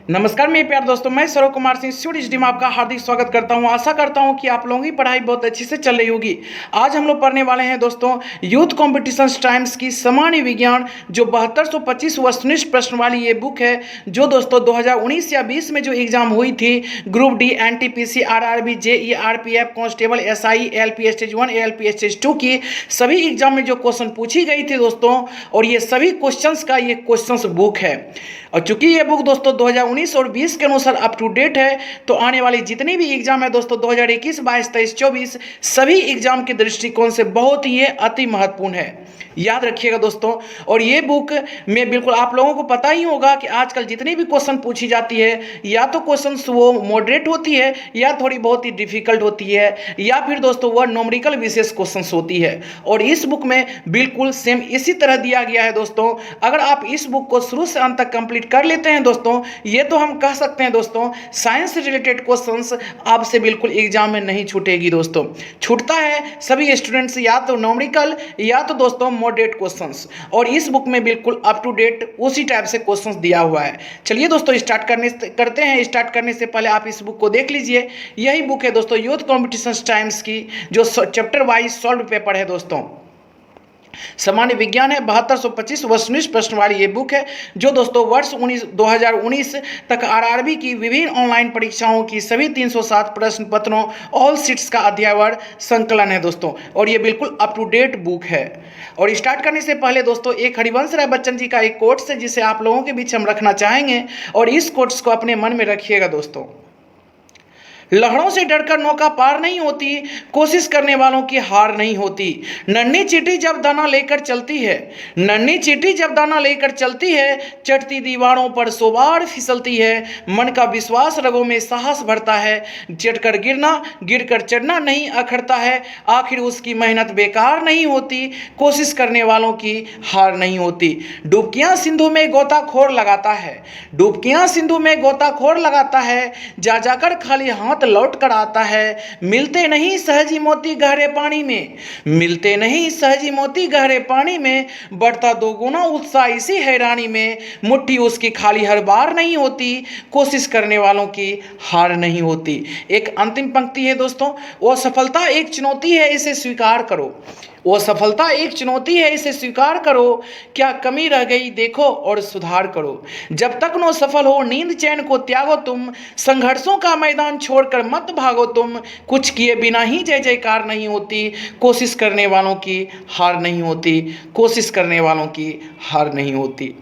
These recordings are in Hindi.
नमस्कार मेरे प्यारे दोस्तों, मैं सौरभ कुमार सिंह स्टूडियो में आपका हार्दिक स्वागत करता हूं। आशा करता हूं कि आप लोगों की पढ़ाई बहुत अच्छी से चल रही होगी। आज हम लोग पढ़ने वाले हैं दोस्तों यूथ कॉम्पिटिशन टाइम्स की सामान्य विज्ञान जो 7225 वस्तुनिष्ठ प्रश्न वाली ये बुक है, जो दोस्तों 2019 या 20 में जो एग्जाम हुई थी group D, NTPC, RRB, JE, RPF, constable, SI, ALP stage 1, ALP stage 2 की सभी एग्जाम में जो क्वेश्चन पूछी गई थी दोस्तों, और ये सभी क्वेश्चंस का ये क्वेश्चंस बुक है। और चूंकि ये बुक दोस्तों 2019 और 20 के अनुसार अप टू डेट है, तो आने वाली जितनी भी एग्जाम है दोस्तों 2021, 22, 23, 24 सभी एग्जाम के दृष्टिकोण से बहुत ही अति महत्वपूर्ण है। याद रखिएगा दोस्तों। और ये बुक में बिल्कुल आप लोगों को पता ही होगा कि आजकल जितनी भी क्वेश्चन पूछी जाती है, या तो क्वेश्चन वो मॉडरेट होती है, या थोड़ी बहुत ही डिफिकल्ट होती है, या फिर दोस्तों वह न्यूमेरिकल विशेष क्वेश्चन होती है। और इस बुक में बिल्कुल सेम इसी तरह दिया गया है दोस्तों। अगर आप इस बुक को शुरू से अंत तक कंप्लीट कर लेते हैं दोस्तों, ये तो हम कह सकते हैं दोस्तों साइंस से रिलेटेड क्वेश्चंस आपसे बिल्कुल एग्जाम में नहीं छूटेगी दोस्तों। छूटता है सभी स्टूडेंट्स या तो न्यूमेरिकल या तो दोस्तों मॉडरेट क्वेश्चंस, और इस बुक में बिल्कुल अप टू डेट उसी टाइप से क्वेश्चंस दिया हुआ है। चलिए दोस्तों करते हैं। स्टार्ट करने से पहले आप इस बुक को देख लीजिए। यही बुक है दोस्तों यूथ कॉम्पिटिशन टाइम्स की, जो चैप्टर वाइज सॉल्व पेपर है दोस्तों। सामान्य विज्ञान है, 7225 वस्तुनिष्ठ प्रश्न वाली ये बुक है, जो दोस्तों वर्ष 2019 तक आरआरबी की विभिन्न ऑनलाइन परीक्षाओं की सभी 307 प्रश्न पत्रों ऑल सीट्स का अध्यायवर संकलन है दोस्तों। और ये बिल्कुल अप टू डेट बुक है। और स्टार्ट करने से पहले दोस्तों एक हरिवंश राय बच्चन जी का एक कोट्स है, जिसे आप लोगों के बीच हम रखना चाहेंगे, और इस कोट्स को अपने मन में रखिएगा दोस्तों। लहरों से डरकर नौका पार नहीं होती, कोशिश करने वालों की हार नहीं होती। नन्ही चींटी जब दाना लेकर चलती है, नन्ही चींटी जब दाना लेकर चलती है, चढ़ती दीवारों पर सौ बार फिसलती है। मन का विश्वास रगों में साहस भरता है, चढ़कर गिरना गिरकर चढ़ना नहीं अखड़ता है। आखिर उसकी मेहनत बेकार नहीं होती, कोशिश करने वालों की हार नहीं होती। डुबकियां सिंधु में गोताखोर लगाता है, डुबकियां सिंधु में गोताखोर लगाता है, जा जाकर खाली हाथ लौट कर आता है। मिलते नहीं सहजी मोती गहरे पानी में, मिलते नहीं सहजी मोती गहरे पानी में, बढ़ता दोगुना उत्साह इसी हैरानी में। मुट्ठी उसकी खाली हर बार नहीं होती, कोशिश करने वालों की हार नहीं होती। एक अंतिम पंक्ति है दोस्तों, वो सफलता एक चुनौती है इसे स्वीकार करो, वो सफलता एक चुनौती है इसे स्वीकार करो। क्या कमी रह गई देखो और सुधार करो। जब तक नो सफल हो नींद चैन को त्यागो तुम, संघर्षों का मैदान छोड़कर मत भागो तुम। कुछ किए बिना ही जय जयकार नहीं होती, कोशिश करने वालों की हार नहीं होती, कोशिश करने वालों की हार नहीं होती।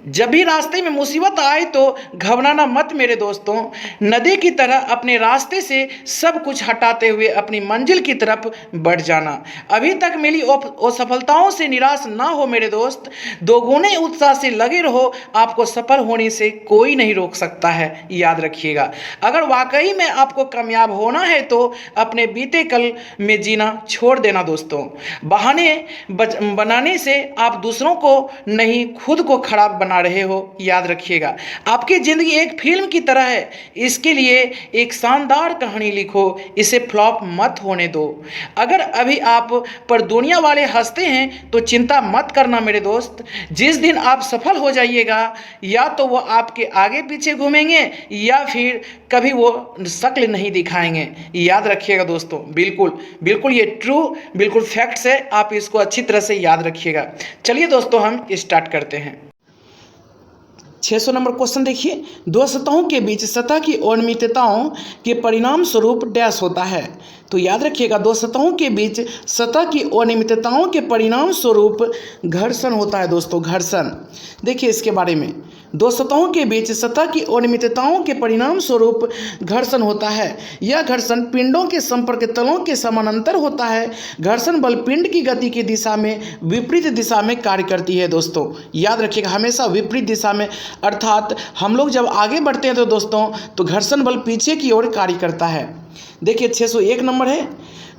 जब भी रास्ते में मुसीबत आए तो घबराना मत मेरे दोस्तों, नदी की तरह अपने रास्ते से सब कुछ हटाते हुए अपनी मंजिल की तरफ बढ़ जाना। अभी तक मिली असफलताओं से निराश ना हो मेरे दोस्त, दोगुने उत्साह से लगे रहो, आपको सफल होने से कोई नहीं रोक सकता है। याद रखिएगा, अगर वाकई में आपको कामयाब होना है तो अपने बीते कल में जीना छोड़ देना दोस्तों। बहाने बनाने से आप दूसरों को नहीं खुद को खराब बना रहे हो। याद रखिएगा, आपकी जिंदगी एक फिल्म की तरह है, इसके लिए एक शानदार कहानी लिखो, इसे फ्लॉप मत होने दो। अगर अभी आप पर दुनिया वाले हंसते हैं तो चिंता मत करना मेरे दोस्त, जिस दिन आप सफल हो जाइएगा या तो वो आपके आगे पीछे घूमेंगे या फिर कभी वो शक्ल नहीं दिखाएंगे। याद रखिएगा दोस्तों, बिल्कुल बिल्कुल ये ट्रू बिल्कुल फैक्ट्स है, आप इसको अच्छी तरह से याद रखिएगा। चलिए दोस्तों हम स्टार्ट करते हैं। 600 नंबर क्वेश्चन देखिए, दो सतहों के बीच सतह की अनियमितताओं के परिणाम स्वरूप डैश होता है। तो याद रखिएगा, दो सतहों के बीच सतह की अनियमितताओं के परिणाम स्वरूप घर्षण होता है दोस्तों, घर्षण। देखिए इसके बारे में, दो सतहों के बीच सतह की अनियमितताओं के परिणाम स्वरूप घर्षण होता है। यह घर्षण पिंडों के संपर्क तलों के समानांतर होता है। घर्षण बल पिंड की गति की दिशा में विपरीत दिशा में कार्य करती है दोस्तों। याद रखिएगा, हमेशा विपरीत दिशा में, अर्थात हम लोग जब आगे बढ़ते हैं तो दोस्तों तो घर्षण बल पीछे की ओर कार्य करता है। देखिए 601 नंबर है,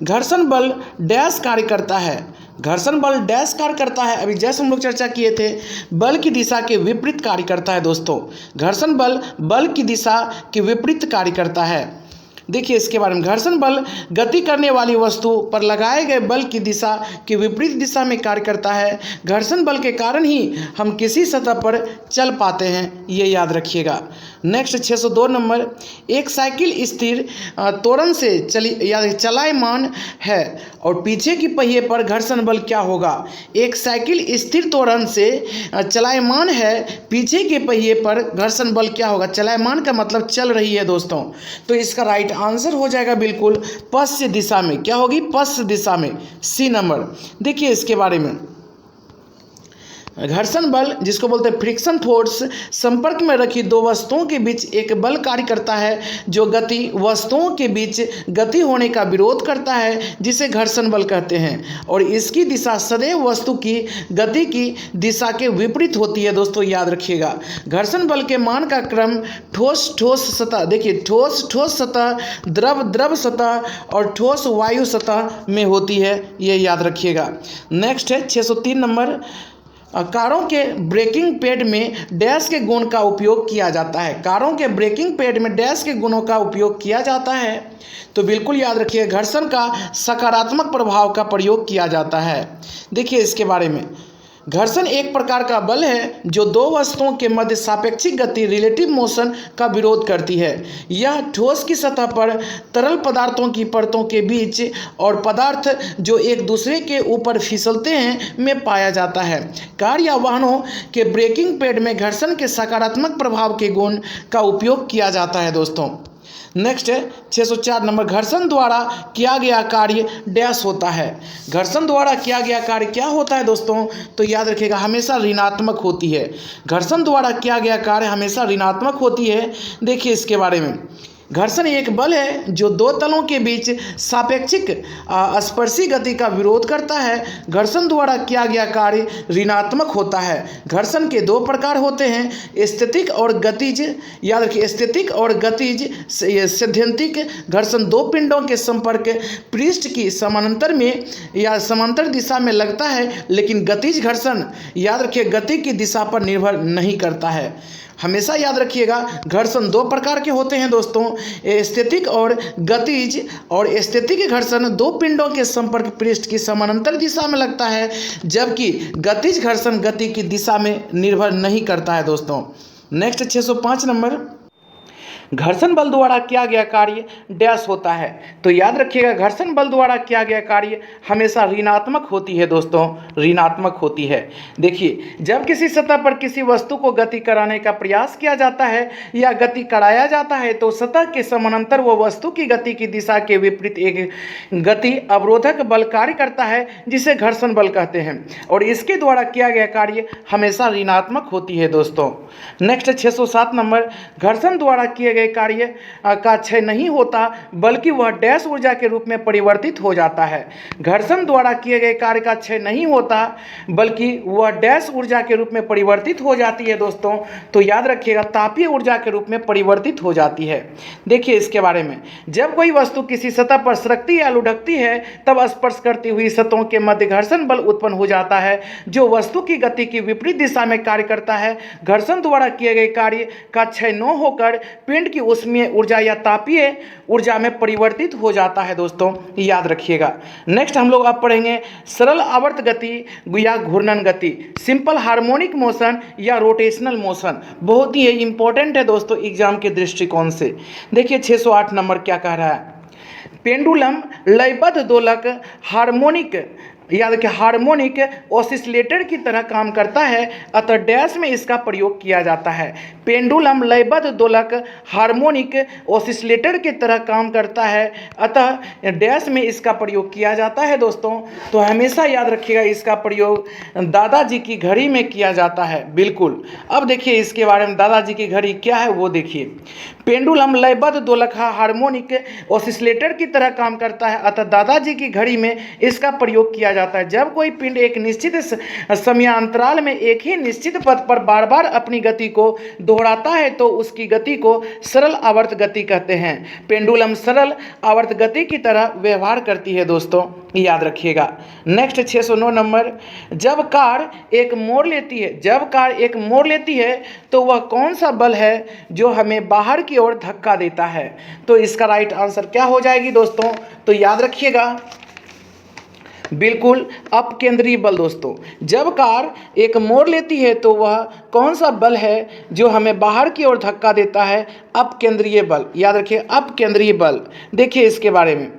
घर्षण बल डैश कार्य करता है। घर्षण बल डैश कार्य करता है, अभी जैसे हम लोग चर्चा किए थे, बल की दिशा के विपरीत कार्य करता है दोस्तों। घर्षण बल बल की दिशा के विपरीत कार्य करता है। देखिए इसके बारे में, घर्षण बल गति करने वाली वस्तु पर लगाए गए बल की दिशा के विपरीत दिशा में कार्य करता है। घर्षण बल के कारण ही हम किसी सतह पर चल पाते हैं, ये याद रखिएगा। नेक्स्ट 602 नंबर, एक साइकिल स्थिर त्वरण से चलायमान है और पीछे की पहिए पर घर्षण बल क्या होगा। एक साइकिल स्थिर त्वरण से चलायमान है, पीछे के पहिए पर घर्षण बल क्या होगा। चलायमान का मतलब चल रही है दोस्तों, तो इसका राइट आंसर हो जाएगा बिल्कुल पश्चिम दिशा में। क्या होगी, पश्चिम दिशा में, सी नंबर। देखिए इसके बारे में, घर्षण बल जिसको बोलते हैं फ्रिक्शन फोर्स, संपर्क में रखी दो वस्तुओं के बीच एक बल कार्य करता है जो वस्तुओं के बीच गति होने का विरोध करता है, जिसे घर्षण बल कहते हैं, और इसकी दिशा सदैव वस्तु की गति की दिशा के विपरीत होती है। दोस्तों याद रखिएगा, घर्षण बल के मान का क्रम ठोस सतह, देखिए ठोस सतह, द्रव सतह और ठोस वायु सतह में होती है, ये याद रखिएगा। नेक्स्ट है 603 नंबर, कारों के ब्रेकिंग पैड में डैश के गुण का उपयोग किया जाता है। कारों के ब्रेकिंग पैड में डैश के गुणों का उपयोग किया जाता है, तो बिल्कुल याद रखिए घर्षण का सकारात्मक प्रभाव का प्रयोग किया जाता है। देखिए इसके बारे में, घर्षण एक प्रकार का बल है जो दो वस्तुओं के मध्य सापेक्षिक गति रिलेटिव मोशन का विरोध करती है। यह ठोस की सतह पर तरल पदार्थों की परतों के बीच और पदार्थ जो एक दूसरे के ऊपर फिसलते हैं में पाया जाता है। कार या वाहनों के ब्रेकिंग पैड में घर्षण के सकारात्मक प्रभाव के गुण का उपयोग किया जाता है दोस्तों। नेक्स्ट है 604 नंबर, घर्षण द्वारा किया गया कार्य डैश होता है। घर्षण द्वारा किया गया कार्य क्या होता है दोस्तों, तो याद रखिएगा हमेशा ऋणात्मक होती है। घर्षण द्वारा किया गया कार्य हमेशा ऋणात्मक होती है। देखिए इसके बारे में, घर्षण एक बल है जो दो तलों के बीच सापेक्षिक स्पर्शी गति का विरोध करता है। घर्षण द्वारा किया गया कार्य ऋणात्मक होता है। घर्षण के दो प्रकार होते हैं, स्थितिक और गतिज। याद रखिए, स्थितिक और गतिज। सैद्धांतिक घर्षण दो पिंडों के संपर्क पृष्ठ की समानांतर में या समांतर दिशा में लगता है, लेकिन गतिज घर्षण याद रखिए गति की दिशा पर निर्भर नहीं करता है। हमेशा याद रखिएगा घर्षण दो प्रकार के होते हैं दोस्तों, स्थितिक और गतिज। और स्थितिक घर्षण दो पिंडों के संपर्क पृष्ठ की समानांतर दिशा में लगता है, जबकि गतिज घर्षण गति की दिशा में निर्भर नहीं करता है दोस्तों। नेक्स्ट 605 नंबर, घर्षण बल द्वारा किया गया कार्य डैश होता है। तो याद रखिएगा घर्षण बल द्वारा किया गया कार्य हमेशा ऋणात्मक होती है दोस्तों, ऋणात्मक होती है। देखिए, जब किसी सतह पर किसी वस्तु को गति कराने का प्रयास किया जाता है या गति कराया जाता है, तो सतह के समानांतर वो वस्तु की गति की दिशा के विपरीत एक गति अवरोधक बल कार्य करता है, जिसे घर्षण बल कहते हैं, और इसके द्वारा किया गया कार्य हमेशा ऋणात्मक होती है दोस्तों। नेक्स्ट 607 नंबर, घर्षण द्वारा किए गए कार्य का क्षय नहीं होता, बल्कि वह डैश ऊर्जा के रूप में परिवर्तित हो जाता है। घर्षण द्वारा किए गए कार्य का क्षय नहीं होता, बल्कि वह डैश ऊर्जा के रूप में परिवर्तित हो जाती है दोस्तों। तो याद रखिएगा तापीय ऊर्जा के रूप में परिवर्तित हो जाती है। देखिए इसके बारे में, जब कोई वस्तु किसी सतह पर सरकती या लुढ़कती है, तब स्पर्श करती हुई सतहों के मध्य घर्षण बल उत्पन्न हो जाता है, जो वस्तु की गति की विपरीत दिशा में कार्य करता है। घर्षण द्वारा किए गए कार्य का क्षय न होकर पिंड की ऊष्मीय ऊर्जा या तापीय ऊर्जा में परिवर्तित हो जाता है दोस्तों, याद रखिएगा। नेक्स्ट हम लोग अब पढ़ेंगे सरल आवर्त गति या घूर्णन गति, सिंपल हार्मोनिक मोशन या रोटेशनल मोशन। बहुत ही इंपॉर्टेंट है दोस्तों एग्जाम के दृष्टिकोण से। देखिए 608 नंबर क्या कह रहा है, पेंडुलम लयबद्ध दोलक हार्मोनिक, याद रखिए हार्मोनिक ऑसिलेटर की तरह काम करता है, अतः डैश में इसका प्रयोग किया जाता है। पेंडुलम लयबद्ध दोलक हार्मोनिक ऑसिलेटर की तरह काम करता है, अतः डैश में इसका प्रयोग किया जाता है दोस्तों। तो हमेशा याद रखिएगा इसका प्रयोग दादाजी की घड़ी में किया जाता है, बिल्कुल। अब देखिए इसके बारे में, दादाजी की घड़ी क्या है वो देखिए। पेंडुलम लयबद्ध दोलक हार्मोनिक ऑसिलेटर की तरह काम करता है, अतः दादाजी की घड़ी में इसका प्रयोग किया जाता है। जब कोई पिंड एक निश्चित समयांतराल में एक ही निश्चित पथ पर बार बार अपनी गति को दोहराता है तो उसकी गति को सरल आवर्त गति कहते हैं। पेंडुलम सरल आवर्त गति की तरह व्यवहार करती है दोस्तों, याद रखिएगा। नेक्स्ट 609 नंबर, जब कार एक मोड़ लेती है, जब कार एक मोड़ लेती है तो वह कौन सा बल है जो हमें बाहर की ओर धक्का देता है? तो इसका राइट आंसर क्या हो जाएगी दोस्तों? तो याद रखिएगा, बिल्कुल अपकेंद्रीय बल दोस्तों। जब कार एक मोड़ लेती है तो वह कौन सा बल है जो हमें बाहर की ओर धक्का देता है? अपकेंद्रीय बल, याद रखिए अपकेंद्रीय बल। देखिए इसके बारे में,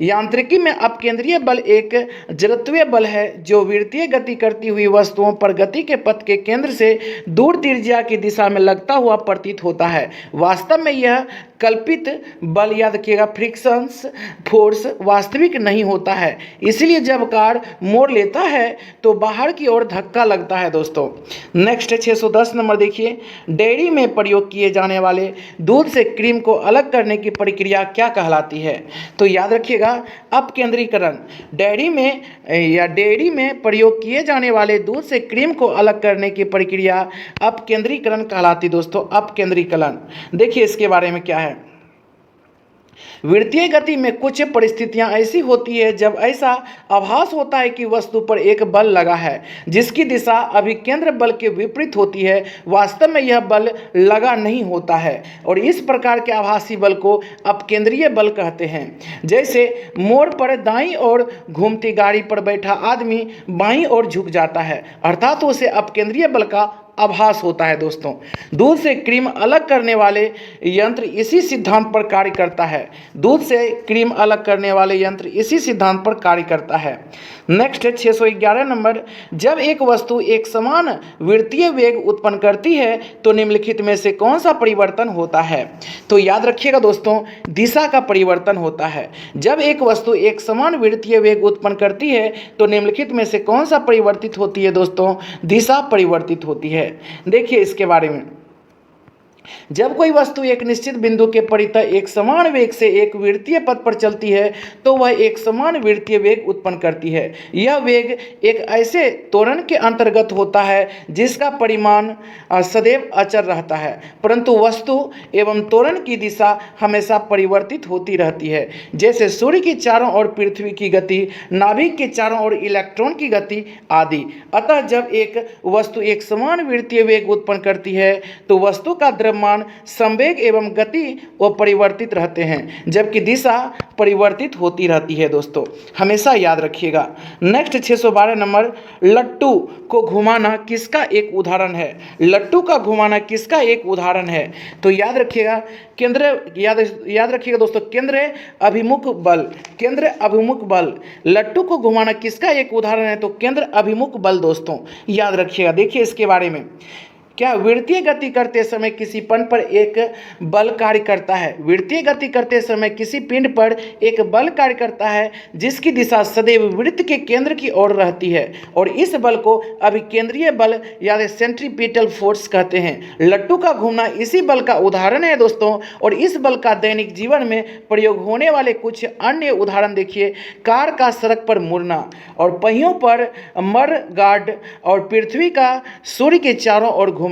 यांत्रिकी में अपकेंद्रीय बल एक जड़त्वीय बल है जो वृत्तीय गति करती हुई वस्तुओं पर गति के पथ के केंद्र से दूर त्रिज्या की दिशा में लगता हुआ प्रतीत होता है। वास्तव में यह कल्पित बल, याद रखिएगा, फ्रिक्शंस फोर्स वास्तविक नहीं होता है। इसलिए जब कार मोड़ लेता है तो बाहर की ओर धक्का लगता है दोस्तों। नेक्स्ट 610 नंबर देखिए, डेयरी में प्रयोग किए जाने वाले दूध से क्रीम को अलग करने की प्रक्रिया क्या कहलाती है? तो याद रखिएगा अपकेंद्रीकरण। डेयरी में प्रयोग किए जाने वाले दूध से क्रीम को अलग करने की प्रक्रिया अपकेंद्रीकरण कहलाती दोस्तों, अपकेंद्रीकरण। देखिए इसके बारे में क्या है। वृत्तीय गति में कुछ परिस्थितियां ऐसी होती है जब ऐसा आभास होता है कि वस्तु पर एक बल लगा है जिसकी दिशा अभिकेंद्र बल के विपरीत होती है। वास्तव में यह बल लगा नहीं होता है और इस प्रकार के आभासी बल को अपकेंद्रीय बल कहते हैं। जैसे मोड़ पर दाईं ओर घूमती गाड़ी पर बैठा आदमी बाईं ओर झुक जाता है, अर्थात उसे अपकेंद्रीय बल का आभास होता है दोस्तों। दूध से क्रीम अलग करने वाले यंत्र इसी सिद्धांत पर कार्य करता है। दूध से क्रीम अलग करने वाले यंत्र इसी सिद्धांत पर कार्य करता है। नेक्स्ट 611 नंबर, जब एक वस्तु एक समान वृत्तीय वेग उत्पन्न करती है तो निम्नलिखित में से कौन सा परिवर्तन होता है? तो याद रखिएगा दोस्तों, दिशा का परिवर्तन होता है। जब एक वस्तु एक समान वृत्तीय वेग उत्पन्न करती है तो निम्नलिखित में से कौन सा परिवर्तित होती है दोस्तों? दिशा परिवर्तित होती है। देखिए इसके बारे में, जब कोई वस्तु एक निश्चित बिंदु के परितः एक समान वेग से एक वृत्तीय पथ पर चलती है तो वह एक समान वृत्तीय वेग उत्पन्न करती है। यह वेग एक ऐसे त्वरण के अंतर्गत होता है जिसका परिमाण सदैव अचर रहता है, परंतु वस्तु एवं त्वरण की दिशा हमेशा परिवर्तित होती रहती है। जैसे सूर्य की चारों ओर पृथ्वी की गति, नाभिक के चारों ओर इलेक्ट्रॉन की गति आदि। अतः जब एक वस्तु एक समान वृत्तीय वेग उत्पन्न करती है तो वस्तु का द्रव्यमान, संवेग एवं गति वो परिवर्तित रहते हैं, जबकि दिशा परिवर्तित होती रहती है दोस्तों, हमेशा याद रखिएगा। नेक्स्ट 612 नंबर, लट्टू को घुमाना किसका एक उदाहरण है? लट्टू का घुमाना किसका एक उदाहरण है? तो याद रखिएगा, याद रखिएगा दोस्तों, केंद्र अभिमुख बल, केंद्र अभिमुख बल। लट्टू को घुमाना किसका एक उदाहरण है? तो केंद्र अभिमुख बल दोस्तों, याद रखिएगा। देखिए इसके बारे में, क्या वृत्तीय गति करते समय किसी पिंड पर एक बल कार्य करता है? वृत्तीय गति करते समय किसी पिंड पर एक बल कार्य करता है जिसकी दिशा सदैव वृत्त के केंद्र की ओर रहती है और इस बल को अभिकेंद्रीय बल या सेंट्रीपिटल फोर्स कहते हैं। लट्टू का घूमना इसी बल का उदाहरण है दोस्तों और इस बल का दैनिक जीवन में प्रयोग होने वाले कुछ अन्य उदाहरण देखिए। कार का सड़क पर मुड़ना और पहियों पर मड गार्ड और पृथ्वी का सूर्य के चारों ओर घूमना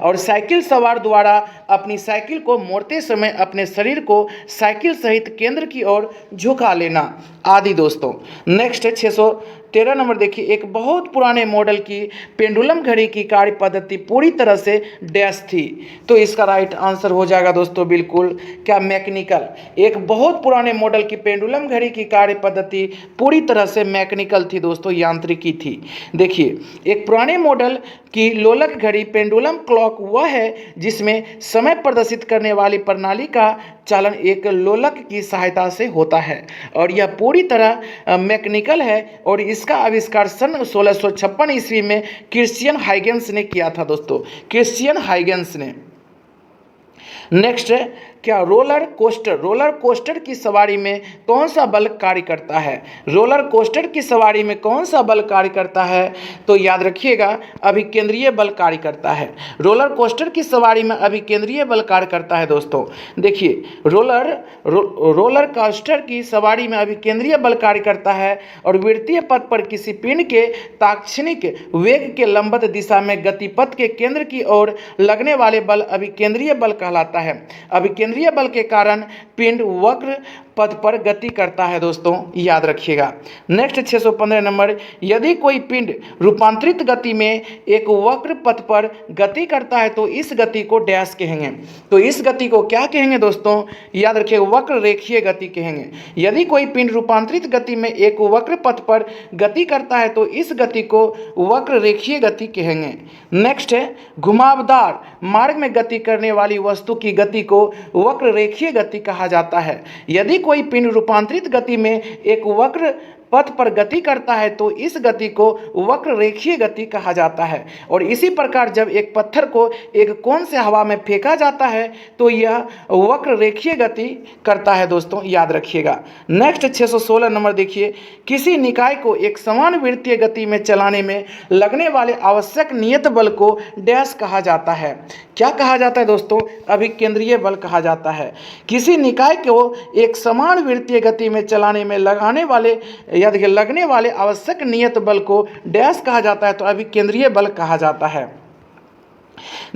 और साइकिल सवार द्वारा अपनी साइकिल को मोड़ते समय अपने शरीर को साइकिल सहित केंद्र की ओर झुका लेना आदि दोस्तों। नेक्स्ट 613 नंबर देखिए, एक बहुत पुराने मॉडल की पेंडुलम घड़ी की कार्य पद्धति पूरी तरह से डैश थी। तो इसका राइट आंसर हो जाएगा दोस्तों बिल्कुल क्या? मैकेनिकल। एक बहुत पुराने मॉडल की पेंडुलम घड़ी की कार्य पद्धति पूरी तरह से मैकेनिकल थी दोस्तों, यांत्रिकी थी। देखिए, एक पुराने मॉडल की लोलक घड़ी पेंडुलम क्लॉक वह है जिसमें समय प्रदर्शित करने वाली प्रणाली का चालन एक लोलक की सहायता से होता है और यह पूरी तरह मैकेनिकल है और इसका आविष्कार सन 1656 ईस्वी में क्रिश्चियन हाइगेंस ने किया था दोस्तों, क्रिश्चियन हाइगेंस ने। नेक्स्ट क्या रोलर कोस्टर की सवारी में कौन सा बल कार्य करता है? रोलर कोस्टर की सवारी में कौन सा बल कार्य करता है? तो याद रखिएगा, अभिकेंद्रीय बल कार्य करता है। रोलर कोस्टर की सवारी में अभिकेंद्रीय बल कार्य करता है दोस्तों। देखिए, रोलर कोस्टर की सवारी में अभिकेंद्रीय बल कार्य करता है और वृत्तीय पथ पर किसी पिंड के ताक्षणिक वेग के लंबवत दिशा में गतिपथ के केंद्र की ओर लगने वाले बल अभिकेंद्रीय बल कहलाता है। अभिकेंद्रीय बल के कारण पिंड वक्र पथ पर गति करता है दोस्तों, याद रखिएगा। नेक्स्ट 615 नंबर, यदि कोई पिंड रूपांतरित गति में एक वक्र पथ पर गति करता है तो इस गति को डैश कहेंगे। तो इस गति को क्या कहेंगे दोस्तों? याद रखिएगा, वक्र रेखीय गति कहेंगे। यदि कोई पिंड रूपांतरित गति में एक वक्र पथ पर गति करता है तो इस गति को वक्र रेखीय गति कहेंगे। नेक्स्ट है, घुमावदार मार्ग में गति करने वाली वस्तु की गति को वक्र रेखीय गति कहा जाता है। यदि कोई पिंड रूपांतरित गति में एक वक्र पथ पर गति करता है तो इस गति को वक्र रेखीय गति कहा जाता है। और इसी प्रकार जब एक पत्थर को एक कोण से हवा में फेंका जाता है तो यह वक्र रेखीय गति करता है दोस्तों, याद रखिएगा। नेक्स्ट 616 नंबर देखिए, किसी निकाय को एक समान वृत्तीय गति में चलाने में लगने वाले आवश्यक नियत बल को डैश कहा जाता है। क्या कहा जाता है दोस्तों? अभिकेंद्रीय बल कहा जाता है। किसी निकाय को एक समान वृत्तीय गति में चलाने में लगने वाले आवश्यक नियत बल को डैश कहा जाता है, तो अभिकेंद्रीय बल कहा जाता है।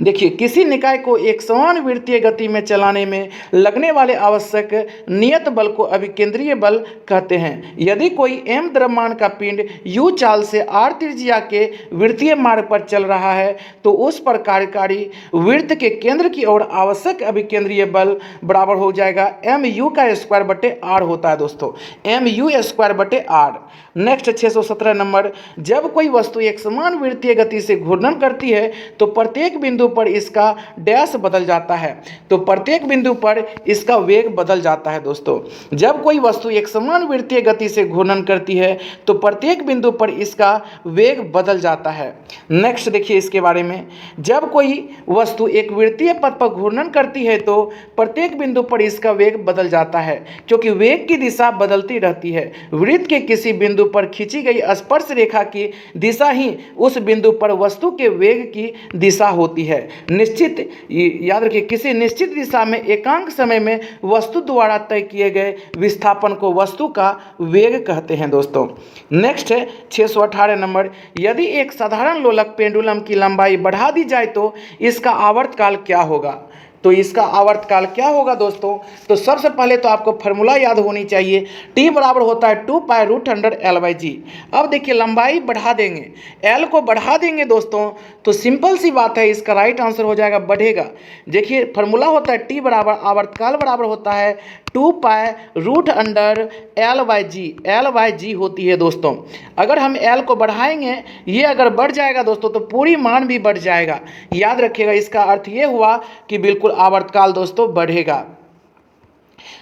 देखिए, किसी निकाय को एक समान वृत्तीय गति में चलाने में लगने वाले आवश्यक नियत बल को अभिकेंद्रीय बल कहते हैं। यदि कोई m द्रव्यमान का पिंड u चाल से r त्रिज्या के वृत्तीय मार्ग पर चल रहा है तो उस पर कार्यकारी वृत्त के केंद्र की ओर आवश्यक अभिकेंद्रीय बल बराबर हो जाएगा mu का स्क्वायर बटे r होता है दोस्तों, mu स्क्वायर बटे r। नेक्स्ट 617 नंबर, जब कोई वस्तु एक समान वृत्तीय गति से घूर्णन करती है तो प्रत्येक बिंदु पर इसका डैश बदल जाता है। तो प्रत्येक बिंदु पर इसका वेग बदल जाता है दोस्तों। जब कोई वस्तु एक समान वृत्तीय गति से घूर्णन करती है तो प्रत्येक बिंदु पर इसका वेग बदल जाता है। नेक्स्ट देखिए इसके बारे में, जब कोई वस्तु एक वृत्तीय पथ पर घूर्णन करती है तो प्रत्येक बिंदु पर इसका वेग बदल जाता है, क्योंकि वेग की दिशा बदलती रहती है। वृत्त के किसी बिंदु पर खींची गई स्पर्श रेखा की दिशा ही उस बिंदु पर वस्तु के वेग की दिशा होती है। निश्चित, याद रखिए, किसी निश्चित दिशा में एकांक समय में वस्तु द्वारा तय किए गए विस्थापन को वस्तु का वेग कहते हैं दोस्तों। नेक्स्ट है 618 नंबर, यदि एक साधारण लोलक पेंडुलम की लंबाई बढ़ा दी जाए तो इसका आवर्तकाल क्या होगा? तो इसका आवर्तकाल क्या होगा दोस्तों? तो सबसे पहले तो आपको फॉर्मूला याद होनी चाहिए, T बराबर होता है 2π√100L/g। अब देखिए, लंबाई बढ़ा देंगे, L को बढ़ा देंगे दोस्तों, तो सिंपल सी बात है, इसका राइट आंसर हो जाएगा बढ़ेगा। देखिए, फॉर्मूला होता है T बराबर, आवर्तकाल बराबर होता है 2π√100L/g। L/g होती है दोस्तों। अगर हम L को बढ़ाएंगे, ये अगर बढ़ जाएगा दोस्तों तो पूरी मान भी बढ़ जाएगा। याद रखिएगा, इसका अर्थ ये हुआ कि बिल्कुल आवर्तकाल दोस्तों बढ़ेगा।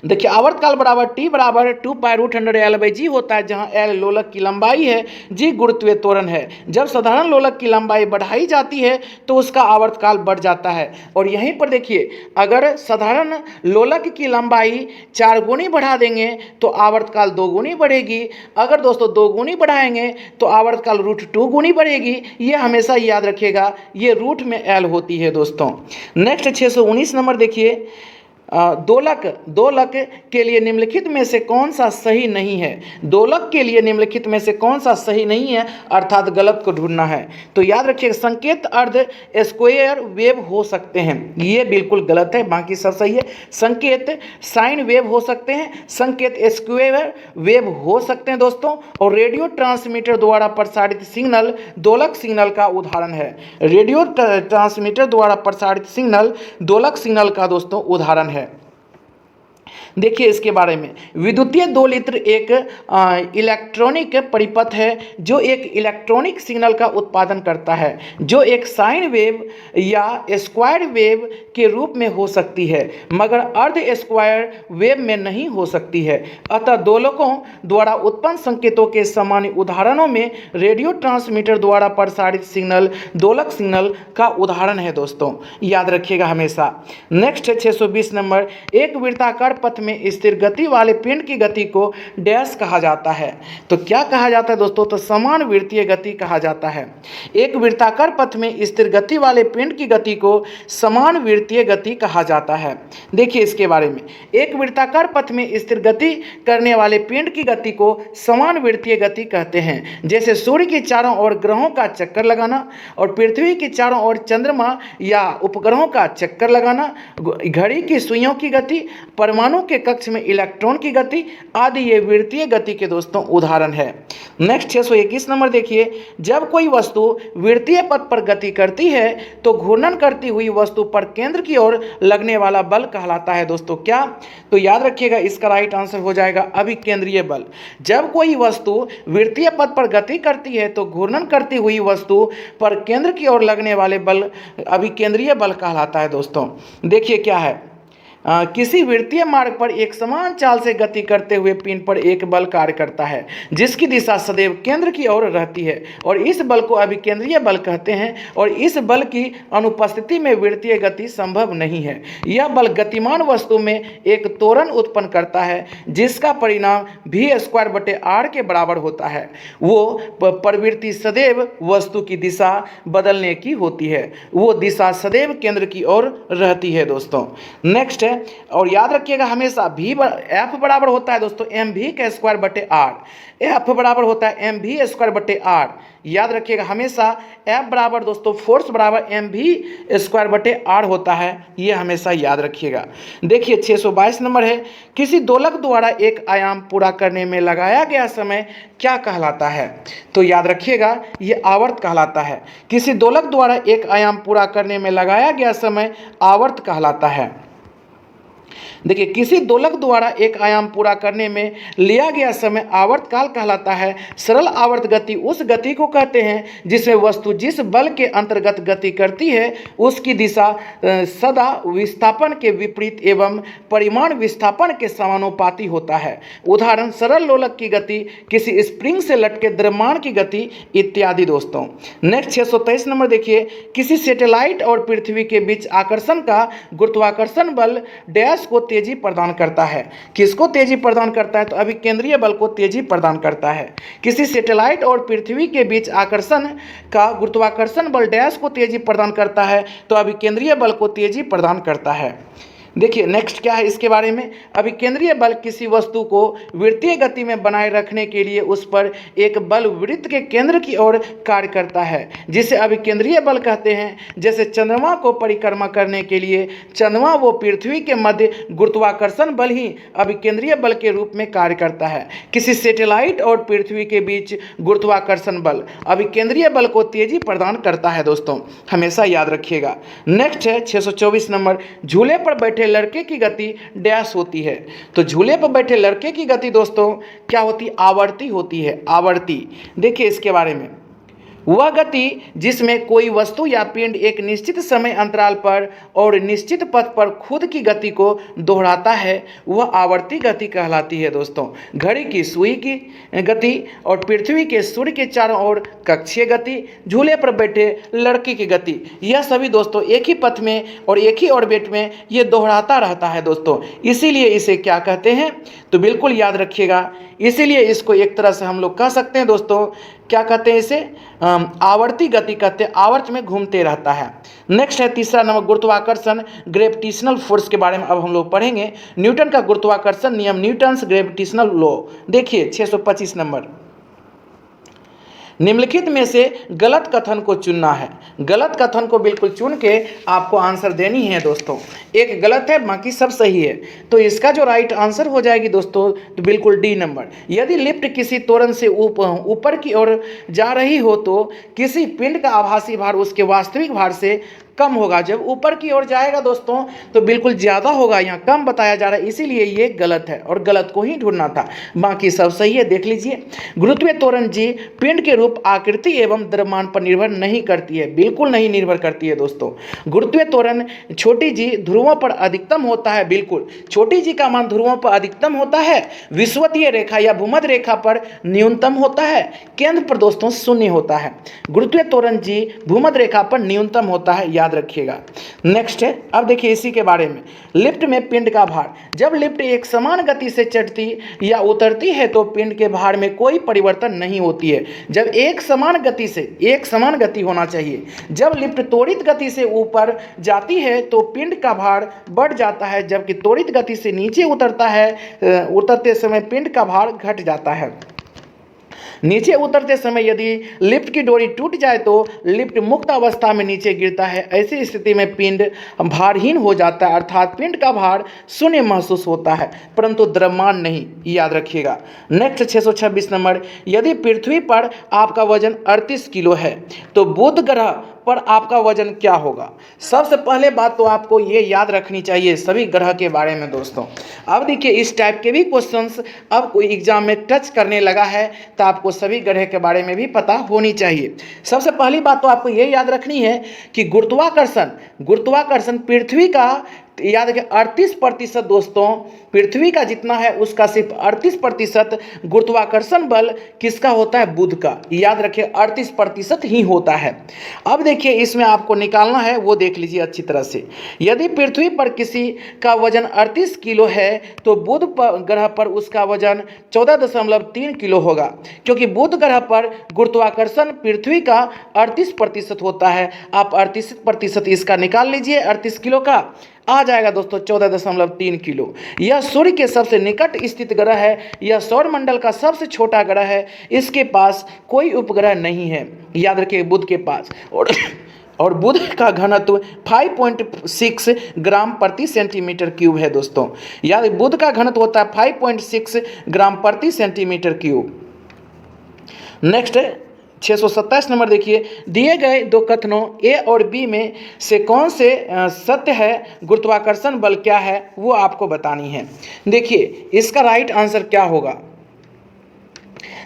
देखिए, आवर्तकाल बराबर T बराबर 2π√100L/g होता है, जहां L लोलक की लंबाई है, G गुरुत्वीय त्वरण है। जब साधारण लोलक की लंबाई बढ़ाई जाती है तो उसका आवर्तकाल बढ़ जाता है। और यहीं पर देखिए, अगर साधारण लोलक की लंबाई 4 गुनी बढ़ा देंगे तो आवर्तकाल 2 गुनी बढ़ेगी। अगर दोस्तों 2 गुनी बढ़ाएंगे तो आवर्तकाल √2 गुनी बढ़ेगी। ये हमेशा याद रखिएगा, ये रूट में L होती है दोस्तों। नेक्स्ट 619 नंबर देखिए, दोलक के लिए निम्नलिखित में से कौन सा सही नहीं है? दोलक के लिए निम्नलिखित में से कौन सा सही नहीं है, अर्थात गलत को ढूंढना है। तो याद रखिए, संकेत अर्ध स्क्वायर वेव हो सकते हैं, ये बिल्कुल गलत है, बाकी सब सही है। संकेत साइन वेव हो सकते हैं, संकेत स्क्वायर वेव हो सकते हैं दोस्तों। और रेडियो ट्रांसमीटर द्वारा प्रसारित सिग्नल दोलक सिग्नल का उदाहरण है। रेडियो ट्रांसमीटर द्वारा प्रसारित सिग्नल दोलक सिग्नल का दोस्तों उदाहरण है। देखिए इसके बारे में, विद्युतीय दोलित्र एक इलेक्ट्रॉनिक परिपथ है जो एक इलेक्ट्रॉनिक सिग्नल का उत्पादन करता है, जो एक साइन वेव या स्क्वायर वेव के रूप में हो सकती है मगर अर्ध स्क्वायर वेव में नहीं हो सकती है। अतः दोलकों द्वारा उत्पन्न संकेतों के सामान्य उदाहरणों में रेडियो ट्रांसमीटर द्वारा प्रसारित सिग्नल दोलक सिग्नल का उदाहरण है दोस्तों, याद रखिएगा हमेशा। नेक्स्ट है 620 नंबर, एक वृत्ताकार पथ में स्थिर गति वाले पिंड की गति को डैश कहा जाता है। तो क्या कहा जाता है दोस्तों? तो समान वृत्तीय गति कहा जाता है। एक वृत्ताकार पथ में स्थिर गति वाले पिंड की गति को समान वृत्तीय गति कहा जाता है। देखिए इसके बारे में, एक वृत्ताकार पथ में स्थिर गति करने वाले पिंड की गति को समान वृत्तीय गति कहते हैं। जैसे सूर्य के चारों ओर ग्रहों का चक्कर लगाना और पृथ्वी के चारों ओर चंद्रमा या उपग्रहों का चक्कर लगाना, घड़ी की सुइयों की गति, परमाणु के कक्ष में इलेक्ट्रॉन की गति आदि ये वृत्तीय गति के दोस्तों उदाहरण है। नेक्स्ट 621 नंबर देखिए, जब कोई वस्तु वृत्तीय पथ पर गति करती है तो घूर्णन करती हुई वस्तु पर केंद्र की ओर लगने वाला बल कहलाता है दोस्तों। क्या? तो याद रखिएगा इसका राइट आंसर हो जाएगा अभिकेंद्रीय बल। जब कोई वस्तु वृत्तीय पथ पर गति करती है तो घूर्णन करती हुई वस्तु पर केंद्र की ओर लगने वाले बल अभिकेंद्रीय बल कहलाता है दोस्तों। देखिए क्या है, किसी वृत्तीय मार्ग पर एक समान चाल से गति करते हुए पिंड पर एक बल कार्य करता है जिसकी दिशा सदैव केंद्र की ओर रहती है और इस बल को अभिकेंद्रीय बल कहते हैं और इस बल की अनुपस्थिति में वृत्तीय गति संभव नहीं है। यह बल गतिमान वस्तु में एक त्वरण उत्पन्न करता है जिसका परिणाम v²/r के बराबर होता है। वो प्रवृत्ति सदैव वस्तु की दिशा बदलने की होती है, वो दिशा सदैव केंद्र की ओर रहती है दोस्तों। नेक्स्ट है, और याद रखिएगा हमेशा F बराबर होता है दोस्तों mv²/r। F बराबर होता है mv²/r। याद रखिएगा हमेशा F बराबर दोस्तों फोर्स बराबर mv²/r होता है, ये हमेशा याद रखिएगा। देखिए 622 नंबर है, किसी दोलक द्वारा एक आयाम पूरा करने में लगाया गया समय क्या कहलाता है? तो याद रखिएगा ये आवर्त कहलाता है। किसी दोलक द्वारा एक आयाम पूरा करने में लगाया गया समय आवर्त कहलाता है। देखिए किसी दोलक द्वारा एक आयाम पूरा करने में लिया गया समय आवर्त काल कहलाता है। सरल आवर्त गति उस गति को कहते हैं जिसमें वस्तु जिस बल के अंतर्गत गति करती है उसकी दिशा सदा विस्थापन के विपरीत एवं परिमाण विस्थापन के समानुपाती होता है। उदाहरण सरल लोलक की गति, किसी स्प्रिंग से लटके द्रव्यमान की गति इत्यादि दोस्तों। नेक्स्ट 623 नंबर देखिए, किसी सैटेलाइट और पृथ्वी के बीच आकर्षण का गुरुत्वाकर्षण बल डैश को तेजी प्रदान करता है। किसको तेजी प्रदान करता है? तो अभिकेंद्रीय बल को तेजी प्रदान करता है। किसी सैटेलाइट और पृथ्वी के बीच आकर्षण का गुरुत्वाकर्षण बल डैश को तेजी प्रदान करता है, तो अभिकेंद्रीय बल को तेजी प्रदान करता है। देखिए नेक्स्ट क्या है इसके बारे में, अभिकेंद्रीय बल किसी वस्तु को वृत्तीय गति में बनाए रखने के लिए उस पर एक बल वृत्त के केंद्र की ओर कार्य करता है जिसे अभिकेंद्रीय बल कहते हैं। जैसे चंद्रमा को परिक्रमा करने के लिए चंद्रमा व पृथ्वी के मध्य गुरुत्वाकर्षण बल ही अभिकेंद्रीय बल के रूप में कार्य करता है। किसी सैटेलाइट और पृथ्वी के बीच गुरुत्वाकर्षण बल अभिकेंद्रीय बल को तेजी प्रदान करता है दोस्तों, हमेशा याद रखिएगा। नेक्स्ट है 624 नंबर, झूले पर बैठे लड़के की गति डैश होती है। तो झूले पर बैठे लड़के की गति दोस्तों क्या होती है? आवर्ती होती है, आवर्ती। देखिए इसके बारे में, वह गति जिसमें कोई वस्तु या पिंड एक निश्चित समय अंतराल पर और निश्चित पथ पर खुद की गति को दोहराता है वह आवर्ती गति कहलाती है दोस्तों। घड़ी की सुई की गति और पृथ्वी के सूर्य के चारों ओर कक्षीय गति, झूले पर बैठे लड़के की गति, यह सभी दोस्तों एक ही पथ में और एक ही ऑर्बिट में ये दोहराता रहता है दोस्तों, इसीलिए इसे क्या कहते हैं? तो बिल्कुल याद रखिएगा, इसीलिए इसको एक तरह से हम लोग कह सकते हैं दोस्तों, क्या कहते हैं इसे? आवर्ती गति कहते हैं, आवर्त में घूमते रहता है। नेक्स्ट है तीसरा नंबर, गुरुत्वाकर्षण ग्रेविटेशनल फोर्स के बारे में अब हम लोग पढ़ेंगे। न्यूटन का गुरुत्वाकर्षण नियम, न्यूटन्स ग्रेविटेशनल लॉ। देखिए 625 नंबर, निम्नलिखित में से गलत कथन को चुनना है। गलत कथन को बिल्कुल चुन के आपको आंसर देनी है दोस्तों। एक गलत है बाकी सब सही है, तो इसका जो राइट आंसर हो जाएगी दोस्तों तो बिल्कुल डी नंबर। यदि लिफ्ट किसी त्वरण से ऊपर की ओर जा रही हो तो किसी पिंड का आभासी भार उसके वास्तविक भार से कम होगा। जब ऊपर की ओर जाएगा दोस्तों तो बिल्कुल ज़्यादा होगा, यहाँ कम बताया जा रहा है, इसीलिए ये गलत है और गलत को ही ढूंढना था। बाकी सब सही है, देख लीजिए। गुरुत्वीय त्वरण जी पिंड के रूप, आकृति एवं द्रव्यमान पर निर्भर नहीं करती है, बिल्कुल नहीं निर्भर करती है दोस्तों। गुरुत्वीय त्वरण छोटी जी ध्रुवों पर अधिकतम होता है, बिल्कुल छोटी जी का मान ध्रुवों पर अधिकतम होता है, विषुवतीय रेखा या भूमध्य रेखा पर न्यूनतम होता है, केंद्र पर दोस्तों शून्य होता है। गुरुत्वीय त्वरण जी भूमध्य रेखा पर न्यूनतम होता है, याद रखिएगा। नेक्स्ट है, अब देखिए इसी के बारे में, लिफ्ट में पिंड का भार। जब लिफ्ट एक समान गति से चढ़ती या उतरती है तो पिंड के भार में कोई परिवर्तन नहीं होती है। जब एक समान गति होना चाहिए। जब लिफ्ट त्वरित गति से ऊपर जाती है तो पिंड का भार बढ़ जाता है, जबकि त्वरित गति से नीचे उतरते समय पिंड का भार घट जाता है। नीचे उतरते समय यदि लिफ्ट की डोरी टूट जाए तो लिफ्ट मुक्त अवस्था में नीचे गिरता है। ऐसी स्थिति में पिंड भारहीन हो जाता है, अर्थात पिंड का भार शून्य महसूस होता है, परंतु द्रव्यमान नहीं, याद रखिएगा। नेक्स्ट 626 नंबर, यदि पृथ्वी पर आपका वजन 38 किलो है तो बुध ग्रह पर आपका वजन क्या होगा। सबसे पहले बात तो आपको ये याद रखनी चाहिए सभी ग्रह के बारे में दोस्तों। अब देखिए इस टाइप के भी क्वेश्चंस अब कोई एग्जाम में टच करने लगा है तो आपको सभी ग्रह के बारे में भी पता होनी चाहिए। सबसे पहली बात तो आपको ये याद रखनी है कि गुरुत्वाकर्षण पृथ्वी का, याद रखिए 38% दोस्तों, पृथ्वी का जितना है उसका सिर्फ 38% गुरुत्वाकर्षण बल किसका होता है, बुध का। याद रखिए 38% ही होता है। अब देखिए इसमें आपको निकालना है, वो देख लीजिए अच्छी तरह से। यदि पृथ्वी पर किसी का वजन 38 किलो है तो बुध ग्रह पर उसका वजन 14.3 किलो होगा, क्योंकि बुध ग्रह पर गुरुत्वाकर्षण पृथ्वी का 38% होता है। आप 38% इसका निकाल लीजिए, 38 किलो का आ जाएगा दोस्तों 14.3 किलो। यह सूर्य के सबसे निकट स्थित ग्रह है, यह सौरमंडल का सबसे छोटा ग्रह है, इसके पास कोई उपग्रह नहीं है, याद रखिए बुध के पास। और बुध का घनत्व 5.6 ग्राम प्रति सेंटीमीटर क्यूब है दोस्तों। याद, बुध का घनत्व होता है 5.6 ग्राम प्रति सेंटीमीटर क्यूब। नेक्स्ट 627 नंबर देखिए, दिए गए दो कथनों ए और बी में से कौन से सत्य है, गुरुत्वाकर्षण बल क्या है वो आपको बतानी है। देखिए इसका राइट आंसर क्या होगा।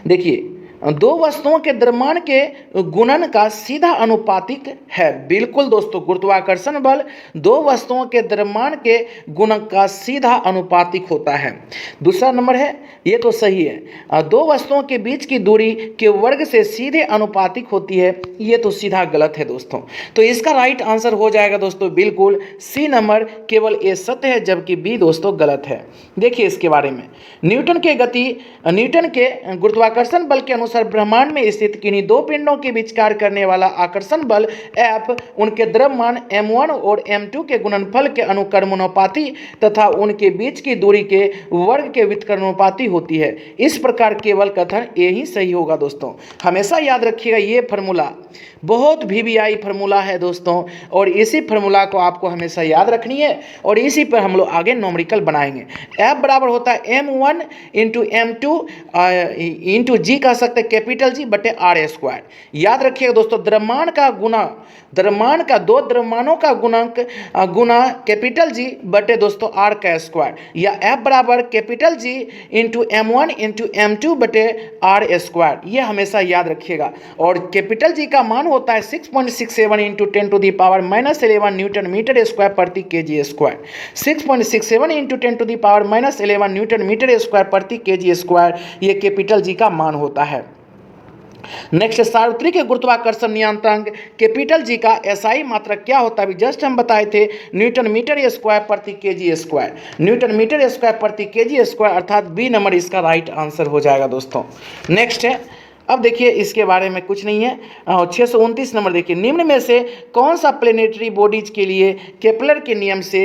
देखिए दो वस्तुओं के द्रव्यमान के गुणन का सीधा अनुपातिक है, बिल्कुल दोस्तों, गुरुत्वाकर्षण बल दो वस्तुओं के द्रव्यमान के गुणन का सीधा अनुपातिक होता है। दूसरा नंबर है, ये तो सही है, दो वस्तुओं के बीच की दूरी के वर्ग से सीधे अनुपातिक होती है, ये तो सीधा गलत है दोस्तों। तो इसका राइट आंसर हो जाएगा दोस्तों बिल्कुल सी नंबर, केवल ए सत्य है जबकि बी दोस्तों गलत है। देखिए इसके बारे में, न्यूटन के गुरुत्वाकर्षण बल के अनुसार ब्रह्मांड में स्थित किन्हीं दो पिंडों के बीच कार्य करने वाला आकर्षण बल F उनके द्रव्यमान m1 और m2 के गुणनफल के अनुक्रमानुपाती तथा उनके बीच की दूरी के वर्ग के व्युत्क्रमानुपाती होती है। इस प्रकार केवल कथन ए ही सही होगा दोस्तों। हमेशा याद रखिएगा ये फार्मूला बहुत VVI फार्मूला है दोस्तों, और इसी फार्मूला को आपको हमेशा याद रखनी है और इसी पर हम लोग आगे नॉमरिकल बनाएंगे। F बराबर होता है m1 इंटू m2 इंटू जी कह सकते हैं कैपिटल जी बटे आर स्क्वायर। याद रखिएगा दोस्तों, द्रव्यमान का दो द्रव्यमानों का गुना कैपिटल जी बटे दोस्तों आर का स्क्वायर, या F बराबर capital G into m1 into m2 बटे आर स्क्वायर, ये हमेशा याद रखिएगा। और कैपिटल जी का मान होता है 6.67 इंटू 10⁻⁻11 न्यूटन मीटर स्क्वायर प्रति KG square. 6.67 into 10⁻⁻11 newton metre square प्रति केजी स्क्वायर, ये कैपिटल जी का मान होता है। नेक्स्ट, सार्वत्रिक गुरुत्वाकर्षण नियतांक कैपिटल जी का एसआई मात्रक क्या होता है, अभी जस्ट हम बताए थे, न्यूटन मीटर स्क्वायर प्रति KG square, newton metre square प्रति केजी स्क्वायर, अर्थात बी नंबर इसका राइट आंसर हो जाएगा दोस्तों। नेक्स्ट है, अब देखिए इसके बारे में कुछ नहीं है। 629 नंबर देखिए, निम्न में से कौन सा प्लेनेटरी बॉडीज के लिए केपलर के नियम से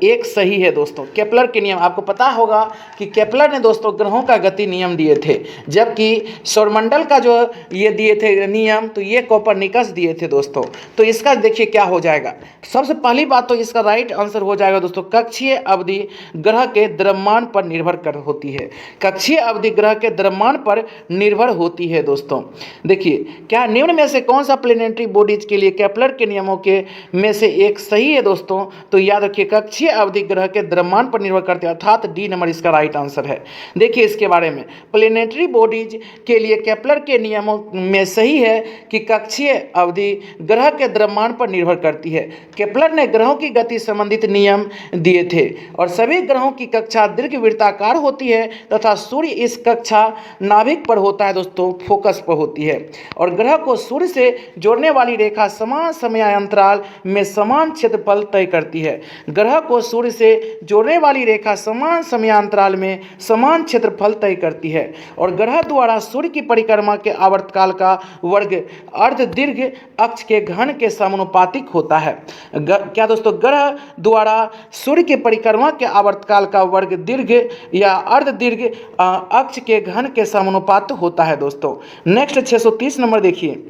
एक सही है दोस्तों। केपलर के नियम आपको पता होगा कि केपलर ने दोस्तों ग्रहों का गति नियम दिए थे, जबकि सौरमंडल का जो ये दिए थे नियम तो ये कोपरनिकस दिए थे दोस्तों। तो इसका देखिए क्या हो जाएगा। सबसे पहली बात तो इसका राइट आंसर हो जाएगा दोस्तों, कक्षीय अवधि ग्रह के द्रव्यमान पर निर्भर होती है। कक्षीय अवधि ग्रह के द्रव्यमान पर निर्भर होती है दोस्तों। देखिए क्या निम्न में से कौन सा प्लेनेटरी बॉडीज के लिए केपलर के नियमों के में से एक सही है दोस्तों? तो याद रखिए कक्षीय अवधि ग्रह के द्रव्यमान पर निर्भर करते हैं, अर्थात डी नंबर इसका राइट आंसर है। देखिए इसके बारे में प्लेनेटरी बॉडीज के लिए केपलर के नियमों में सही है कि कक्षीय अवधि ग्रह के द्रव्यमान पर निर्भर करती है। केपलर ने ग्रहों की गति संबंधित नियम दिए थे और सभी ग्रहों की कक्षा दीर्घवृत्ताकार होती है तथा सूर्य इस कक्षा नाभिक पर होता है दोस्तों, फोकस पर होती है। और ग्रह को सूर्य से जोड़ने वाली रेखा समान समयांतराल में समान क्षेत्रफल तय करती है। ग्रह को सूर्य से जोड़ने वाली रेखा समान समयांतराल में समान क्षेत्रफल तय करती है और ग्रह द्वारा सूर्य की परिक्रमा के आवर्तकाल का वर्ग अर्ध दीर्घ अक्ष के घन के समानुपातिक होता है। क्या दोस्तों? ग्रह द्वारा सूर्य की परिक्रमा के आवर्तकाल का वर्ग दीर्घ या अर्ध दीर्घ अक्ष के घन के समानुपात होता है दोस्तों। नेक्स्ट 630 नंबर देखिए,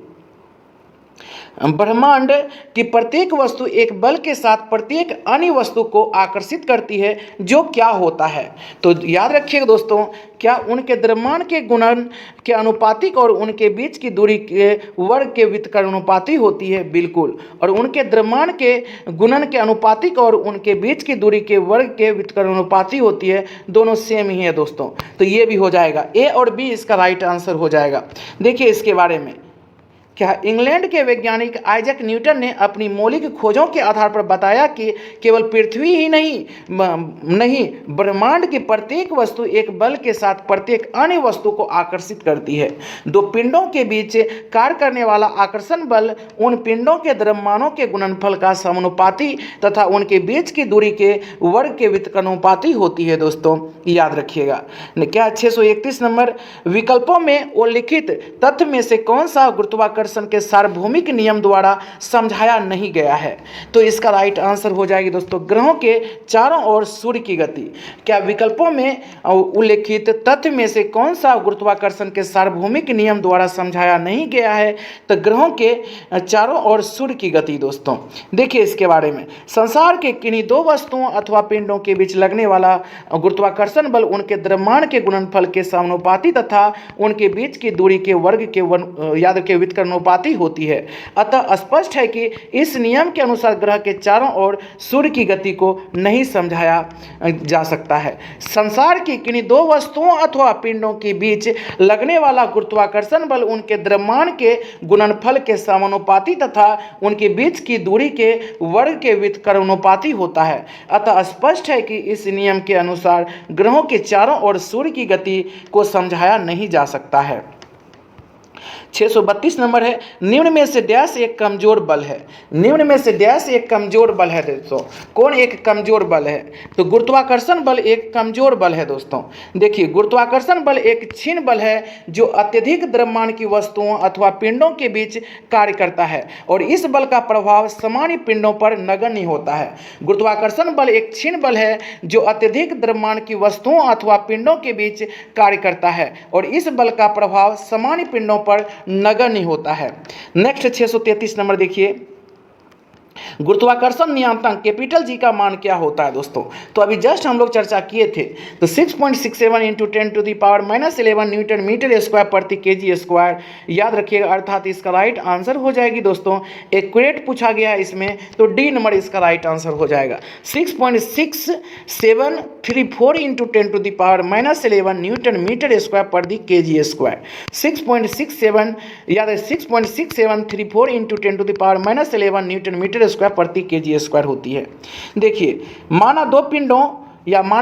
ब्रह्मांड की प्रत्येक वस्तु एक बल के साथ प्रत्येक अन्य वस्तु को आकर्षित करती है, जो क्या होता है? तो याद रखिएगा दोस्तों, क्या उनके द्रव्यमान के गुणन के अनुपातिक और उनके बीच की दूरी के वर्ग के व्युत्क्रमानुपाती होती है? बिल्कुल। और उनके द्रव्यमान के गुणन के अनुपातिक और उनके बीच की दूरी के वर्ग के व्युत्क्रमानुपाती होती है, दोनों सेम ही है दोस्तों। तो ये भी हो जाएगा, ए और बी इसका राइट आंसर हो जाएगा। देखिए इसके बारे में, क्या इंग्लैंड के वैज्ञानिक आइजैक न्यूटन ने अपनी मौलिक खोजों के आधार पर बताया कि केवल पृथ्वी ही नहीं ब्रह्मांड की प्रत्येक वस्तु एक बल के साथ प्रत्येक अन्य वस्तु को आकर्षित करती है। दो पिंडों के बीच कार्य करने वाला आकर्षण बल उन पिंडों के द्रव्यमानों के गुणनफल का समानुपाती तथा उनके बीच की दूरी के वर्ग के व्युत्क्रमानुपाती होती है दोस्तों, याद रखिएगा। क्या 631 नंबर, विकल्पों में उल्लिखित तथ्य में से कौन सा गुरुत्वाकर्षण के सार्वभौमिक नियम द्वारा समझाया नहीं गया है? तो इसका राइट आंसर हो जाएगी दोस्तों, ग्रहों के चारों ओर सूर्य की गति। क्या विकल्पों में उल्लेखित तथ्य में से कौन सा गुरुत्वाकर्षण के सार्वभौमिक नियम द्वारा समझाया नहीं गया है? तो ग्रहों के चारों ओर सूर्य की गति दोस्तों। देखिए इसके बारे में, संसार के किन्हीं दो वस्तुओं अथवा पिंडों के बीच लगने वाला गुरुत्वाकर्षण बल उनके द्रव्यमान के गुणनफल के समानुपाती तथा उनके बीच की दूरी के वर्ग के याद रखिए व्युत्क्रमानुपाती होती है। अतः स्पष्ट है कि इस नियम के अनुसार ग्रह के चारों ओर सूर्य की गति को नहीं समझाया जा सकता है। संसार की किन्हीं दो वस्तुओं अथवा पिंडों के बीच लगने वाला गुरुत्वाकर्षण बल उनके द्रव्यमान के गुणनफल के समानुपाती तथा उनके बीच की दूरी के वर्ग के व्युत्क्रमानुपाती होता है। अतः स्पष्ट है कि इस नियम के अनुसार ग्रहों के चारों ओर सूर्य की गति को समझाया नहीं जा सकता है। 632 नंबर है, निम्न में से डैश एक कमजोर बल है? निम्न में से डैश एक कमजोर बल है दोस्तों? कौन एक कमजोर बल है? तो गुरुत्वाकर्षण बल एक कमजोर बल है दोस्तों। देखिए गुरुत्वाकर्षण बल एक क्षीण बल है जो अत्यधिक द्रव्यमान की वस्तुओं अथवा पिंडों के बीच कार्य करता है और इस बल का प्रभाव सामान्य पिंडों पर नगण्य होता है। गुरुत्वाकर्षण बल एक क्षीण बल है जो अत्यधिक द्रव्यमान की वस्तुओं अथवा पिंडों के बीच कार्य करता है और इस बल का प्रभाव सामान्य पिंडों पर नगण्य होता है। नेक्स्ट 633 नंबर देखिए, गुरुत्वाकर्षण नियतांक कैपिटल जी का मान क्या होता है दोस्तों? तो अभी जस्ट हम लोग चर्चा किए थे। तो 6.67 इंटू 10⁻⁻11 न्यूटन मीटर स्क्वायर प्रति केजी स्क्वायर, याद रखिएगा, अर्थात इसका राइट आंसर हो जाएगी दोस्तों। एक्यूरेट पूछा गया है इसमें, तो डी नंबर इसका राइट आंसर हो जाएगा। 6.6734 इंटू 10⁻⁻11 न्यूटन मीटर स्क्वायर प्रति केजी स्क्वायर। 6.67 याद है 6.6734 इंटू 10⁻⁻11 न्यूटन मीटर स्क्वायर प्रति केजी स्क्वायर होती है। देखिए माना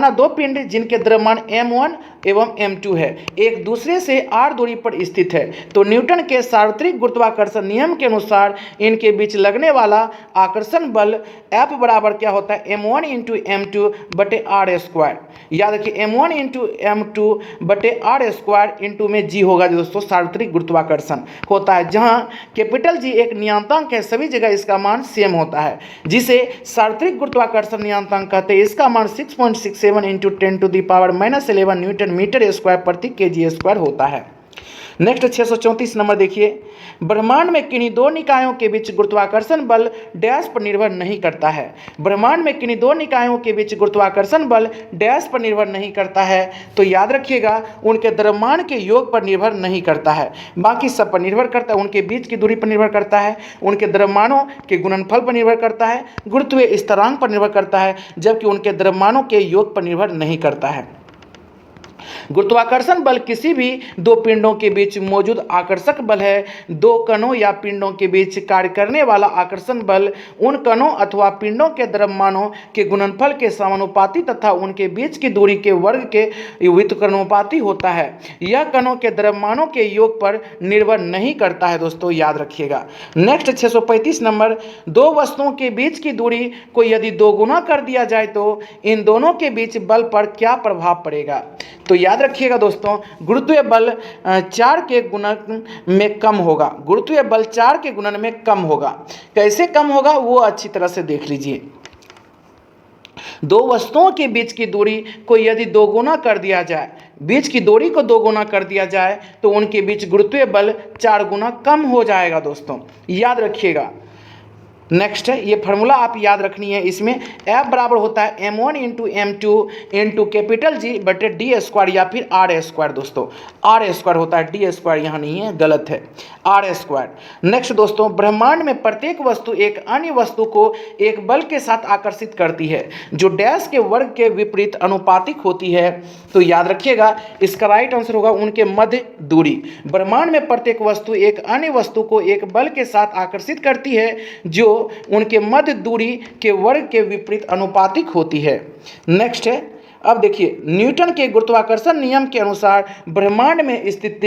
दो पिंड जिनके द्रव्यमान m1 एवं m2 है, एक दूसरे से r दूरी पर स्थित है, तो न्यूटन के सार्वत्रिक गुरुत्वाकर्षण नियम के अनुसार इनके बीच लगने वाला आकर्षण बल F बराबर क्या होता है? m1 इंटू m2 बटे r स्क्वायर। याद रखिए m1 इंटू m2 बटे r स्क्वायर इंटू में g होगा दोस्तों, सार्वत्रिक गुरुत्वाकर्षण होता है, जहाँ कैपिटल G एक नियतांक है, सभी जगह इसका मान सेम होता है, जिसे सार्वत्रिक गुरुत्वाकर्षण नियतांक कहते हैं। इसका मान 6.67 इंटू 10⁻⁻11 न्यूटन मीटर स्क्वायर प्रति केजी स्क्वायर होता है। नेक्स्ट 634 नंबर देखिए, ब्रह्मांड में किन्हीं दो निकायों के बीच गुरुत्वाकर्षण बल डैश पर निर्भर नहीं करता है। ब्रह्मांड में किन्हीं दो निकायों के बीच गुरुत्वाकर्षण बल डैश पर निर्भर नहीं करता है, तो याद रखिएगा उनके द्रव्यमान के योग पर निर्भर नहीं करता है, बाकी सब पर निर्भर करता है। उनके बीच की दूरी पर निर्भर करता है, उनके द्रव्यमानों के गुणनफल पर निर्भर करता है, गुरुत्वीय स्थिरांक पर निर्भर करता है, जबकि उनके द्रव्यमानों के योग पर निर्भर नहीं करता है। गुरुत्वाकर्षण बल किसी भी दो पिंडों के बीच मौजूद आकर्षक बल है। दो कणों या पिंडों के बीच कार्य करने वाला आकर्षण बल उन कणों अथवा पिंडों के द्रव्यमानों के गुणनफल के समानुपाती तथा उनके बीच की दूरी के वर्ग के व्युत्क्रमानुपाती होता है। यह कणों के द्रव्यमानों के योग पर निर्भर नहीं करता है दोस्तों, याद रखिएगा। नेक्स्ट 635 नंबर, दो वस्तुओं के बीच की दूरी को यदि दोगुना कर दिया जाए तो इन दोनों के बीच बल पर क्या प्रभाव पड़ेगा। तो याद रखिएगा दोस्तों, गुरुत्वीय बल 4 के गुणन में कम होगा। गुरुत्वीय बल 4 के गुणन में कम होगा। कैसे कम होगा वो अच्छी तरह से देख लीजिए। दो वस्तुओं के बीच की दूरी को यदि दोगुना कर दिया जाए, बीच की दूरी को दोगुना कर दिया जाए तो उनके बीच गुरुत्वीय बल 4 गुना कम हो जाएगा दोस्तों, याद रखिएगा। नेक्स्ट है, ये फार्मूला आप याद रखनी है। इसमें F बराबर होता है m1 into m2 into capital G बटे डी स्क्वायर या फिर आर स्क्वायर। दोस्तों आर स्क्वायर होता है, डी स्क्वायर यहाँ नहीं है, गलत है, आर स्क्वायर। नेक्स्ट दोस्तों, ब्रह्मांड में प्रत्येक वस्तु एक अन्य वस्तु को एक बल के साथ आकर्षित करती है जो डैश के वर्ग के विपरीत अनुपातिक होती है। तो याद रखिएगा इसका राइट आंसर होगा उनके मध्य दूरी। ब्रह्मांड में प्रत्येक वस्तु एक अन्य वस्तु को एक बल के साथ आकर्षित करती है जो उनके मध्य दूरी के वर्ग के विपरीत अनुपातिक होती है। नेक्स्ट है, अब देखिए न्यूटन के गुरुत्वाकर्षण नियम के अनुसार ब्रह्मांड में स्थित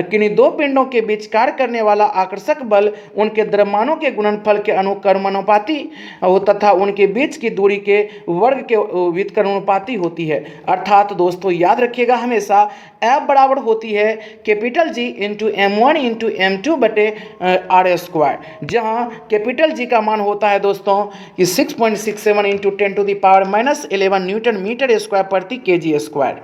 किन्हीं दो पिंडों के बीच कार्य करने वाला आकर्षक बल उनके द्रव्यमानों के गुणनफल के अनुक्रमानुपाती तथा उनके बीच की दूरी के वर्ग के व्युत्क्रमानुपाती होती है। अर्थात दोस्तों याद रखिएगा हमेशा F बराबर होती है capital G into m1 into m2 बटे आर स्क्वायर, जहाँ कैपिटल G का मान होता है दोस्तों कि 6.67 इंटू 10⁻⁻11 न्यूटन मीटर स्क्वायर प्रति केजी स्क्वायर।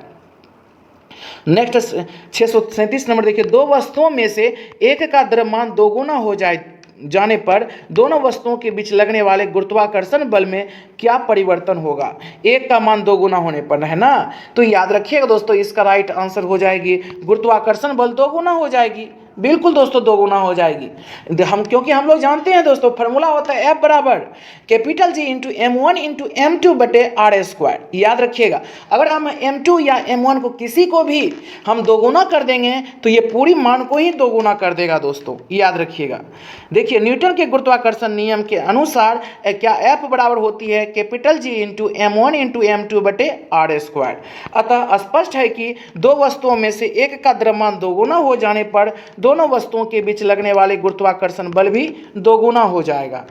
नेक्स्ट 637 नंबर देखिए, दो वस्तुओं में से एक का द्रव्यमान दोगुना हो जाने पर दोनों वस्तुओं के बीच लगने वाले गुरुत्वाकर्षण बल में क्या परिवर्तन होगा। एक का मान दोगुना होने पर है ना, तो याद रखिएगा दोस्तों इसका राइट आंसर हो जाएगी गुरुत्वाकर्षण बल दोगुना हो जाएगी। बिल्कुल दोस्तों दोगुना हो जाएगी। क्योंकि हम लोग जानते हैं दोस्तों फार्मूला होता है F बराबर capital G into m1 into m2 बटे आर स्क्वायर। याद रखिएगा अगर हम m2 या m1 को किसी को भी हम दोगुना कर देंगे तो ये पूरी मान को ही दोगुना कर देगा दोस्तों, याद रखिएगा। देखिए न्यूटन के गुरुत्वाकर्षण नियम के अनुसार क्या F बराबर होती है capital G into m1 into m2 बटे आर स्क्वायर। अतः स्पष्ट है कि दो वस्तुओं में से एक का द्रव्यमान दोगुना हो जाने पर दोनों वस्तुओं के बीच लगने वाले गुरुत्वाकर्षण बल भी दोगुना हो जाएगा।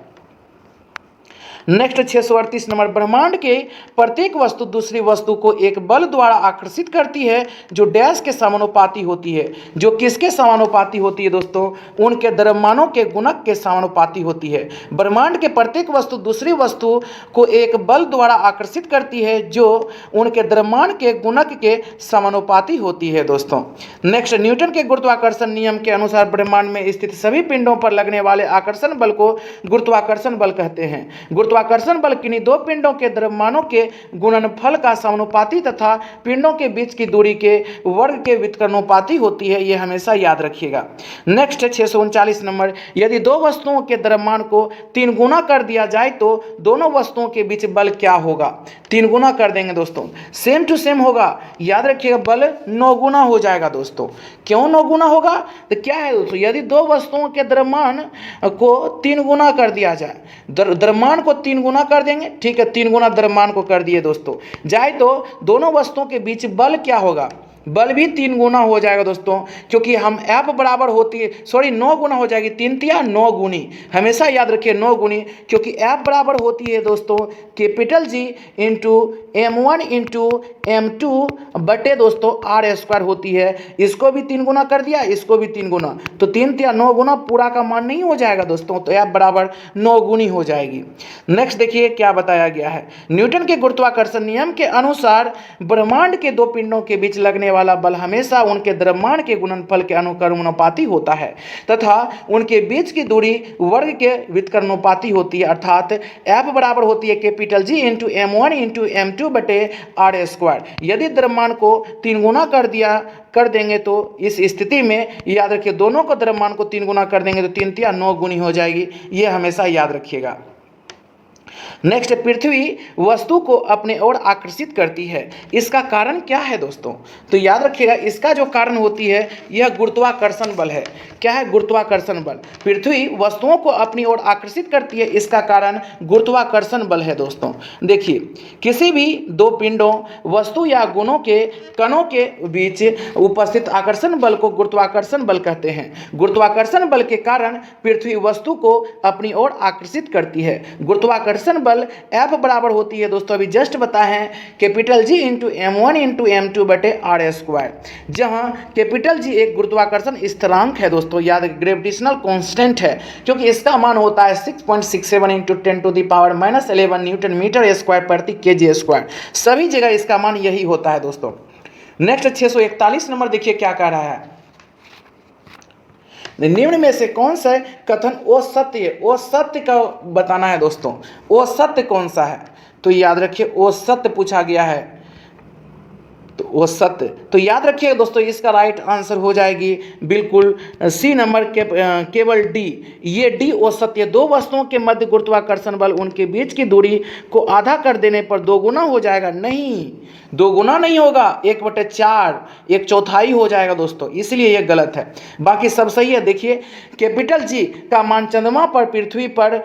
नेक्स्ट 638 नंबर, ब्रह्मांड के प्रत्येक वस्तु दूसरी वस्तु को एक बल द्वारा आकर्षित करती है जो डैश के समानुपाती होती है। जो किसके समानुपाती होती है दोस्तों, उनके द्रव्यमानों के गुणक के समानुपाती होती है। ब्रह्मांड के प्रत्येक वस्तु दूसरी वस्तु को एक बल द्वारा आकर्षित करती है जो उनके द्रव्यमान के गुणक के समानुपाती होती है दोस्तों। नेक्स्ट, न्यूटन के गुरुत्वाकर्षण नियम के अनुसार ब्रह्मांड में स्थित सभी पिंडों पर लगने वाले आकर्षण बल को गुरुत्वाकर्षण बल कहते हैं। गुरुत्वाकर्षण बल किन्हीं दो पिंडों के द्रव्यमानों के गुणनफल का समानुपाती तथा पिंडों के बीच की दूरी के वर्ग के व्युत्क्रमानुपाती होती है, यह हमेशा याद रखिएगा। नेक्स्ट 639 नंबर, यदि दो वस्तुओं के द्रव्यमान को 3 गुना कर दिया जाए तो दोनों वस्तुओं के बीच बल क्या होगा। 3 गुना कर देंगे दोस्तों, सेम टू सेम होगा, याद रखिएगा बल 9 गुना हो जाएगा दोस्तों। क्यों 9 गुना होगा, तो क्या है दोस्तों, यदि दो वस्तुओं के द्रव्यमान को 3 गुना कर दिया जाए, द्रव्यमान को 3 गुना कर देंगे, ठीक है, 3 गुना द्रव्यमान को कर दिए दोस्तों जाए तो दोनों वस्तुओं के बीच बल क्या होगा, बल भी 3 गुना हो जाएगा दोस्तों, क्योंकि हम F बराबर होती है 9 गुना हो जाएगी, 3 तिया 9 गुनी, हमेशा याद रखिए 9 गुनी, क्योंकि F बराबर होती है दोस्तों capital G into m1 into m2 बटे दोस्तों आर स्क्वायर होती है। इसको भी 3 गुना कर दिया, इसको भी 3 गुना, तो 3 तिया 9 गुना पूरा का मान नहीं हो जाएगा दोस्तों, तो F बराबर 9 गुनी हो जाएगी। नेक्स्ट देखिए क्या बताया गया है, न्यूटन के गुरुत्वाकर्षण नियम के अनुसार ब्रह्मांड के दो पिंडों के बीच लगने वाला बल हमेशा उनके द्रव्यमान के गुणनफल के अनुक्रमानुपाती होता है तथा उनके बीच की दूरी वर्ग के व्युत्क्रमानुपाती होती है, अर्थात F बराबर होती है capital G into M1 into M2 बटे आर स्क्वायर। यदि द्रव्यमान को 3 गुना कर देंगे तो इस स्थिति में याद रखिए दोनों को द्रव्यमान को 3 गुना कर देंगे तो 3 तिया 9 गुनी हो जाएगी, ये हमेशा याद रखिएगा। नेक्स्ट, पृथ्वी वस्तु को अपने ओर आकर्षित करती है, इसका कारण क्या है दोस्तों? तो याद रखिएगा इसका जो कारण होती है यह गुरुत्वाकर्षण बल है। क्या है? गुरुत्वाकर्षण बल। पृथ्वी वस्तुओं को अपनी ओर आकर्षित करती है, इसका कारण गुरुत्वाकर्षण बल है दोस्तों। देखिए, किसी भी दो पिंडों, वस्तु या गुणों के कणों के बीच उपस्थित आकर्षण बल को गुरुत्वाकर्षण बल कहते हैं। गुरुत्वाकर्षण बल के कारण पृथ्वी वस्तु को अपनी ओर आकर्षित करती है। गुरुत्वाकर्षण बल F बराबर होती है दोस्तों, अभी जस्ट बताए हैं, capital G into M1 into M2 बटे आर स्क्वायर, जहां कैपिटल G एक गुरुत्वाकर्षण स्थिरांक है दोस्तों, याद ग्रेविटेशनल कांस्टेंट है, क्योंकि इसका मान होता है 6.67 इंटू 10⁻⁻11 न्यूटन मीटर स्क्वायर प्रति केजी स्क्वायर। सभी जगह इसका मान यही होता है दोस्तों। नेक्स्ट 641 नंबर देखिए क्या कह रहा है, निम्न में से कौन सा कथन ओ सत्य का बताना है दोस्तों। ओ सत्य कौन सा है? तो याद रखिए ओ सत्य पूछा गया है, तो ओ सत्य, तो याद रखिएगा दोस्तों इसका राइट आंसर हो जाएगी बिल्कुल सी नंबर केवल डी। ये डी ओ सत्य। दो वस्तुओं के मध्य गुरुत्वाकर्षण बल उनके बीच की दूरी को आधा कर देने पर 2 गुना हो जाएगा। नहीं, 2 गुना नहीं होगा, 1/4, 1/4 हो जाएगा दोस्तों, इसलिए यह गलत है। बाकी सब सही है। देखिए, कैपिटल जी का मान चंद्रमा पर पृथ्वी पर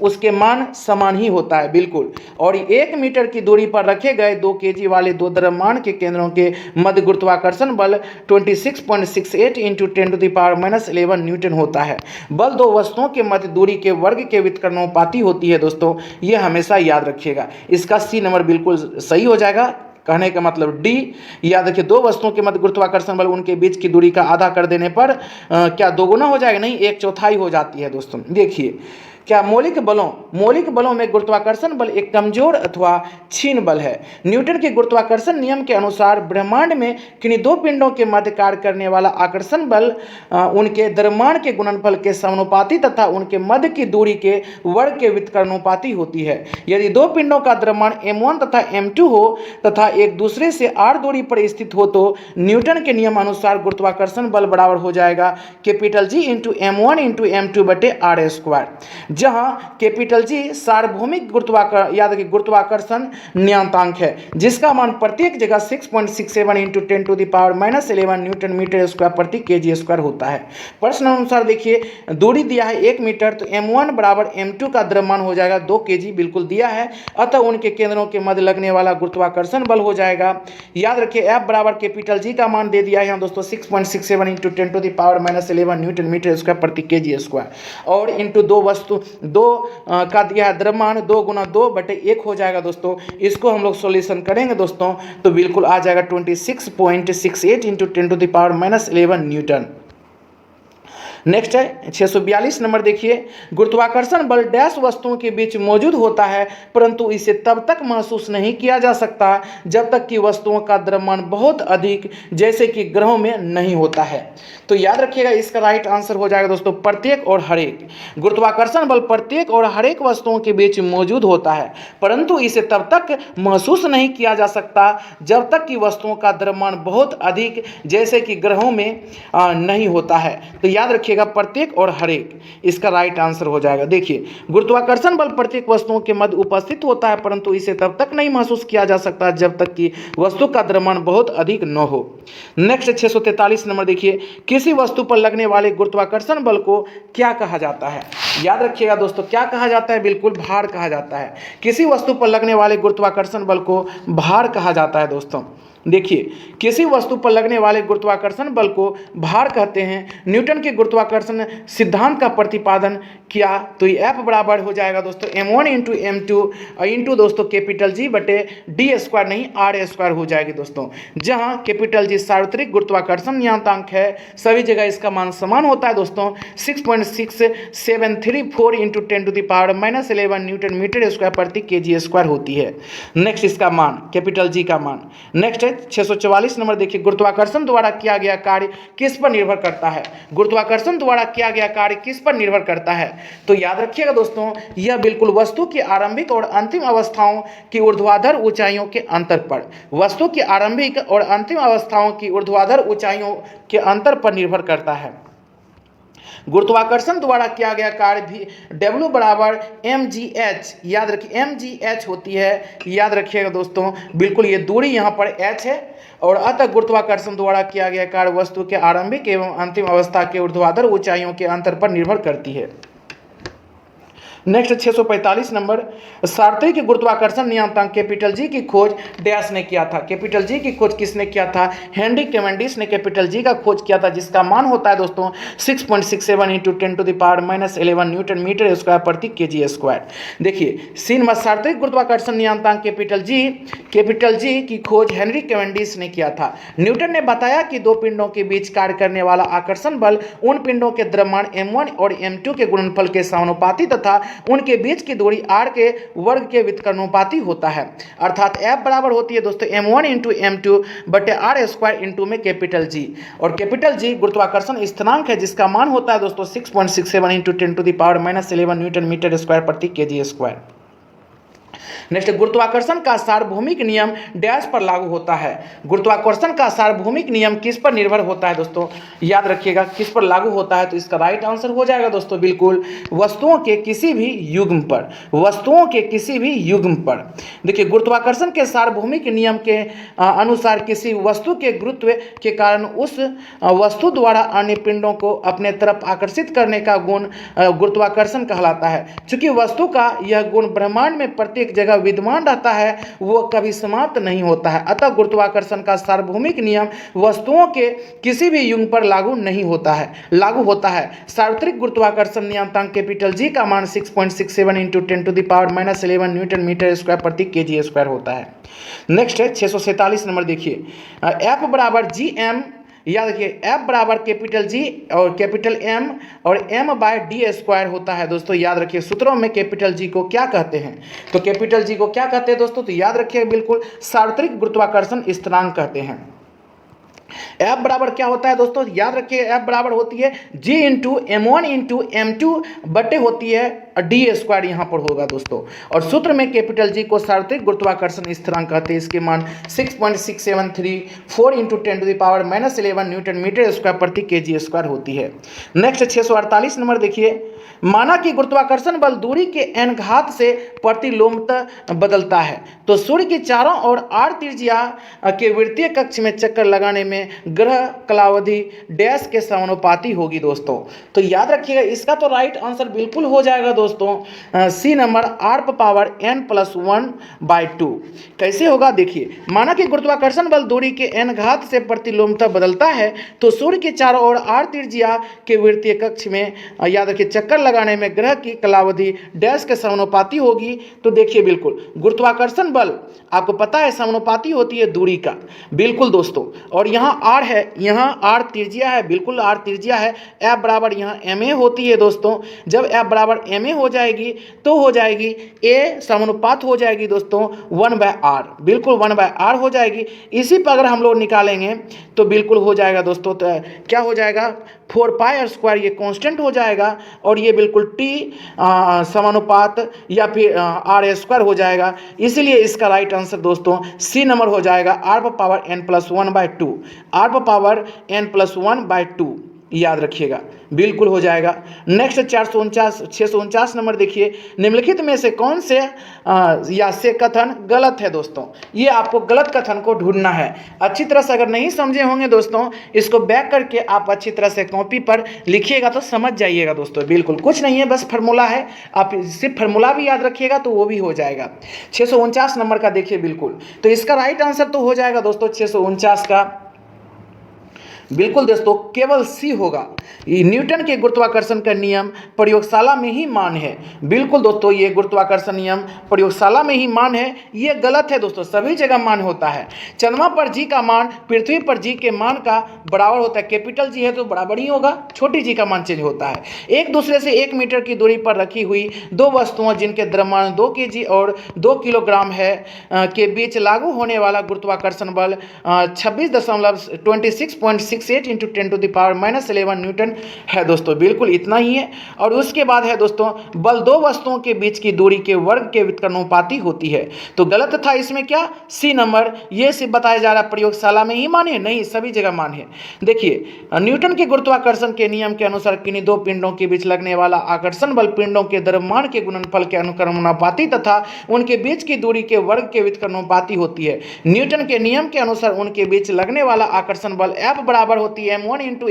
उसके मान समान ही होता है बिल्कुल, और 1 मीटर की दूरी पर रखे गए 2 kg वाले दो द्रव्यमान के केंद्रों के मध्य गुरुत्वाकर्षण बल 26.68 इंटू 10⁻11 न्यूटन होता है। बल दो वस्तुओं के मध्य दूरी के वर्ग के व्युत्क्रमानुपाती होती है दोस्तों, यह हमेशा याद रखिएगा। इसका सी नंबर बिल्कुल सही हो जाएगा। कहने का मतलब डी। याद रखिए दो वस्तुओं के मध्य गुरुत्वाकर्षण बल उनके बीच की दूरी का आधा कर देने पर क्या 2 गुना हो जाएगा? नहीं, 1/4 हो जाती है दोस्तों। देखिए, क्या मौलिक बलों में गुरुत्वाकर्षण बल एक कमजोर अथवा क्षीण बल है। न्यूटन के गुरुत्वाकर्षण नियम के अनुसार ब्रह्मांड में किन्हीं दो पिंडों के मध्य कार्य करने वाला आकर्षण बल उनके द्रव्यमान के गुणनफल के समानुपाती तथा उनके मध्य की दूरी के वर्ग के व्युत्क्रमानुपाती होती है। यदि दो पिंडों का द्रव्यमान m1 तथा m2 हो तथा एक दूसरे से r दूरी पर स्थित हो तो न्यूटन के नियम अनुसार गुरुत्वाकर्षण बल बराबर हो जाएगा कैपिटल G into M1 into M2 बटे आर स्क्वायर, जहां कैपिटल जी सार्वभौमिक गुरुत्वाकर्षण नियतांक है, जिसका मान प्रत्येक जगह 6.67 इंटू 10⁻11 न्यूटन मीटर स्क्वायर प्रति केजी स्क्वायर होता है। प्रश्न अनुसार देखिए, दूरी दिया है 1 मीटर, तो m1 बराबर m2 का द्रव्यमान हो जाएगा 2 kg, बिल्कुल दिया है। अतः उनके केंद्रों के मध्य लगने वाला गुरुत्वाकर्षण बल हो जाएगा। याद रखिए F बराबर कैपिटल जी का मान दे दिया है दोस्तों 6.67 इंटू 10⁻11 न्यूटन मीटर स्क्वायर प्रति केजी स्क्वायर, और इंटू दो का दिया है द्रव्यमान 2 गुना 2 बटे 1 हो जाएगा दोस्तों। इसको हम लोग सॉल्यूशन करेंगे दोस्तों तो बिल्कुल आ जाएगा 26.68 इंटू 10⁻11 न्यूटन। नेक्स्ट है 642 नंबर देखिए, गुरुत्वाकर्षण बल डैश वस्तुओं के बीच मौजूद होता है परंतु इसे तब तक महसूस नहीं किया जा सकता जब तक कि वस्तुओं का द्रव्यमान बहुत अधिक जैसे कि ग्रहों में नहीं होता है। तो याद रखिएगा इसका राइट आंसर हो जाएगा दोस्तों प्रत्येक और हरेक। गुरुत्वाकर्षण बल प्रत्येक और हरेक वस्तुओं के बीच मौजूद होता है परंतु इसे तब तक महसूस नहीं किया जा सकता जब तक कि वस्तुओं का द्रव्यमान बहुत अधिक जैसे कि ग्रहों में नहीं होता है। तो याद रखिए प्रत्येक और हरेक, इसका राइट आंसर हो जाएगा। देखिए, गुरुत्वाकर्षण बल प्रत्येक वस्तुओं के मध्य उपस्थित होता है परंतु इसे तब तक नहीं महसूस किया जा सकता जब तक कि वस्तु का द्रव्यमान बहुत अधिक न हो। नेक्स्ट 643 नंबर देखिए, किसी वस्तु पर लगने वाले गुरुत्वाकर्षण बल को क्या कहा जाता है। याद रखिएगा दोस्तों क्या कहा जाता है, बिल्कुल भार कहा जाता है। किसी वस्तु पर लगने वाले गुरुत्वाकर्षण बल को भार कहा जाता है दोस्तों। देखिए, किसी वस्तु पर लगने वाले गुरुत्वाकर्षण बल को भार कहते हैं। न्यूटन के गुरुत्वाकर्षण सिद्धांत का प्रतिपादन किया तो ये F बराबर हो जाएगा दोस्तों m1 इंटू m2 इंटू दोस्तों कैपिटल G बटे डी स्क्वायर, नहीं आर स्क्वायर हो जाएगी दोस्तों, जहां कैपिटल G सार्वत्रिक गुरुत्वाकर्षण नियतांक है। सभी जगह इसका मान समान होता है दोस्तों 6.6734 इंटू 10⁻11 न्यूटन मीटर स्क्वायर प्रति केजी स्क्वायर होती है। नेक्स्ट इसका मान कैपिटल G का मान। नेक्स्ट है 644 नंबर देखिए, गुरुत्वाकर्षण द्वारा किया गया कार्य किस पर निर्भर करता है? गुरुत्वाकर्षण द्वारा किया गया कार्य किस पर निर्भर करता है? तो याद रखिएगा दोस्तों, यह बिल्कुल वस्तु की आरंभिक और अंतिम अवस्थाओं की ऊर्ध्वाधर ऊंचाइयों के अंतर पर, वस्तु की आरंभिक और अंतिम अवस्थाओं की ऊर्ध्वाधर ऊंचाइयों के अंतर पर निर्भर करता है। गुरुत्वाकर्षण द्वारा किया गया कार्य भी W बराबर mgh, याद रखिए mgh होती है, याद रखिएगा दोस्तों, बिल्कुल ये दूरी यहाँ पर h है और अतः गुरुत्वाकर्षण द्वारा किया गया कार्य वस्तु के आरंभिक एवं अंतिम अवस्था के ऊर्ध्वाधर ऊंचाइयों के अंतर पर निर्भर करती है। नेक्स्ट 645 नंबर, सार्वत्रिक गुरुत्वाकर्षण नियतांक कैपिटल जी की खोज डैश ने किया था? कैपिटल जी की खोज किसने किया था? हेनरी कैवेंडिश ने कैपिटल जी का खोज किया था, जिसका मान होता है दोस्तों 6.67 इंटू 10⁻11 न्यूटन मीटर स्क्वायर प्रति केजी स्क्वायर। देखिए सी नंबर, सार्वत्रिक गुरुत्वाकर्षण नियतांक कैपिटल जी की खोज हेनरी कैवेंडिश ने किया था। न्यूटन ने बताया कि दो पिंडों के बीच कार्य करने वाला आकर्षण बल उन पिंडों के द्रव्यमान m1 और m2 के गुणनफल के समानुपाती तथा उनके बीच की दूरी r के वर्ग के व्युत्क्रमानुपाती होता है। अर्थात F बराबर होती है दोस्तों m1 इंटू m2 बटे r स्क्वायर इंटू में कैपिटल जी, और कैपिटल जी गुरुत्वाकर्षण स्थिरांक है, जिसका मान होता है दोस्तों 6.67 इंटू 10⁻11 न्यूटन मीटर स्क्वायर प्रति केजी स्क्वायर। नेक्स्ट, गुरुत्वाकर्षण का सार्वभौमिक नियम डैश पर लागू होता है? गुरुत्वाकर्षण का सार्वभौमिक नियम किस पर निर्भर होता है दोस्तों? याद रखिएगा किस पर लागू होता है, तो इसका राइट आंसर हो जाएगा दोस्तों बिल्कुल वस्तुओं के किसी भी युग्म पर, वस्तुओं के किसी भी युग्म पर। देखिए गुरुत्वाकर्षण के सार्वभौमिक नियम के अनुसार किसी वस्तु के गुरुत्व के कारण उस वस्तु द्वारा अन्य पिंडों को अपने तरफ आकर्षित करने का गुण गुरुत्वाकर्षण कहलाता है। चूंकि वस्तु का यह गुण ब्रह्मांड में प्रत्येक जगह विद्यमान रहता है, वो कभी समाप्त नहीं होता है, अतः गुरुत्वाकर्षण का सार्वभौमिक नियम वस्तुओं के किसी भी युग्म पर लागू होता है। सार्वत्रिक गुरुत्वाकर्षण नियतांक कैपिटल जी का मान 6.67 इंटू 10⁻11 न्यूटन मीटर स्क्वायर प्रति केजी स्क्वायर होता है। नेक्स्ट है 647 नंबर देखिए, F बराबर GM, याद रखिए F बराबर कैपिटल जी और कैपिटल M और m/d स्क्वायर होता है दोस्तों। याद रखिए सूत्रों में कैपिटल जी को क्या कहते हैं? तो कैपिटल जी को क्या कहते हैं दोस्तों? तो याद रखिए बिल्कुल सार्वत्रिक गुरुत्वाकर्षण स्थिरांक कहते हैं। F बराबर क्या होता है दोस्तों? याद रखिए F बराबर होती है G into m1 into m2 बटे होती है डी स्क्वायर यहाँ पर होगा दोस्तों। और सूत्र में कैपिटल जी को सार्वत्रिक गुरुत्वाकर्षण स्थिरांक कहते हैं। इसके मान 6.6734 इंटू 10⁻11 न्यूटन मीटर स्क्वायर प्रति केजी स्क्वायर होती है। नेक्स्ट 648 नंबर देखिए, माना कि गुरुत्वाकर्षण बल दूरी के n घात से प्रतिलोमतः बदलता है, तो सूर्य के चारों ओर r त्रिज्या के वृत्तीय कक्ष में चक्कर लगाने में ग्रह कालावधि डैश के समानुपाती होगी दोस्तों। तो याद रखिएगा इसका तो राइट आंसर बिल्कुल हो जाएगा दोस्तों सी नंबर r⁻n+1/2। कैसे होगा देखिए, माना कि गुरुत्वाकर्षण बल दूरी के n घात से प्रतिलोमतः बदलता है, तो सूर्य के चारों ओर r त्रिज्या के वृत्तीय कक्ष में याद रखिए चक्कर लगाने में ग्रह की कालावधि डैश के समानुपाती होगी। तो देखिए बिल्कुल गुरुत्वाकर्षण बल आपको पता है समानुपाती होती है दूरी का, बिल्कुल दोस्तों। और यहाँ r है, यहाँ r त्रिज्या है, बिल्कुल r त्रिज्या है। F बराबर यहाँ ma होती है दोस्तों। जब F बराबर ma हो जाएगी तो हो जाएगी a समानुपात हो जाएगी दोस्तों 1/r, बिल्कुल 1/r हो जाएगी। इसी पर अगर हम लोग निकालेंगे तो बिल्कुल हो जाएगा दोस्तों, तो क्या हो जाएगा 4πr², ये कांस्टेंट हो जाएगा और ये बिल्कुल t समानुपात या फिर r² हो जाएगा। इसीलिए इसका राइट आंसर दोस्तों सी नंबर हो जाएगा r⁻n+1/2, r⁻n+1/2 याद रखिएगा, बिल्कुल हो जाएगा। नेक्स्ट 649 नंबर देखिए, निम्नलिखित में से कौन से या से कथन गलत है दोस्तों? ये आपको गलत कथन को ढूंढना है। अच्छी तरह से अगर नहीं समझे होंगे दोस्तों, इसको बैक करके आप अच्छी तरह से कॉपी पर लिखिएगा तो समझ जाइएगा दोस्तों। बिल्कुल कुछ नहीं है, बस फार्मूला है, आप सिर्फ फार्मूला भी याद रखिएगा तो वो भी हो जाएगा। 649 नंबर का देखिए बिल्कुल, तो इसका राइट आंसर तो हो जाएगा दोस्तों 649 का बिल्कुल दोस्तों, केवल सी होगा। ये न्यूटन के गुरुत्वाकर्षण का नियम प्रयोगशाला में ही मान है। बिल्कुल दोस्तों, ये गुरुत्वाकर्षण नियम प्रयोगशाला में ही मान है, ये गलत है दोस्तों, सभी जगह मान होता है। चंद्रमा पर जी का मान पृथ्वी पर जी के मान का बराबर होता है। कैपिटल जी है तो बराबर ही होगा, छोटी जी का मान चेंज होता है। एक दूसरे से 1 मीटर की दूरी पर रखी हुई दो वस्तुओं जिनके द्रव्यमान 2 kg और 2 किलोग्राम है के बीच लागू होने वाला गुरुत्वाकर्षण बल 26.68 इंटू 10⁻⁻11 न्यूटन है दोस्तों। बिल्कुल इतना ही है। और उसके बाद है दोस्तों, बल दो वस्तुओं के बीच की दूरी के वर्ग के व्युत्क्रमानुपाती होती है। तो गलत था इसमें क्या, सी नंबर। ये सिर्फ बताया जा रहा प्रयोगशाला में ही माने, नहीं सभी जगह मान है। देखिए, न्यूटन के गुरुत्वाकर्षण के नियम के अनुसार किन्हीं दो पिंडों के बीच लगने वाला आकर्षण बल पिंडों के द्रव्यमान के गुणनफल के अनुक्रमानुपाती तथा उनके बीच की दूरी के वर्ग के व्युत्क्रमानुपाती होती है। न्यूटन के नियम के अनुसार उनके बीच लगने वाला आकर्षण बल F बराबर होती है m1 इंटू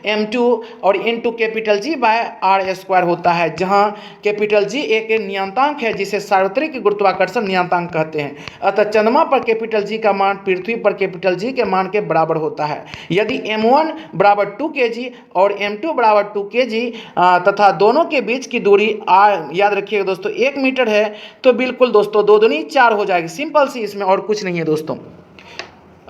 m2 और into capital G by R square होता है, जहां कैपिटल G एक नियतांक है जिसे सार्वत्रिक गुरुत्वाकर्षण नियतांक कहते हैं। अतः चंद्रमा पर कैपिटल G का मान पृथ्वी पर कैपिटल G के मान के बराबर होता है। यदि m1 बराबर 2 kg और m2 बराबर 2 kg तथा दोनों के बीच की दूरी याद रखिएगा दोस्तों 1 मीटर है, तो बिल्कुल दोस्तों 2 दूनी 4 हो जाएगी। सिंपल सी, इसमें और कुछ नहीं है दोस्तों।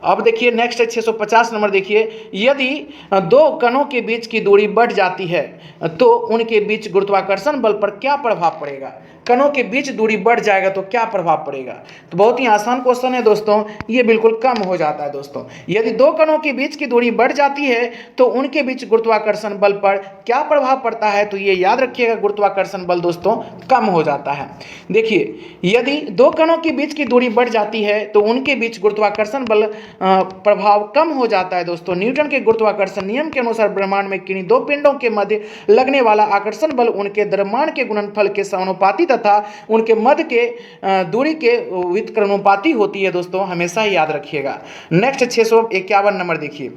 अब देखिए नेक्स्ट है 650 नंबर। देखिए, यदि दो कणों के बीच की दूरी बढ़ जाती है तो उनके बीच गुरुत्वाकर्षण बल पर क्या प्रभाव पड़ेगा। कणों के बीच दूरी बढ़ जाएगा तो क्या प्रभाव पड़ेगा। तो बहुत ही आसान क्वेश्चन है दोस्तों, ये बिल्कुल कम हो जाता है दोस्तों। यदि दो कणों के बीच की दूरी बढ़ जाती है तो उनके बीच गुरुत्वाकर्षण बल पर क्या प्रभाव पड़ता है, तो ये याद रखिएगा गुरुत्वाकर्षण बल दोस्तों कम हो जाता है। देखिए, यदि दो कणों के बीच की दूरी बढ़ जाती है तो उनके बीच गुरुत्वाकर्षण बल प्रभाव कम हो जाता है दोस्तों। न्यूटन के गुरुत्वाकर्षण नियम के अनुसार ब्रह्मांड में किन्हीं दो पिंडों के मध्य लगने वाला आकर्षण बल उनके द्रव्यमान के गुणनफल के समानुपाती तथा उनके मध्य के दूरी के व्युत्क्रमानुपाती होती है दोस्तों, हमेशा ही याद रखिएगा। नेक्स्ट 651 नंबर देखिए,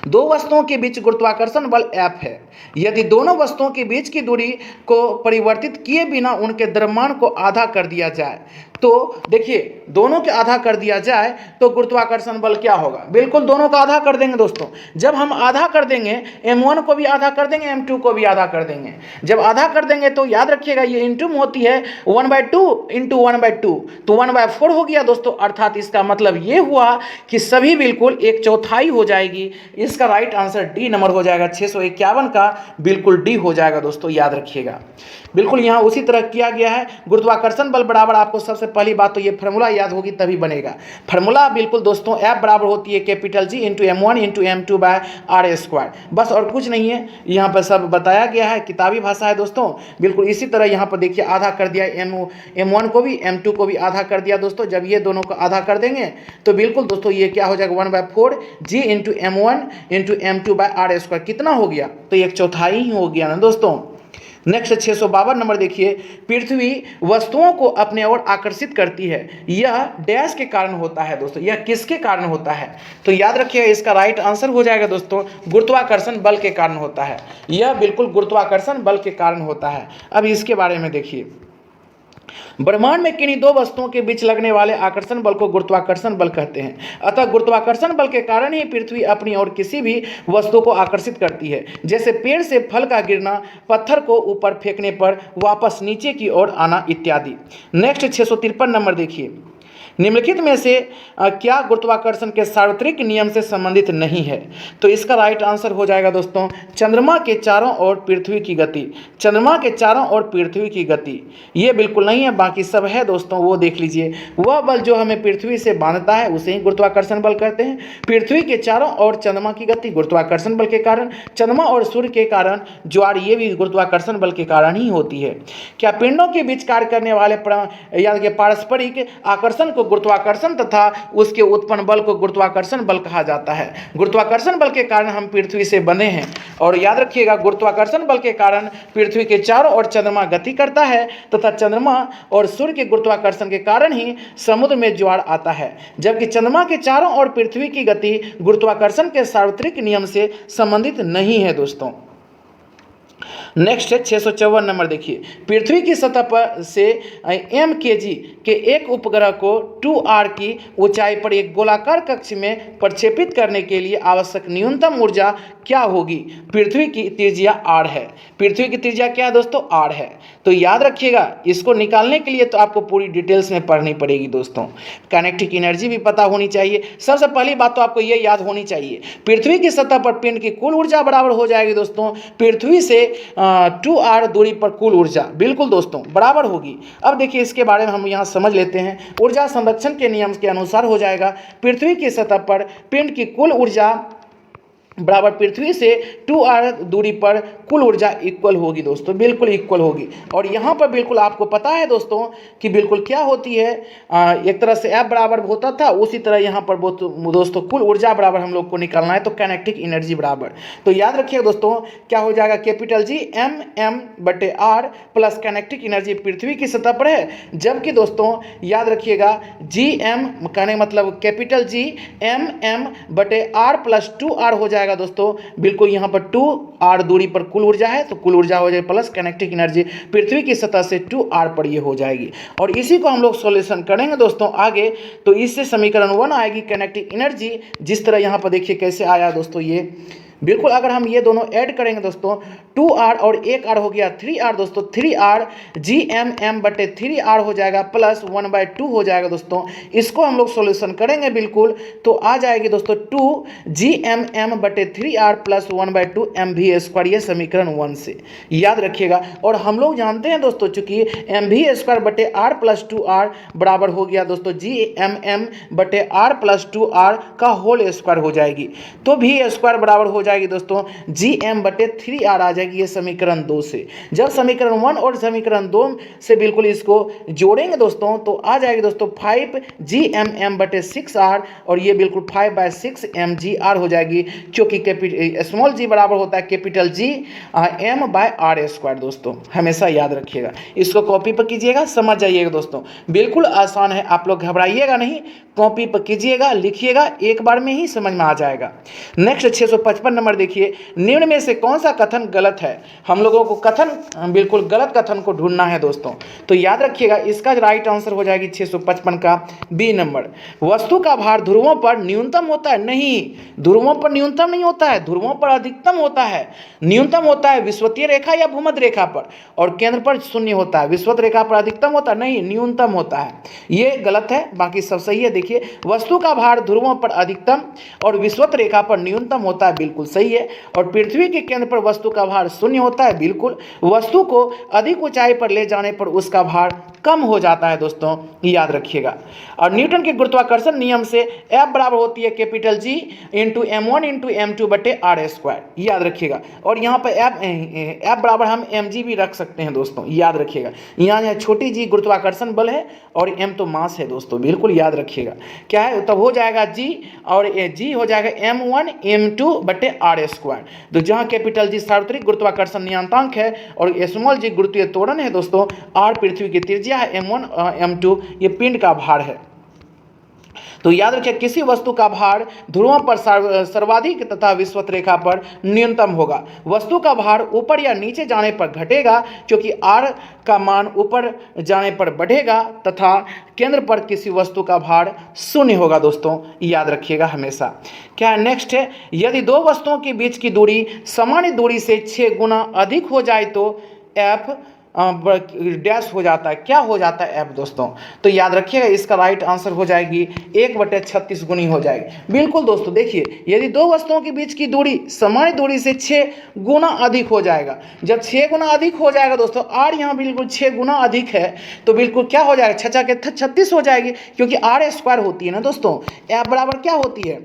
दो वस्तुओं के बीच गुरुत्वाकर्षण बल F है। यदि दोनों वस्तुओं के बीच की दूरी को परिवर्तित किए बिना उनके द्रव्यमान को आधा कर दिया जाए, तो देखिए दोनों के आधा कर दिया जाए तो गुरुत्वाकर्षण बल क्या होगा। बिल्कुल दोनों का आधा कर देंगे दोस्तों। जब हम आधा कर देंगे, m1 को भी आधा कर देंगे, m2 को भी आधा कर देंगे। जब आधा कर देंगे तो याद रखिएगा ये इंटू में होती है 1/2 इंटू 1/2, तो 1/4 हो गया दोस्तों। अर्थात इसका मतलब ये हुआ कि सभी बिल्कुल 1/4 हो जाएगी। इसका राइट आंसर डी नंबर हो जाएगा। 651 का बिल्कुल डी हो जाएगा दोस्तों, याद रखिएगा। बिल्कुल यहाँ उसी तरह किया गया है। गुरुत्वाकर्षण बल बराबर, आपको सबसे पहली बात तो ये फार्मूला याद होगी तभी बनेगा। फार्मूला बिल्कुल दोस्तों F बराबर होती है capital G into m1 into m2 by R square, बस और कुछ नहीं है। यहाँ पर सब बताया गया है, किताबी भाषा है दोस्तों। बिल्कुल इसी तरह यहाँ पर देखिए आधा कर दिया, m1 को भी m2 को भी आधा कर दिया दोस्तों। जब ये दोनों को आधा कर देंगे तो बिल्कुल दोस्तों ये क्या हो जाएगा 1/4 G into m1 into m2 by R square. कितना हो गया, तो 1/4 ही हो गया ना दोस्तों। नेक्स्ट 652 नंबर देखिए, पृथ्वी वस्तुओं को अपने ओर आकर्षित करती है, यह डैश के कारण होता है दोस्तों। यह किसके कारण होता है, तो याद रखिएगा इसका राइट आंसर हो जाएगा दोस्तों गुरुत्वाकर्षण बल के कारण होता है। यह बिल्कुल गुरुत्वाकर्षण बल के कारण होता है। अब इसके बारे में देखिए, ब्रह्मांड में किन्हीं दो वस्तुओं के बीच लगने वाले आकर्षण बल को गुरुत्वाकर्षण बल कहते हैं। अतः गुरुत्वाकर्षण बल के कारण ही पृथ्वी अपनी ओर किसी भी वस्तु को आकर्षित करती है, जैसे पेड़ से फल का गिरना, पत्थर को ऊपर फेंकने पर वापस नीचे की ओर आना इत्यादि। नेक्स्ट 653 नंबर देखिए, निम्नलिखित में से क्या गुरुत्वाकर्षण के सार्वत्रिक नियम से संबंधित नहीं है, तो इसका राइट आंसर हो जाएगा दोस्तों चंद्रमा के चारों ओर पृथ्वी की गति। चंद्रमा के चारों ओर पृथ्वी की गति ये बिल्कुल नहीं है, बाकी सब है दोस्तों, वो देख लीजिए। वह बल जो हमें पृथ्वी से बांधता है उसे ही गुरुत्वाकर्षण बल कहते हैं। पृथ्वी के चारों ओर चंद्रमा की गति गुरुत्वाकर्षण बल के कारण, चंद्रमा और सूर्य के कारण ज्वार ये भी गुरुत्वाकर्षण बल के कारण ही होती है। क्या पिंडों के बीच कार्य करने वाले यानी कि पारस्परिक आकर्षण को गुरुत्वाकर्षण तथा उसके उत्पन्न बल को गुरुत्वाकर्षण बल कहा जाता है। गुरुत्वाकर्षण बल के कारण हम पृथ्वी से बने हैं, और याद रखिएगा गुरुत्वाकर्षण बल के कारण पृथ्वी के चारों ओर चंद्रमा गति करता है तथा चंद्रमा और सूर्य के गुरुत्वाकर्षण के कारण ही समुद्र में ज्वार आता है। जबकि चंद्रमा के चारों ओर पृथ्वी की गति गुरुत्वाकर्षण के सार्वत्रिक नियम से संबंधित नहीं है दोस्तों। नेक्स्ट है 654 नंबर। देखिए, पृथ्वी की सतह पर से mkg के एक उपग्रह को 2r की ऊंचाई पर एक गोलाकार कक्ष में प्रक्षेपित करने के लिए आवश्यक न्यूनतम ऊर्जा क्या होगी। पृथ्वी की त्रिज्या r है। पृथ्वी की त्रिज्या क्या है दोस्तों? r है। तो याद रखिएगा, इसको निकालने के लिए तो आपको पूरी डिटेल्स में पढ़नी पड़ेगी दोस्तों। काइनेटिक एनर्जी भी पता होनी चाहिए। सबसे पहली बात तो आपको ये याद होनी चाहिए, पृथ्वी की सतह पर पिंड की कुल ऊर्जा बराबर हो जाएगी दोस्तों पृथ्वी से 2r दूरी पर कुल ऊर्जा। बिल्कुल दोस्तों, बराबर होगी। अब देखिए, इसके बारे में हम यहाँ समझ लेते हैं। ऊर्जा संरक्षण के नियम के अनुसार हो जाएगा, पृथ्वी की सतह पर पिंड की कुल ऊर्जा बराबर पृथ्वी से 2r दूरी पर कुल ऊर्जा इक्वल होगी दोस्तों, बिल्कुल इक्वल होगी। और यहाँ पर बिल्कुल आपको पता है दोस्तों कि बिल्कुल क्या होती है, एक तरह से F बराबर होता था, उसी तरह यहाँ पर दोस्तों कुल ऊर्जा बराबर हम लोग को निकालना है, तो काइनेटिक एनर्जी बराबर। तो याद रखिए दोस्तों, क्या हो जाएगा, कैपिटल G m/r plus kinetic energy पृथ्वी की सतह पर है, जबकि दोस्तों याद रखिएगा Gm कहने मतलब capital G m/r plus 2r हो जाएगा दोस्तों। बिल्कुल यहाँ पर 2r दूरी पर कुल ऊर्जा है, तो कुल ऊर्जा हो जाएगी प्लस काइनेटिक एनर्जी पृथ्वी की सतह से 2r पर ये हो जाएगी। और इसी को हम लोग सॉल्यूशन करेंगे दोस्तों आगे, तो इससे समीकरण 1 आएगी काइनेटिक एनर्जी। जिस तरह यहाँ पर देखिए कैसे आया दोस्तों, ये बिल्कुल अगर हम ये दोनों ऐड करेंगे दोस्तों, 2r और 1r हो गया 3r दोस्तों, 3r Gmm/3r हो जाएगा प्लस 1/2 हो जाएगा दोस्तों। इसको हम लोग सॉल्यूशन करेंगे बिल्कुल, तो आ जाएगी दोस्तों 2 Gmm/3r प्लस 1/2 mv²। ये समीकरण 1 से याद रखिएगा। और हम लोग जानते हैं दोस्तों, चूंकि mv²/r प्लस 2r बराबर हो गया दोस्तों Gmm/r प्लस 2r का होल स्क्वायर हो जाएगी, तो v² बराबर हो जाएगी दोस्तों Gm/3r आ जाएगी। ये समीकरण 2 से। जब समीकरण 1 और समीकरण 2 से बिल्कुल इसको जोड़ेंगे दोस्तों, तो आ जाएगी दोस्तों 5 Gmm/6r, और ये बिल्कुल 5/6 mgr हो जाएगी, क्योंकि स्मॉल g बराबर होता है कैपिटल G m/r² दोस्तों, हमेशा याद रखिएगा। इसको कॉपी पर कीजिएगा, समझ जाइएगा दोस्तों, बिल्कुल आसान है। आप लोग घबराइएगा नहीं, कॉपी पर कीजिएगा, लिखिएगा, एक बार में ही समझ में आ जाएगा। नेक्स्ट 655 नंबर देखिए, निम्न में से कौन सा कथन गलत है। हम लोगों को कथन, बिल्कुल गलत कथन को ढूंढना है दोस्तों। तो याद रखिएगा, इसका राइट आंसर हो जाएगी 655 का बी नंबर। वस्तु का भार ध्रुवों पर न्यूनतम होता है, नहीं, ध्रुवों पर न्यूनतम नहीं होता है, ध्रुवों पर अधिकतम होता है। न्यूनतम होता है विषुवतीय रेखा या भूमध्य रेखा पर, और केंद्र पर शून्य होता है। विषुवत रेखा पर अधिकतम होता है, नहीं, न्यूनतम होता है। ये गलत है, बाकी सब सही है। देखिए, वस्तु का भार ध्रुवों पर अधिकतम और विषुवत रेखा पर न्यूनतम होता है, बिल्कुल सही है। और पृथ्वी के केंद्र पर वस्तु का भार शून्य होता है, बिल्कुल। वस्तु को अधिक ऊंचाई पर ले जाने पर उसका भार कम हो जाता है दोस्तों, याद रखिएगा। और न्यूटन के गुरुत्वाकर्षण नियम से F बराबर होती है capital G into m1 into m2/r², याद रखिएगा। और यहाँ पर F बराबर हम mg भी रख सकते हैं दोस्तों, याद रखिएगा। यहाँ छोटी जी गुरुत्वाकर्षण बल है और m तो मास है दोस्तों, बिल्कुल याद रखिएगा। क्या है, तब हो जाएगा G, और G हो जाएगा m1 m2/r²। तो जहाँ कैपिटल G सार्वत्रिक गुरुत्वाकर्षण नियतांक है और स्मॉल g गुरुत्वीय त्वरण है दोस्तों, r पृथ्वी की त्रिज्या है, m1 m2 ये पिंड का भार है। तो याद रखिए, किसी वस्तु का भार ध्रुवों पर सर्वाधिक तथा विषुवत रेखा पर न्यूनतम होगा। वस्तु का भार ऊपर या नीचे जाने पर घटेगा, क्योंकि r का मान ऊपर जाने पर बढ़ेगा, तथा केंद्र पर किसी वस्तु का भार शून्य होगा दोस्तों, याद रखिएगा हमेशा। क्या नेक्स्ट है, यदि दो वस्तुओं के बीच की दूरी सामान्य दूरी से 6 गुना अधिक हो जाए तो F डैश हो जाता है। क्या हो जाता है F दोस्तों? तो याद रखिएगा, इसका राइट आंसर हो जाएगी 1/36 गुनी हो जाएगी। बिल्कुल दोस्तों, देखिए, यदि दो वस्तुओं के बीच की दूरी सामान्य दूरी से 6 गुना अधिक हो जाएगा। जब 6 गुना अधिक हो जाएगा दोस्तों, r यहाँ बिल्कुल 6 गुना अधिक है, तो बिल्कुल क्या हो जाएगा, 6 के 36 हो जाएगी, क्योंकि r² होती है ना दोस्तों। F बराबर क्या होती है,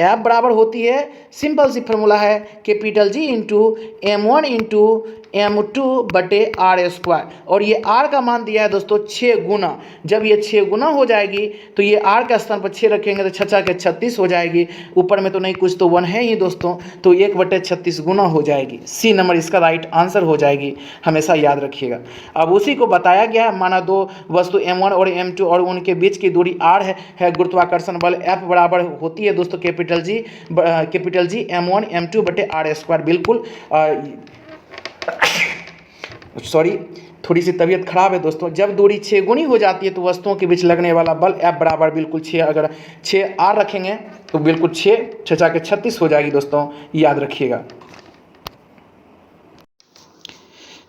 F बराबर होती है, सिंपल सी फॉर्मूला है, capital G into m1 into m2/r²। और ये r का मान दिया है दोस्तों 6 गुना। जब ये 6 गुना हो जाएगी, तो ये r का स्थान पर 6 रखेंगे तो 6 के 36 हो जाएगी। ऊपर में तो नहीं, कुछ तो 1 है ही दोस्तों, तो 1/36 गुना हो जाएगी। सी नंबर इसका राइट आंसर हो जाएगी, हमेशा याद रखिएगा। अब उसी को बताया गया है, माना दो वस्तु m1 और m2 और उनके बीच की दूरी r है गुरुत्वाकर्षण बल F बराबर होती है दोस्तों कैपिटल G m1 m2/r²। बिल्कुल सॉरी, थोड़ी सी तबीयत खराब है दोस्तों। जब दूरी 6 गुनी हो जाती है तो वस्तुओं के बीच लगने वाला बल F बराबर बिल्कुल 6, अगर 6 R रखेंगे तो बिल्कुल 6 6 के 36 हो जाएगी दोस्तों, याद रखिएगा।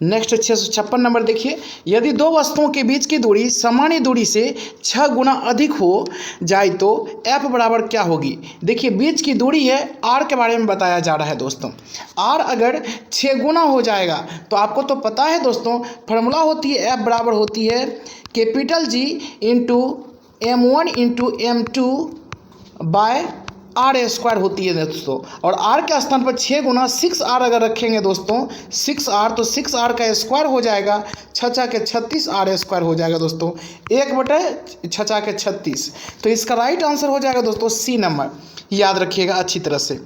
नेक्स्ट 656 नंबर देखिए, यदि दो वस्तुओं के बीच की दूरी सामान्य दूरी से 6 गुना अधिक हो जाए तो F बराबर क्या होगी। देखिए बीच की दूरी है, R के बारे में बताया जा रहा है दोस्तों। R अगर 6 गुना हो जाएगा तो आपको तो पता है दोस्तों, फार्मूला होती है F बराबर होती है capital G into M1 into M2 by R² होती है दोस्तों। और R के स्थान पर 6 गुना 6R अगर रखेंगे दोस्तों, 6R तो 6R का स्क्वायर हो जाएगा, 6 के 36 R² हो जाएगा दोस्तों, 1/6 के 36। तो इसका राइट आंसर हो जाएगा दोस्तों C नंबर, याद रखिएगा अच्छी तरह से।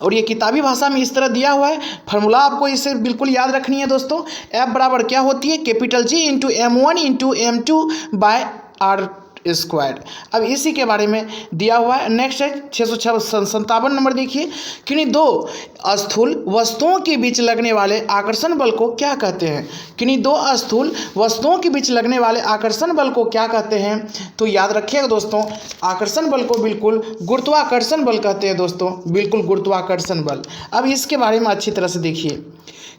और ये किताबी भाषा में इस तरह दिया हुआ है, फार्मूला आपको इसे बिल्कुल याद रखनी है दोस्तों। F बराबर क्या होती है capital G into M1 into M2 by R²। अब इसी के बारे में दिया हुआ है। नेक्स्ट है 657 नंबर देखिए, किन्हीं दो स्थूल वस्तुओं के बीच लगने वाले आकर्षण बल को क्या कहते हैं। किन्हीं दो स्थूल वस्तुओं के बीच लगने वाले आकर्षण बल को क्या कहते हैं, तो याद रखिएगा दोस्तों, आकर्षण बल को बिल्कुल गुरुत्वाकर्षण बल कहते हैं दोस्तों, बिल्कुल गुरुत्वाकर्षण बल। अब इसके बारे में अच्छी तरह से देखिए,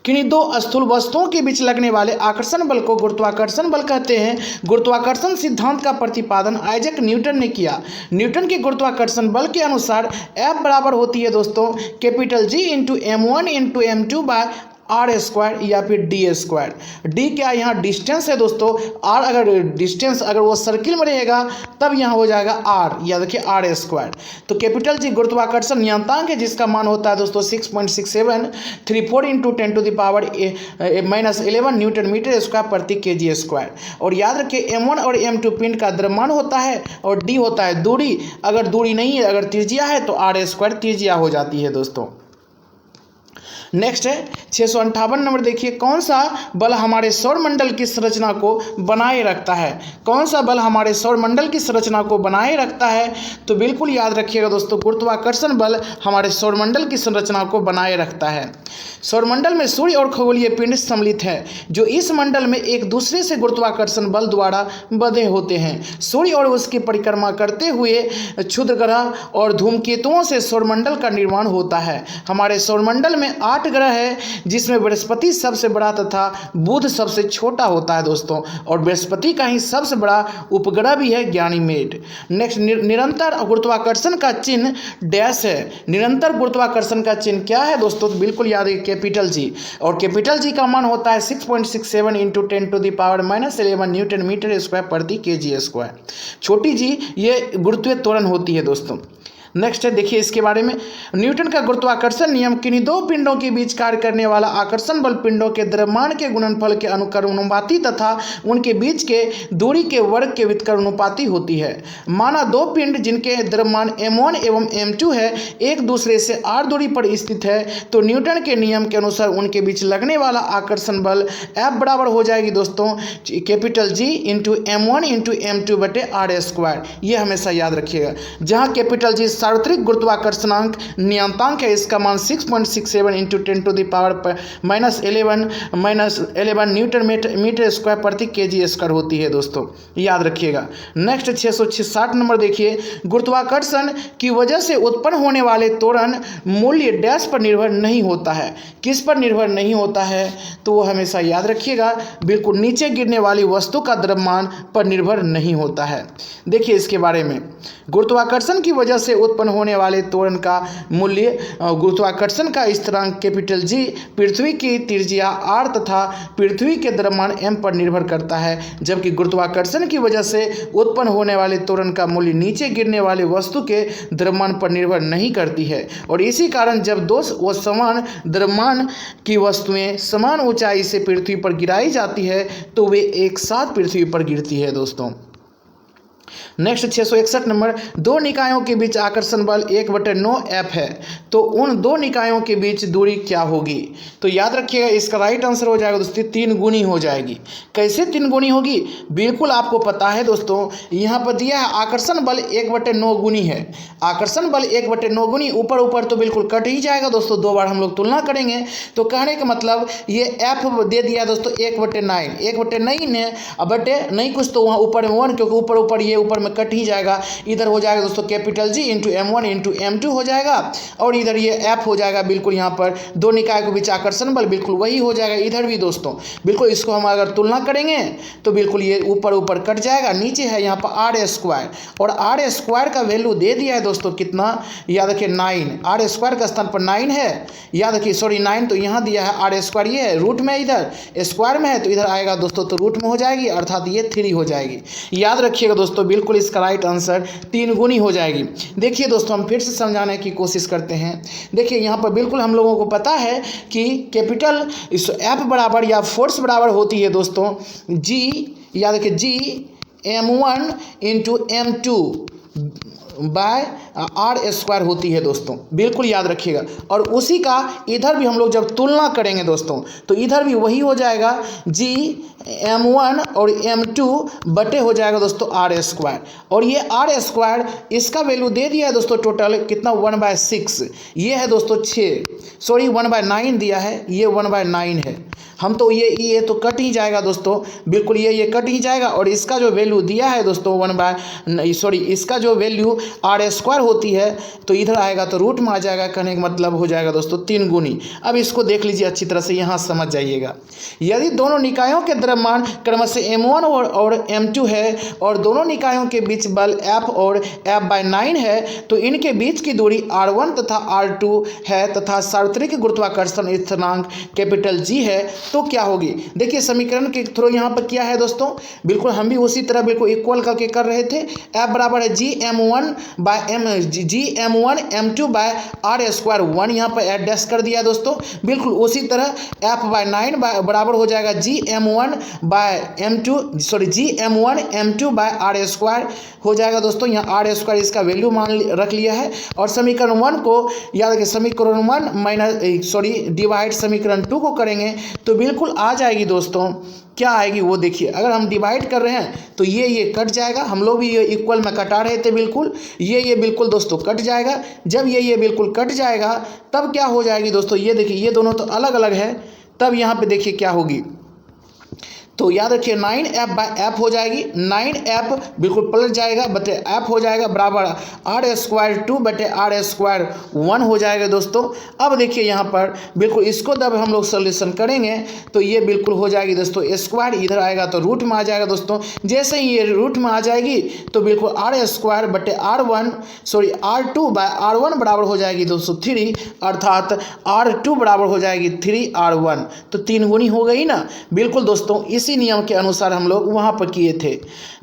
किन्हीं दो स्थूल वस्तुओं के बीच लगने वाले आकर्षण बल को गुरुत्वाकर्षण बल कहते हैं। गुरुत्वाकर्षण सिद्धांत का प्रतिपादन आइजैक न्यूटन ने किया। न्यूटन के गुरुत्वाकर्षण बल के अनुसार F बराबर होती है दोस्तों capital G into M1 into M2 by R² या फिर D²। D क्या यहाँ डिस्टेंस है दोस्तों, R अगर डिस्टेंस अगर वो सर्किल में रहेगा तब यहाँ हो जाएगा R, या देखिए R²। तो कैपिटल G गुरुत्वाकर्षण नियतांक है जिसका मान होता है दोस्तों 6.6734 इंटू 10⁻⁻11 न्यूटन मीटर स्क्वायर प्रति kg²। और याद रखिए M1 और M2 पिंड का द्रव्यमान होता है और D होता है दूरी। अगर दूरी नहीं है, अगर त्रिज्या है तो R² त्रिज्या हो जाती है दोस्तों। नेक्स्ट है 658 नंबर देखिए, कौन सा बल हमारे सौरमंडल की संरचना को बनाए रखता है। कौन सा बल हमारे सौरमंडल की संरचना को बनाए रखता है, तो बिल्कुल याद रखिएगा दोस्तों, गुरुत्वाकर्षण बल हमारे सौरमंडल की संरचना को बनाए रखता है। सौरमंडल में सूर्य और खगोलीय पिंड सम्मिलित है जो इस मंडल में एक दूसरे से गुरुत्वाकर्षण बल द्वारा बंधे होते हैं। सूर्य और उसकी परिक्रमा करते हुए क्षुद्र ग्रह और धूमकेतुओं से सौरमंडल का निर्माण होता है। हमारे सौरमंडल में 8 ग्रह है जिसमें बृहस्पति सबसे बड़ा तथा बुध सबसे छोटा होता है दोस्तों, और बृहस्पति का ही सबसे बड़ा उपग्रह भी है गैनीमेड। नेक्स्ट, निरंतर गुरुत्वाकर्षण का चिन्ह डैश है। निरंतर गुरुत्वाकर्षण का चिन्ह क्या है दोस्तों, तो बिल्कुल याद है कैपिटल G। और कैपिटल G का मान होता है 6.67 इंटू 10⁻⁻11 न्यूटन मीटर स्क्वायर प्रति kg²। छोटी g ये गुरुत्वीय त्वरण होती है दोस्तों। नेक्स्ट है देखिए इसके बारे में, न्यूटन का गुरुत्वाकर्षण नियम किन्हीं दो पिंडों के बीच कार्य करने वाला आकर्षण बल पिंडों के द्रव्यमान के गुणनफल के अनुक्रमानुपाती तथा उनके बीच के दूरी के वर्ग के व्युत्क्रमानुपाती होती है। माना दो पिंड जिनके द्रव्यमान M1 एवं M2 है एक दूसरे से r दूरी पर स्थित है, तो न्यूटन के नियम के अनुसार उनके बीच लगने वाला आकर्षण बल F बराबर हो जाएगी दोस्तों capital G into M1 into M2 बटे R²। ये हमेशा याद रखिएगा। जहाँ कैपिटल G सार्वत्रिक गुरुत्वाकर्षणांक नियतांक है, इसका मान 6.67 इंटू 10⁻⁻11 न्यूटन मीटर स्क्वायर प्रति kg² होती है दोस्तों, याद रखिएगा। नेक्स्ट 660 नंबर देखिए, गुरुत्वाकर्षण की वजह से उत्पन्न होने वाले त्वरण मूल्य डैश पर निर्भर नहीं होता है। किस पर निर्भर नहीं होता है, तो वो हमेशा याद रखिएगा, बिल्कुल नीचे गिरने वाली वस्तु का द्रव्यमान पर निर्भर नहीं होता है। देखिए इसके बारे में, गुरुत्वाकर्षण की वजह से उत्पन्न होने वाले त्वरण का मूल्य गुरुत्वाकर्षण का स्थिरांक कैपिटल G पृथ्वी की त्रिज्या r तथा पृथ्वी के द्रव्यमान m पर निर्भर करता है, जबकि गुरुत्वाकर्षण की वजह से उत्पन्न होने वाले त्वरण का मूल्य नीचे गिरने वाले वस्तु के द्रव्यमान पर निर्भर नहीं करती है। और इसी कारण जब दो समान द्रव्यमान की वस्तुएं समान ऊंचाई से पृथ्वी पर गिराई जाती है तो वे एक साथ पृथ्वी पर गिरती है दोस्तों। नेक्स्ट 661 नंबर, दो निकायों के बीच आकर्षण बल 1/9 F है, तो उन दो निकायों के बीच दूरी क्या होगी? तो याद रखिएगा इसका राइट आंसर हो जाएगा दोस्तों 3 गुनी हो जाएगी। कैसे 3 गुनी होगी? बिल्कुल आपको पता है दोस्तों, यहाँ पर दिया है आकर्षण बल 1/9 गुनी है। आकर्षण बल 1/9 गुनी, ऊपर ऊपर तो बिल्कुल कट ही जाएगा दोस्तों, 2 बार हम लोग तुलना करेंगे। तो कहने का मतलब ये F दे दिया दोस्तों 1/9, 1/9 है, अब बटे नहीं कुछ तो वहाँ ऊपर में 1, क्योंकि ऊपर ऊपर ये ऊपर में कट ही जाएगा। इधर हो जाएगा दोस्तों capital G into M1 into M2 हो जाएगा, और इधर ये F हो जाएगा बिल्कुल यहाँ पर दो निकाय के बीच आकर्षण बल बिल्कुल वही हो जाएगा। इधर भी दोस्तों बिल्कुल इसको हम अगर तुलना करेंगे तो बिल्कुल ये ऊपर ऊपर कट जाएगा। नीचे है यहाँ पर R², और R² का वैल्यू दे दिया है दोस्तों कितना, याद रखिए 9। R² का स्थान पर 9 है, याद रखिए, सॉरी 9 तो यहाँ दिया है, R² ये है, रूट में इधर स्क्वायर में है तो इधर आएगा दोस्तों तो रूट में हो जाएगी, अर्थात ये 3 हो जाएगी। याद रखिएगा दोस्तों बिल्कुल इसका राइट आंसर 3 गुनी हो जाएगी। देखिए दोस्तों हम फिर से समझाने की कोशिश करते हैं। देखिए यहाँ पर बिल्कुल हम लोगों को पता है कि कैपिटल इस F बराबर या फोर्स बराबर होती है दोस्तों G, याद रखिए G M1 into M2 by R² होती है दोस्तों, बिल्कुल याद रखिएगा। और उसी का इधर भी हम लोग जब तुलना करेंगे दोस्तों तो इधर भी वही हो जाएगा G M1 और M2 बटे हो जाएगा दोस्तों R², और ये R² इसका वैल्यू दे दिया है दोस्तों टोटल कितना 1/6, ये है दोस्तों 6, सॉरी 1/9 दिया है, ये 1/9 है। हम तो ये तो कट ही जाएगा दोस्तों, बिल्कुल ये कट ही जाएगा, और इसका जो वैल्यू दिया है दोस्तों इसका जो वैल्यू R² होती है तो इधर आएगा तो रूट में आ जाएगा, कहने का मतलब हो जाएगा दोस्तों 3 गुनी। अब इसको देख लीजिए अच्छी तरह से, यहाँ समझ जाइएगा। यदि दोनों निकायों के द्रव्यमान क्रमशः M1 और M2 है और दोनों निकायों के बीच बल F और F/9 है, तो इनके बीच की दूरी R1 तथा R2 है तथा सार्वत्रिक गुरुत्वाकर्षण स्थिरांक कैपिटल G है, तो क्या होगी? देखिए समीकरण के थ्रू यहाँ पर क्या है दोस्तों, बिल्कुल हम भी उसी तरह बिल्कुल इक्वल करके कर रहे थे। F बराबर है G M1 M2 by R² 1, यहाँ पर एडजस्ट कर दिया दोस्तों। बिल्कुल उसी तरह F/9 बराबर हो जाएगा G M1 M2 by R² हो जाएगा दोस्तों। यहाँ R² इसका वैल्यू रख लिया है, और समीकरण 1 को याद रखिए, समीकरण 1 डिवाइड समीकरण 2 को करेंगे तो बिल्कुल आ जाएगी दोस्तों, क्या आएगी वो देखिए। अगर हम डिवाइड कर रहे हैं तो ये कट जाएगा, हम लोग भी ये इक्वल में कटा रहे थे, बिल्कुल ये बिल्कुल दोस्तों कट जाएगा। जब ये बिल्कुल कट जाएगा तब क्या हो जाएगी दोस्तों, ये देखिए ये दोनों तो अलग अलग है, तब यहाँ पे देखिए क्या होगी, तो याद रखिए 9F/F हो जाएगी, 9F बिल्कुल पलट जाएगा बटे F हो जाएगा बराबर R² 2 बटे R² 1 हो जाएगा दोस्तों। अब देखिए यहाँ पर बिल्कुल इसको जब हम लोग सोल्यूशन करेंगे तो ये बिल्कुल हो जाएगी दोस्तों स्क्वायर, इधर आएगा तो रूट में आ जाएगा दोस्तों। जैसे ही ये रूट में आ जाएगी तो बिल्कुल R² बटे R2 बाय R1 बराबर हो जाएगी दोस्तों 3, अर्थात R2 बराबर हो जाएगी 3R1, तो 3 गुनी हो गई ना। बिल्कुल दोस्तों इसी नियम के अनुसार हम लोग वहाँ पर किए थे,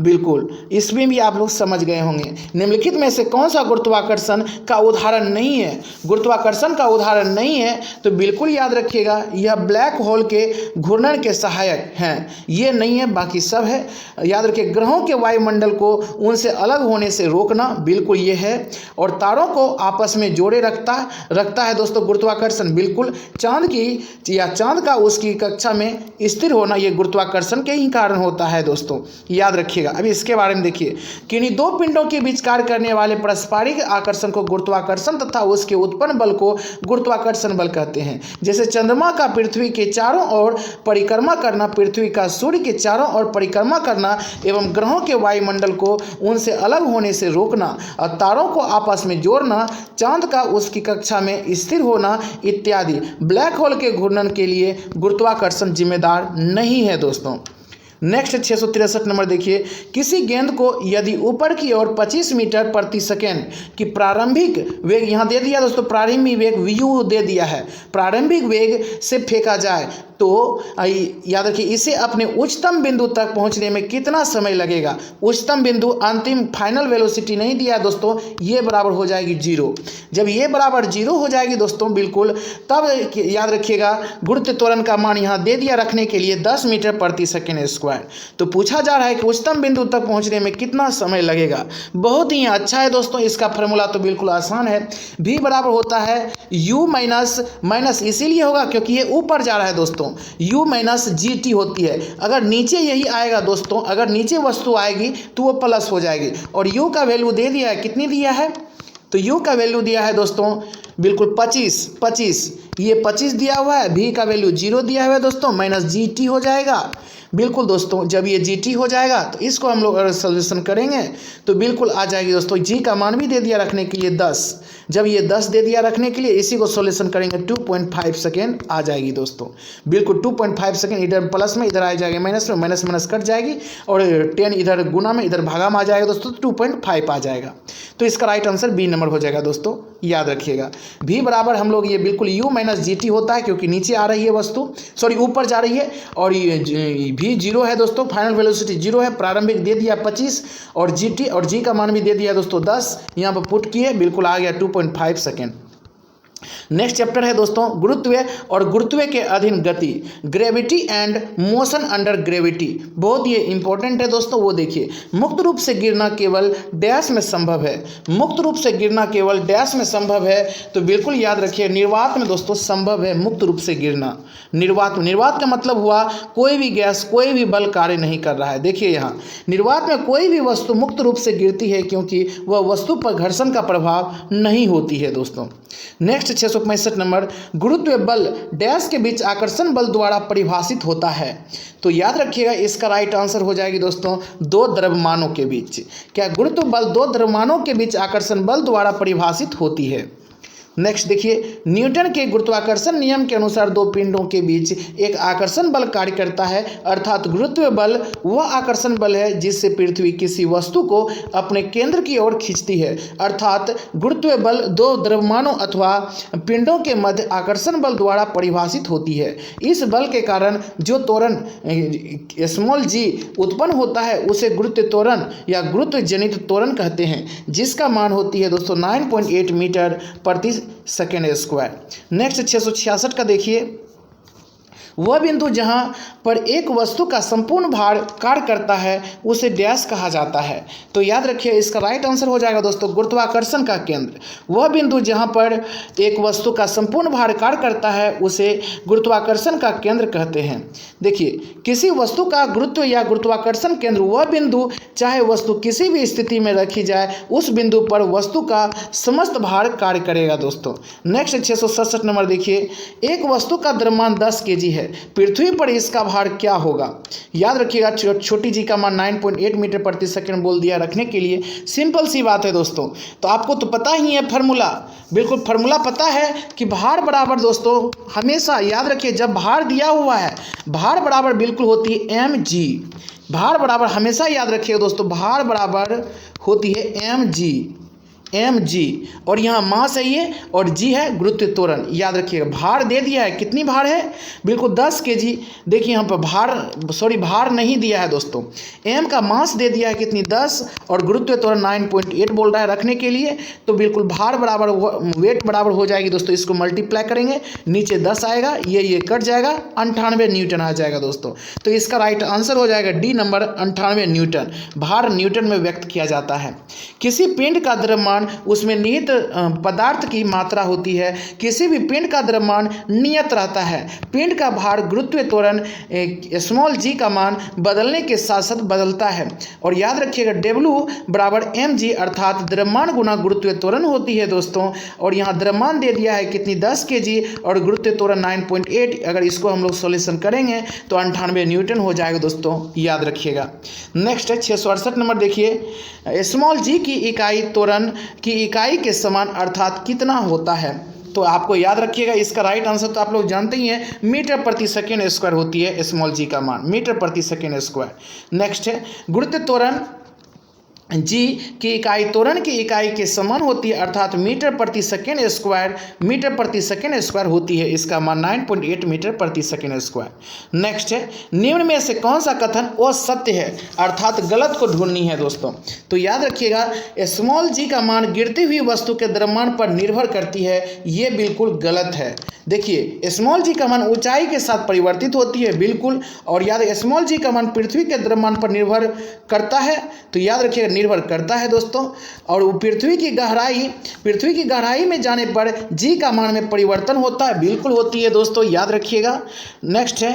बिल्कुल इसमें भी आप लोग समझ गए होंगे। निम्नलिखित में से कौन सा गुरुत्वाकर्षण का उदाहरण नहीं है? गुरुत्वाकर्षण का उदाहरण नहीं है तो बिल्कुल याद रखिएगा यह ब्लैक होल के घूर्णन के सहायक हैं, ये नहीं है, बाकी सब है। याद रखिए ग्रहों के वायुमंडल को उनसे अलग होने से रोकना, बिल्कुल ये है। और तारों को आपस में जोड़े रखता है दोस्तों गुरुत्वाकर्षण, बिल्कुल। चांद का उसकी कक्षा में स्थिर होना, ये गुरुत्वाकर्षण के ही कारण होता है दोस्तों, याद रखिएगा। अभी इसके बारे में देखिए, किन्हीं दो पिंडों के बीच कार्य करने वाले पारस्परिक आकर्षण को गुरुत्वाकर्षण तथा उसके उत्पन्न बल को गुरुत्वाकर्षण बल कहते हैं। जैसे चंद्रमा का पृथ्वी के चारों ओर परिक्रमा करना, पृथ्वी का सूर्य के चारों ओर परिक्रमा करना एवं ग्रहों के वायुमंडल को उनसे अलग होने से रोकना और तारों को आपस में जोड़ना, चांद का उसकी कक्षा में स्थिर होना इत्यादि ब्लैक होल के घूर्णन के लिए गुरुत्वाकर्षण जिम्मेदार नहीं है दोस्तों। नेक्स्ट 663 नंबर देखिए, किसी गेंद को यदि ऊपर की ओर 25 मीटर प्रति सेकेंड की प्रारंभिक वेग, यहाँ दे दिया दोस्तों प्रारंभिक वेग u दे दिया है, प्रारंभिक वेग से फेंका जाए तो याद रखिए इसे अपने उच्चतम बिंदु तक पहुंचने में कितना समय लगेगा। उच्चतम बिंदु अंतिम फाइनल वेलोसिटी नहीं दिया है दोस्तों, ये बराबर हो जाएगी 0। जब ये बराबर 0 हो जाएगी दोस्तों बिल्कुल, तब याद रखिएगा गुरुत्व त्वरण का मान यहाँ दे दिया रखने के लिए 10 मीटर प्रति सेकेंड स्क्वायर। तो पूछा जा रहा है कि उच्चतम बिंदु तक पहुंचने में कितना समय लगेगा। बहुत ही अच्छा है दोस्तों, इसका फॉर्मूला तो बिल्कुल आसान है। v बराबर होता है u माइनस इसीलिए होगा क्योंकि ये ऊपर जा रहा है दोस्तों, u माइनस जी टी होती है। अगर नीचे यही आएगा दोस्तों, अगर नीचे वस्तु आएगी तो वो प्लस हो जाएगी। और u का वैल्यू दे दिया है, कितनी दिया है, तो u का वैल्यू दिया है दोस्तों बिल्कुल 25, ये 25 दिया हुआ है। v का वैल्यू 0 दिया हुआ है दोस्तों, माइनस जी टी हो जाएगा। बिल्कुल दोस्तों, जब ये जी टी हो जाएगा तो इसको हम लोग अगर सोल्यूशन करेंगे तो बिल्कुल आ जाएगी दोस्तों। जी का मान भी दे दिया रखने के लिए 10, जब ये 10 दे दिया रखने के लिए इसी को सोल्यूशन करेंगे 2.5 सेकेंड आ जाएगी दोस्तों। बिल्कुल 2.5 सेकेंड, इधर प्लस में इधर आ जाएगा माइनस में, माइनस कट जाएगी और 10 इधर गुना में इधर भागा में आ जाएगा दोस्तों, 2.5 आ जाएगा। तो इसका राइट आंसर बी नंबर हो जाएगा दोस्तों, याद रखिएगा। v बराबर हम लोग ये बिल्कुल u माइनस जी टी होता है क्योंकि नीचे आ रही है वस्तु, सॉरी ऊपर जा रही है, और ये v 0 है दोस्तों, फाइनल वेलोसिटी 0 है। प्रारंभिक दे दिया 25 और g का मान भी दे दिया दोस्तों 10, यहाँ पर पुट किए बिल्कुल आ गया 2.5 सेकेंड। नेक्स्ट चैप्टर है दोस्तों गुरुत्व और गुरुत्व के अधीन गति, gravity and motion under gravity. बहुत ये इंपॉर्टेंट है दोस्तों, वो देखिए। मुक्त रूप से गिरना केवल डैश में संभव है, मुक्त रूप से गिरना केवल डैश में संभव है। तो बिल्कुल याद रखिए निर्वात में दोस्तों संभव है मुक्त रूप से गिरना। निर्वात का मतलब हुआ कोई भी गैस, कोई भी बल कार्य नहीं कर रहा है। देखिए यहाँ निर्वात में कोई भी वस्तु मुक्त रूप से गिरती है क्योंकि वह वस्तु पर घर्षण का प्रभाव नहीं होती है दोस्तों। नेक्स्ट 665 नंबर, गुरुत्व बल डैश के बीच आकर्षण बल द्वारा परिभाषित होता है। तो याद रखिएगा इसका राइट आंसर हो जाएगी दोस्तों दो द्रव्यमानों के बीच। क्या गुरुत्व बल दो द्रव्यमानों के बीच आकर्षण बल द्वारा परिभाषित होती है। नेक्स्ट देखिए, न्यूटन के गुरुत्वाकर्षण नियम के अनुसार दो पिंडों के बीच एक आकर्षण बल कार्य करता है, अर्थात गुरुत्व बल वह आकर्षण बल है जिससे पृथ्वी किसी वस्तु को अपने केंद्र की ओर खींचती है। अर्थात गुरुत्व बल दो द्रव्यमानों अथवा पिंडों के मध्य आकर्षण बल द्वारा परिभाषित होती है। इस बल के कारण जो त्वरण स्मॉल जी उत्पन्न होता है उसे गुरुत्व त्वरण या गुरुत्व जनित त्वरण कहते हैं, जिसका मान होती है दोस्तों 9.8 मीटर प्रति सेकेंड स्क्वायर। नेक्स्ट 666 का देखिए, वह बिंदु जहां पर एक वस्तु का संपूर्ण भार कार्य करता है उसे डैश कहा जाता है। तो याद रखिए इसका राइट आंसर हो जाएगा दोस्तों गुरुत्वाकर्षण का केंद्र। वह बिंदु जहां पर एक वस्तु का संपूर्ण भार कार्य करता है उसे गुरुत्वाकर्षण का केंद्र कहते हैं। देखिए किसी वस्तु का गुरुत्व या गुरुत्वाकर्षण केंद्र वह बिंदु, चाहे वस्तु किसी भी स्थिति में रखी जाए, उस बिंदु पर वस्तु का समस्त भार कार्य करेगा दोस्तों। नेक्स्ट 667 नंबर देखिए, एक वस्तु का द्रव्यमान 10 kg है, पृथ्वी पर इसका भार क्या होगा। याद रखिएगा छोटी जी का मान 9.8 मीटर प्रति सेकंड बोल दिया रखने के लिए। सिंपल सी बात है दोस्तों, तो आपको तो पता ही है फार्मूला, बिल्कुल फार्मूला पता है कि भार बराबर दोस्तों हमेशा याद रखिए जब भार दिया हुआ है भार बराबर बिल्कुल होती है mg। भार बराबर हमेशा याद रखिएगा दोस्तों, भार बराबर होती है mg और यहाँ मास है ये और g है गुरुत्व त्वरण। याद रखिएगा भार दे दिया है, कितनी भार है बिल्कुल 10 kg। देखिए यहाँ पर भार नहीं दिया है दोस्तों, m का मास दे दिया है कितनी 10 और गुरुत्व त्वरण 9.8 बोल रहा है रखने के लिए। तो बिल्कुल भार बराबर वेट बराबर हो जाएगी दोस्तों, इसको मल्टीप्लाई करेंगे नीचे 10 आएगा, ये कट जाएगा 98 न्यूटन आ जाएगा दोस्तों। तो इसका राइट आंसर हो जाएगा डी नंबर 98 न्यूटन। भार न्यूटन में व्यक्त किया जाता है। किसी पिंड का द्रव्यमान उसमें निहित पदार्थ की मात्रा होती है, किसी भी पिंड का द्रव्यमान नियत रहता है। पिंड का भार गुरुत्व त्वरण स्मॉल जी का मान बदलने के साथ साथ बदलता है। और याद रखिएगा W बराबर mg अर्थात द्रव्यमान गुना गुरुत्व त्वरण होती है दोस्तों। और यहाँ द्रव्यमान दे दिया है कितनी 10 kg और गुरुत्व त्वरण 9.8। अगर इसको हम लोग सॉल्यूशन करेंगे तो 98 न्यूटन हो जाएगा दोस्तों, याद रखिएगा। नेक्स्ट है 668 नंबर देखिए, स्मॉल जी की इकाई त्वरण की इकाई के समान अर्थात कितना होता है। तो आपको याद रखिएगा इसका राइट आंसर तो आप लोग जानते ही हैं, मीटर प्रति सेकेंड स्क्वायर होती है स्मॉल जी का मान, मीटर प्रति सेकेंड स्क्वायर। नेक्स्ट है गुरुत्व त्वरण जी की इकाई त्वरण की इकाई के समान होती है, अर्थात मीटर प्रति सेकेंड स्क्वायर होती है। इसका मान 9.8 मीटर प्रति सेकेंड स्क्वायर। नेक्स्ट है, निम्न में से कौन सा कथन असत्य है, अर्थात गलत को ढूंढनी है दोस्तों। तो याद रखिएगा, स्मॉल जी का मान गिरती हुई वस्तु के द्रव्यमान पर निर्भर करती है, ये बिल्कुल गलत है। देखिए, स्मॉल जी का मान ऊंचाई के साथ परिवर्तित होती है, बिल्कुल। और याद, स्मॉल जी का मान पृथ्वी के द्रव्यमान पर निर्भर करता है, तो याद रखिएगा निर्भर करता है दोस्तों। और पृथ्वी की गहराई में जाने पर जी का मान में परिवर्तन होता है, बिल्कुल होती है दोस्तों, याद रखिएगा। नेक्स्ट है,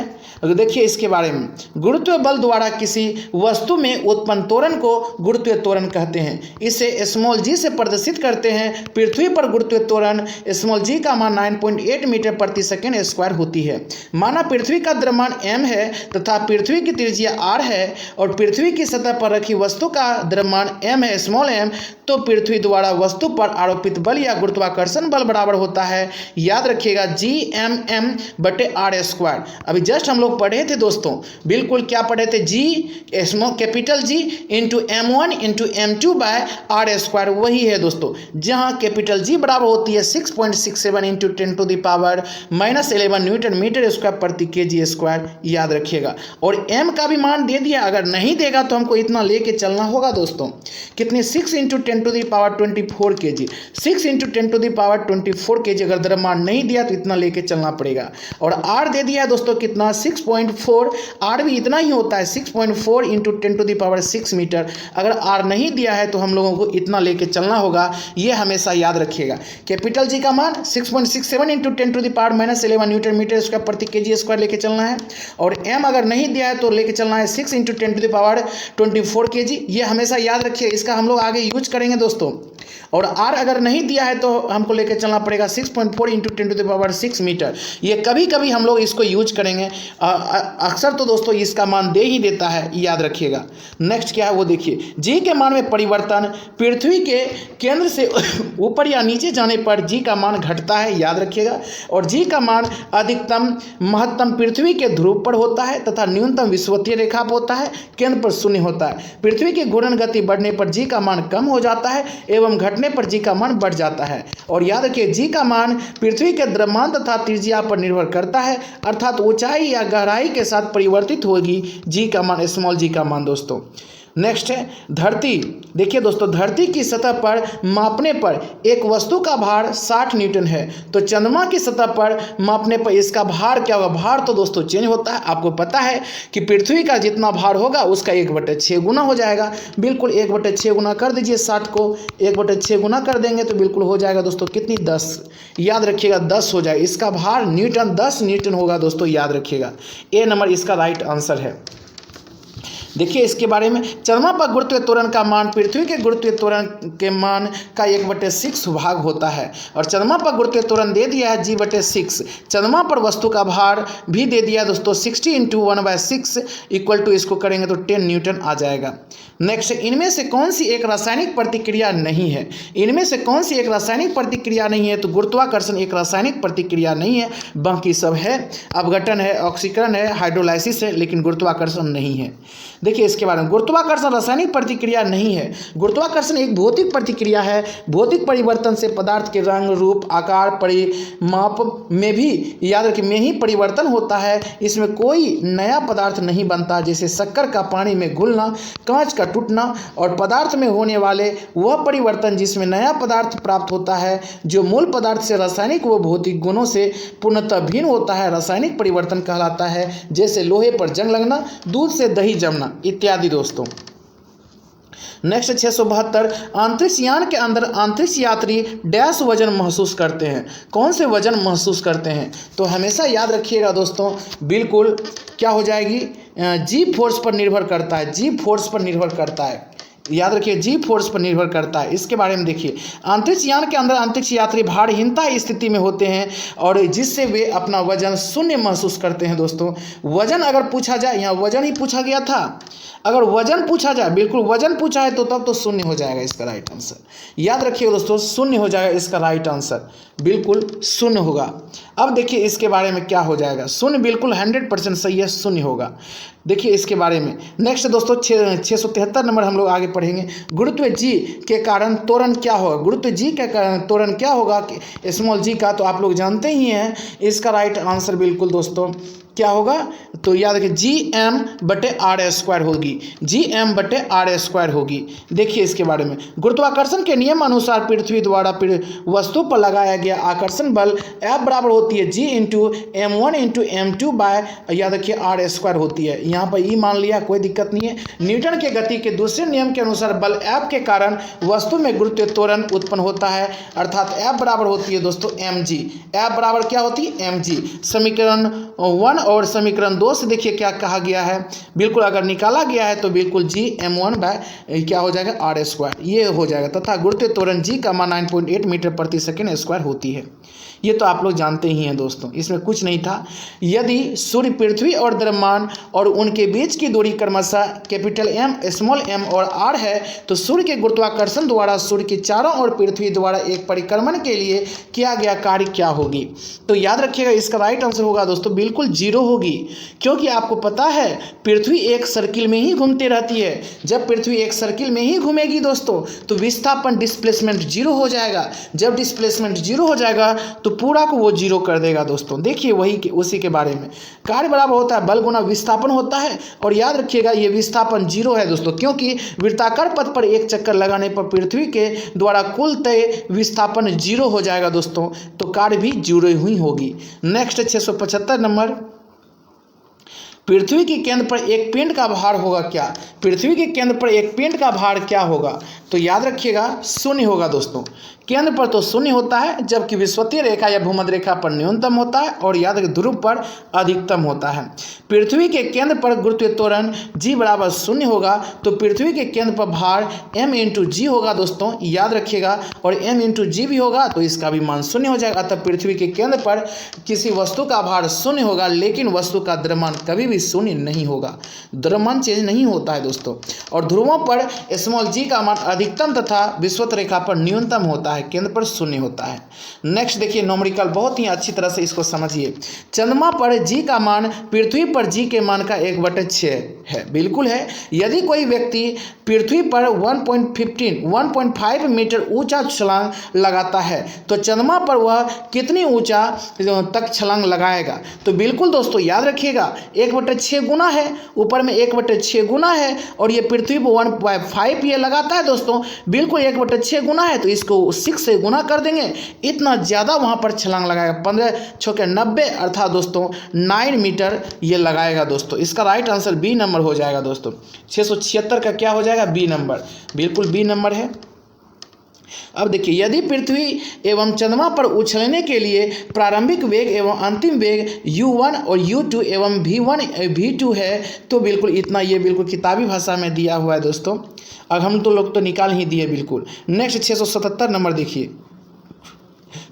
देखिए इसके बारे में, गुरुत्व बल द्वारा किसी वस्तु में उत्पन्न त्वरण को गुरुत्वीय त्वरण कहते हैं। इसे स्मॉल जी से प्रदर्शित करते हैं। पृथ्वी पर गुरुत्वीय त्वरण स्मॉल जी का मान 9.8 मीटर प्रति सेकेंड स्क्वायर होती है। माना पृथ्वी का द्रव्यमान m है तथा पृथ्वी की त्रिज्या r है और पृथ्वी की सतह पर रखी वस्तु का द्रव्यमान m है, स्मॉल m, तो पृथ्वी द्वारा वस्तु पर आरोपित बल या गुरुत्वाकर्षण बल बराबर होता है, याद रखिएगा, Gm/r²। अभी जस्ट हम लोग पढ़े थे दोस्तों, बिल्कुल क्या पढ़े थे, capital G into m1 into m2/r², वही है दोस्तों, जहाँ कैपिटल G बराबर होती है 6.67 इंटू 10⁻⁻11 न्यूटन मीटर स्क्वायर प्रति kg स्क्वायर, याद रखिएगा। और m का भी मान दे दिया, अगर नहीं देगा तो हमको इतना लेके चलना होगा दोस्तों, कितनी, 6 इंटू 10⁻24 kg, 6 इंटू 10⁻24 kg। अगर द्रव्यमान नहीं दिया तो इतना लेके चलना पड़ेगा। और r दे दिया है दोस्तों कितना, 6.4, r भी इतना ही होता है, 6.4 इंटू 10⁻6 मीटर। अगर r नहीं दिया है तो हम लोगों को इतना लेके चलना होगा, ये हमेशा याद रखिएगा। कैपिटल जी का मान 6.67 इंटू 10⁻11 न्यूटन मीटर स्क्वायर प्रति kg स्क्वायर लेके चलना है। और m अगर नहीं दिया है तो लेके चलना है 6 इंटू 10⁻24 kg, ये हमेशा याद रखिए, इसका हम लोग आगे यूज करेंगे दोस्तों। और r अगर नहीं दिया है तो हमको लेके चलना पड़ेगा 6.4 इंटू 10⁻6 मीटर, ये कभी कभी हम लोग इसको यूज करेंगे, अक्सर तो दोस्तों इसका मान दे ही देता है, याद रखिएगा। नेक्स्ट क्या है वो देखिए, जी के मान में परिवर्तन पृथ्वी के केंद्र से ऊपर या नीचे जाने पर जी का मान घटता है, याद रखिएगा। और जी का मान अधिकतम महत्तम पृथ्वी के ध्रुव पर होता है तथा न्यूनतम विषुवतीय रेखा पर होता है, केंद्र पर शून्य होता है। पृथ्वी की घूर्णन गति बढ़ने पर जी का मान कम हो जाता है एवं घटने पर जी का मान बढ़ जाता है। और याद रखिए, जी का मान पृथ्वी के द्रव्यमान तथा त्रिज्या पर निर्भर करता है, अर्थात ऊंचाई या गहराई के साथ परिवर्तित होगी जी का मान, स्मॉल जी का मान दोस्तों। नेक्स्ट है धरती। देखिए दोस्तों, धरती की सतह पर मापने पर एक वस्तु का भार 60 न्यूटन है, तो चंद्रमा की सतह पर मापने पर इसका भार क्या होगा, भार तो दोस्तों चेंज होता है। आपको पता है कि पृथ्वी का जितना भार होगा उसका 1/6 गुना हो जाएगा, बिल्कुल 1/6 गुना कर दीजिए, 60 को 1/6 गुना कर देंगे तो बिल्कुल हो जाएगा दोस्तों कितनी, 10, याद रखिएगा 10 हो जाएगा। इसका भार न्यूटन 10 न्यूटन होगा दोस्तों, याद रखिएगा। ए नंबर इसका राइट आंसर है। देखिए इसके बारे में, चंद्रमा पर गुरुत्वीय त्वरण का मान पृथ्वी के गुरुत्वीय त्वरण के मान का 1/6 भाग होता है। और चंद्रमा पर गुरुत्वीय त्वरण दे दिया है G/6। चंद्रमा पर वस्तु का भार भी दे दिया है दोस्तों 60 इंटू 1/6 इक्वल टू, इसको करेंगे तो 10 न्यूटन आ जाएगा। नेक्स्ट, इनमें से कौन सी एक रासायनिक प्रतिक्रिया नहीं है, इनमें से कौन सी एक रासायनिक प्रतिक्रिया नहीं है, तो गुरुत्वाकर्षण एक रासायनिक प्रतिक्रिया नहीं है, बाकी सब है, अपघटन है, ऑक्सीकरण है, हाइड्रोलाइसिस है, लेकिन गुरुत्वाकर्षण नहीं है। देखिए इसके बारे में, गुरुत्वाकर्षण रासायनिक प्रतिक्रिया नहीं है। गुरुत्वाकर्षण एक भौतिक प्रतिक्रिया है। भौतिक परिवर्तन से पदार्थ के रंग, रूप, आकार, परिमाप में भी, याद रखिए, में ही परिवर्तन होता है। इसमें कोई नया पदार्थ नहीं बनता, जैसे शक्कर का पानी में घुलना, कांच का टूटना। और पदार्थ में होने वाले वह परिवर्तन जिसमें नया पदार्थ प्राप्त होता है जो मूल पदार्थ से रासायनिक व भौतिक गुणों से पूर्णतः भिन्न होता है, रासायनिक परिवर्तन कहलाता है। जैसे लोहे पर जंग लगना, दूध से दही जमना इत्यादि दोस्तों। नेक्स्ट 672, अंतरिक्ष यान के अंदर अंतरिक्ष यात्री डैश वजन महसूस करते हैं, कौन से वजन महसूस करते हैं, तो हमेशा याद रखिएगा दोस्तों, बिल्कुल क्या हो जाएगी, जी फोर्स पर निर्भर करता है, जी फोर्स पर निर्भर करता है, याद रखिए, जी फोर्स पर निर्भर करता है। इसके बारे में देखिए, अंतरिक्ष यान के अंदर अंतरिक्ष यात्री भारहीनता स्थिति में होते हैं और जिससे वे अपना वजन शून्य महसूस करते हैं दोस्तों। वजन अगर पूछा जाए, यहाँ वजन ही पूछा गया था, अगर वजन पूछा जाए, बिल्कुल वजन पूछा है तो तब तो शून्य हो जाएगा इसका राइट आंसर। याद रखिएगा दोस्तों, शून्य हो जाएगा इसका राइट आंसर, बिल्कुल शून्य होगा। अब देखिए इसके बारे में क्या हो जाएगा, शून्य बिल्कुल 100% सही है, शून्य होगा। देखिए इसके बारे में नेक्स्ट दोस्तों 673 नंबर हम लोग आगे पढ़ेंगे। गुरुत्व जी के कारण त्वरण क्या होगा? गुरुत्व जी के कारण त्वरण क्या होगा स्मॉल जी का? तो आप लोग जानते ही हैं, इसका राइट आंसर बिल्कुल दोस्तों क्या होगा? तो याद रखिए Gm/r² होगी, Gm/r² होगी। देखिए इसके बारे में, गुरुत्वाकर्षण के नियम अनुसार पृथ्वी द्वारा वस्तु पर लगाया गया आकर्षण बल F बराबर होती है G × m1 × m2 बाय याद रखिए r² होती है। यहाँ पर ई मान लिया, कोई दिक्कत नहीं है। न्यूटन के गति के दूसरे नियम के अनुसार बल F के कारण वस्तु में गुरुत्वीय त्वरण उत्पन्न होता है, अर्थात F बराबर होती है दोस्तों mg। F बराबर क्या होती है? mg। समीकरण 1 और समीकरण 2 से देखिए क्या कहा गया है, बिल्कुल अगर निकाला गया है तो बिल्कुल Gm1 बाय क्या हो जाएगा? r², ये हो जाएगा। तथा गुरुत्वीय त्वरण G का मान 9.8 मीटर प्रति सेकेंड स्क्वायर होती है। ये तो आप लोग जानते ही हैं दोस्तों, इसमें कुछ नहीं था। यदि सूर्य, पृथ्वी और द्रव्यमान और उनके बीच की दूरी क्रमशः कैपिटल M, स्मॉल m और r है, तो सूर्य के गुरुत्वाकर्षण द्वारा सूर्य के चारों ओर पृथ्वी द्वारा एक परिक्रमण के लिए किया गया कार्य क्या होगी? तो याद रखिएगा इसका राइट आंसर होगा दोस्तों बिल्कुल 0 होगी, क्योंकि आपको पता है पृथ्वी एक सर्किल में ही घूमती रहती है। जब पृथ्वी एक सर्किल में ही घूमेगी दोस्तों तो विस्थापन डिस्प्लेसमेंट 0 हो जाएगा। जब डिस्प्लेसमेंट 0 हो जाएगा तो पूरा को वो 0 कर देगा दोस्तों। देखिए वही उसी के बारे में, कार्य बराबर होता है बल गुना विस्थापन होता है। और याद रखिएगा ये विस्थापन 0 है दोस्तों, क्योंकि वृत्ताकार पथ पर एक चक्कर लगाने पर पृथ्वी के द्वारा कुल तय विस्थापन 0 हो जाएगा दोस्तों, तो कार्य भी 0 ही होगी। नेक्स्ट 675 नंबर, पृथ्वी के केंद्र पर एक पिंड का भार होगा क्या? पृथ्वी के केंद्र पर एक पिंड का भार क्या होगा? तो याद रखिएगा 0 होगा दोस्तों। केंद्र पर तो 0 होता है, जबकि विषुवतीय रेखा या भूमध्य रेखा पर न्यूनतम होता है और याद रखिए ध्रुव पर अधिकतम होता है। पृथ्वी के केंद्र पर गुरुत्वीय त्वरण G बराबर 0 होगा, तो पृथ्वी के केंद्र पर भार m × g होगा दोस्तों, याद रखिएगा। और m × g भी होगा तो इसका भी मान 0 हो जाएगा। अतः पृथ्वी के केंद्र पर किसी वस्तु का भार 0 होगा, लेकिन वस्तु का द्रव्यमान कभी भी 0 नहीं होगा। द्रव्यमान चेंज नहीं होता है दोस्तों। और ध्रुवों पर स्मॉल g का मान अधिकतम तथा विषुवत रेखा पर न्यूनतम होता है, केंद्र पर 0 होता है। नेक्स्ट देखिए न्यूमेरिकल, बहुत ही अच्छी तरह से इसको समझिए। चंद्रमा पर g का मान पृथ्वी पर g के मान का 1/6 है, बिल्कुल है। यदि कोई व्यक्ति पृथ्वी पर 1.5 मीटर ऊंचा छलांग लगाता है तो चंद्रमा पर वह कितनी ऊंचा तक छलांग लगाएगा? तो बिल्कुल दोस्तों याद रखिएगा 1/6 गुना है, ऊपर में 1/6 गुना है और ये पृथ्वी पर 1.5 ये लगाता है दोस्तों, बिल्कुल 1/6 गुना है, तो इसको 6 से गुना कर देंगे, इतना ज़्यादा वहाँ पर छलांग लगाएगा। 15 × 90 अर्थात दोस्तों 9 मीटर ये लगाएगा दोस्तों। इसका राइट आंसर बी नंबर हो जाएगा दोस्तों। 676 का क्या हो जाएगा? बी नंबर, बिल्कुल बी नंबर है। अब देखिए, यदि पृथ्वी एवं चंद्रमा पर उछलने के लिए प्रारंभिक वेग एवं अंतिम वेग u1 और u2 एवं v1 v2 है, तो बिल्कुल इतना ये बिल्कुल किताबी भाषा में दिया हुआ है दोस्तों। अब हम तो लोग तो निकाल ही दिए बिल्कुल। नेक्स्ट 677 नंबर देखिए,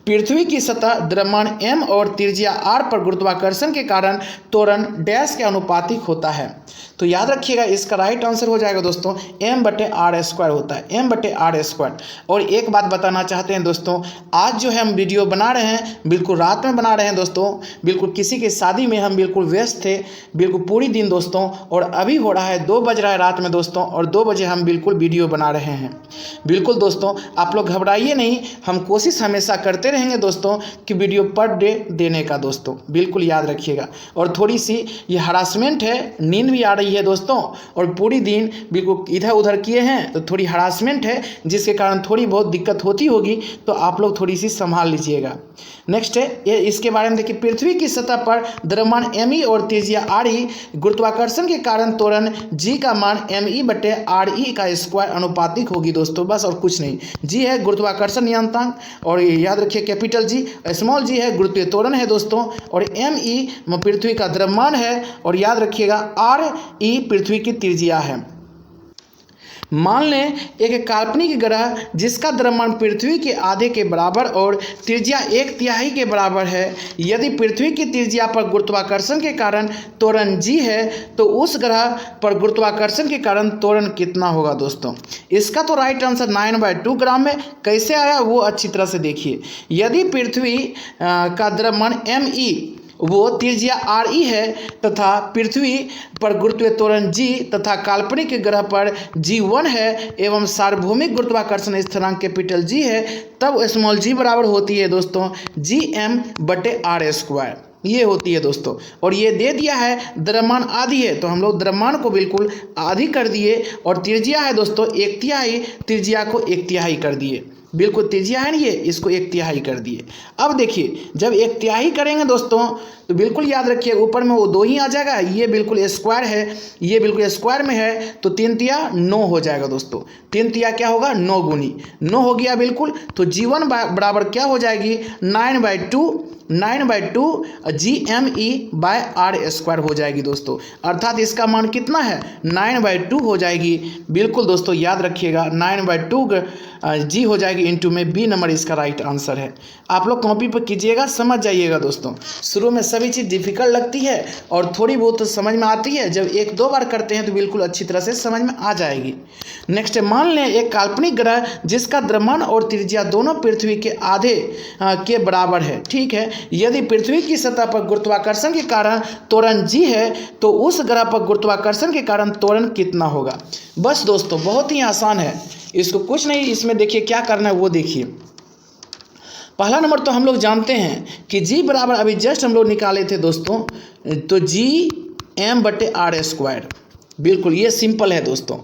पृथ्वी की सतह द्रव्यमान m और त्रिज्या r पर गुरुत्वाकर्षण के कारण त्वरण डैश के अनुपातिक होता है। तो याद रखिएगा इसका राइट आंसर हो जाएगा दोस्तों m/r² होता है, m/r²। और एक बात बताना चाहते हैं दोस्तों, आज जो है हम वीडियो बना रहे हैं बिल्कुल रात में बना रहे हैं दोस्तों, बिल्कुल किसी की शादी में हम बिल्कुल व्यस्त थे बिल्कुल पूरी दिन दोस्तों, और अभी हो रहा है 2 बज रहा है रात में दोस्तों, और 2 बजे हम बिल्कुल वीडियो बना रहे हैं। बिल्कुल दोस्तों आप लोग घबराइए नहीं, हम कोशिश हमेशा करते रहेंगे दोस्तों कि वीडियो पर डे देने का दोस्तों, बिल्कुल याद रखिएगा। और थोड़ी सी ये हरासमेंट है, नींद भी आ रही है दोस्तों, और पूरी दिन बिल्कुल इधर उधर किए हैं तो थोड़ी हरासमेंट है, जिसके कारण थोड़ी बहुत दिक्कत होती होगी, तो आप लोग थोड़ी सी संभाल लीजिएगा। नेक्स्ट है ये, इसके बारे में देखिए, पृथ्वी की सतह पर द्रव्यमान me और त्रिज्या re, गुरुत्वाकर्षण के कारण त्वरण g का मान me/re का स्क्वायर अनुपातिक होगी दोस्तों, बस और कुछ नहीं। g है गुरुत्वाकर्षण नियतांक, और याद रखिए कैपिटल G, स्मॉल g है गुरुत्वीय त्वरण है दोस्तों, और me पृथ्वी का द्रव्यमान है, और याद रखिएगा re पृथ्वी की त्रिज्या है। मान लें एक काल्पनिक ग्रह जिसका द्रव्यमान पृथ्वी के आधे के बराबर और त्रिज्या 1/3 के बराबर है। यदि पृथ्वी की त्रिज्या पर गुरुत्वाकर्षण के कारण त्वरण g है तो उस ग्रह पर गुरुत्वाकर्षण के कारण त्वरण कितना होगा दोस्तों। इसका तो राइट आंसर 9/2 ग्राम है। कैसे आया वो अच्छी तरह से देखिए। यदि पृथ्वी का द्रव्यमान me वो त्रिज्या RE है तथा पृथ्वी पर गुरुत्वीय त्वरण g तथा काल्पनिक ग्रह पर g1 है एवं सार्वभौमिक गुरुत्वाकर्षण स्थिरांक कैपिटल G है, तब स्मॉल g बराबर होती है दोस्तों gm/r²। ये होती है दोस्तों। और ये दे दिया है द्रव्यमान आधी है तो हम लोग द्रव्यमान को बिल्कुल आधी कर दिए और त्रिज्या है दोस्तों 1/3, त्रिज्या को 1/3 कर दिए। बिल्कुल त्रिज्या है ना ये, इसको 1/3 कर दिए। अब देखिए जब 1/3 करेंगे दोस्तों तो बिल्कुल याद रखिए ऊपर में वो 2 ही आ जाएगा। ये बिल्कुल स्क्वायर है, ये बिल्कुल स्क्वायर में है तो 3×3 9 हो जाएगा दोस्तों। 3×3 क्या होगा 9 गुनी 9 हो गया बिल्कुल। तो g1 बराबर क्या हो जाएगी 9/2 gme/r² हो जाएगी दोस्तों। अर्थात इसका मान कितना है 9/2 हो जाएगी। बिल्कुल दोस्तों याद रखिएगा 9/2 g हो जाएगी इंटू में बी नंबर इसका राइट आंसर है। आप लोग कॉपी पर कीजिएगा, समझ जाइएगा दोस्तों। शुरू में सभी चीज़ डिफिकल्ट लगती है और थोड़ी बहुत तो समझ में आती है। जब 1-2 बार करते हैं तो बिल्कुल अच्छी तरह से समझ में आ जाएगी। नेक्स्ट मान लें एक काल्पनिक ग्रह जिसका द्रव्यमान और त्रिज्या दोनों पृथ्वी के आधे के बराबर है। ठीक है, यदि पृथ्वी की सतह पर गुरुत्वाकर्षण के कारण त्वरण g है तो उस ग्रह पर गुरुत्वाकर्षण के कारण त्वरण कितना होगा। बस दोस्तों बहुत ही आसान है, इसको कुछ नहीं इसमें देखिए क्या करना है वो देखिए। पहला नंबर तो हम लोग जानते हैं कि g बराबर अभी जस्ट हम लोग निकाले थे दोस्तों, तो gm/r²। बिल्कुल ये सिंपल है दोस्तों।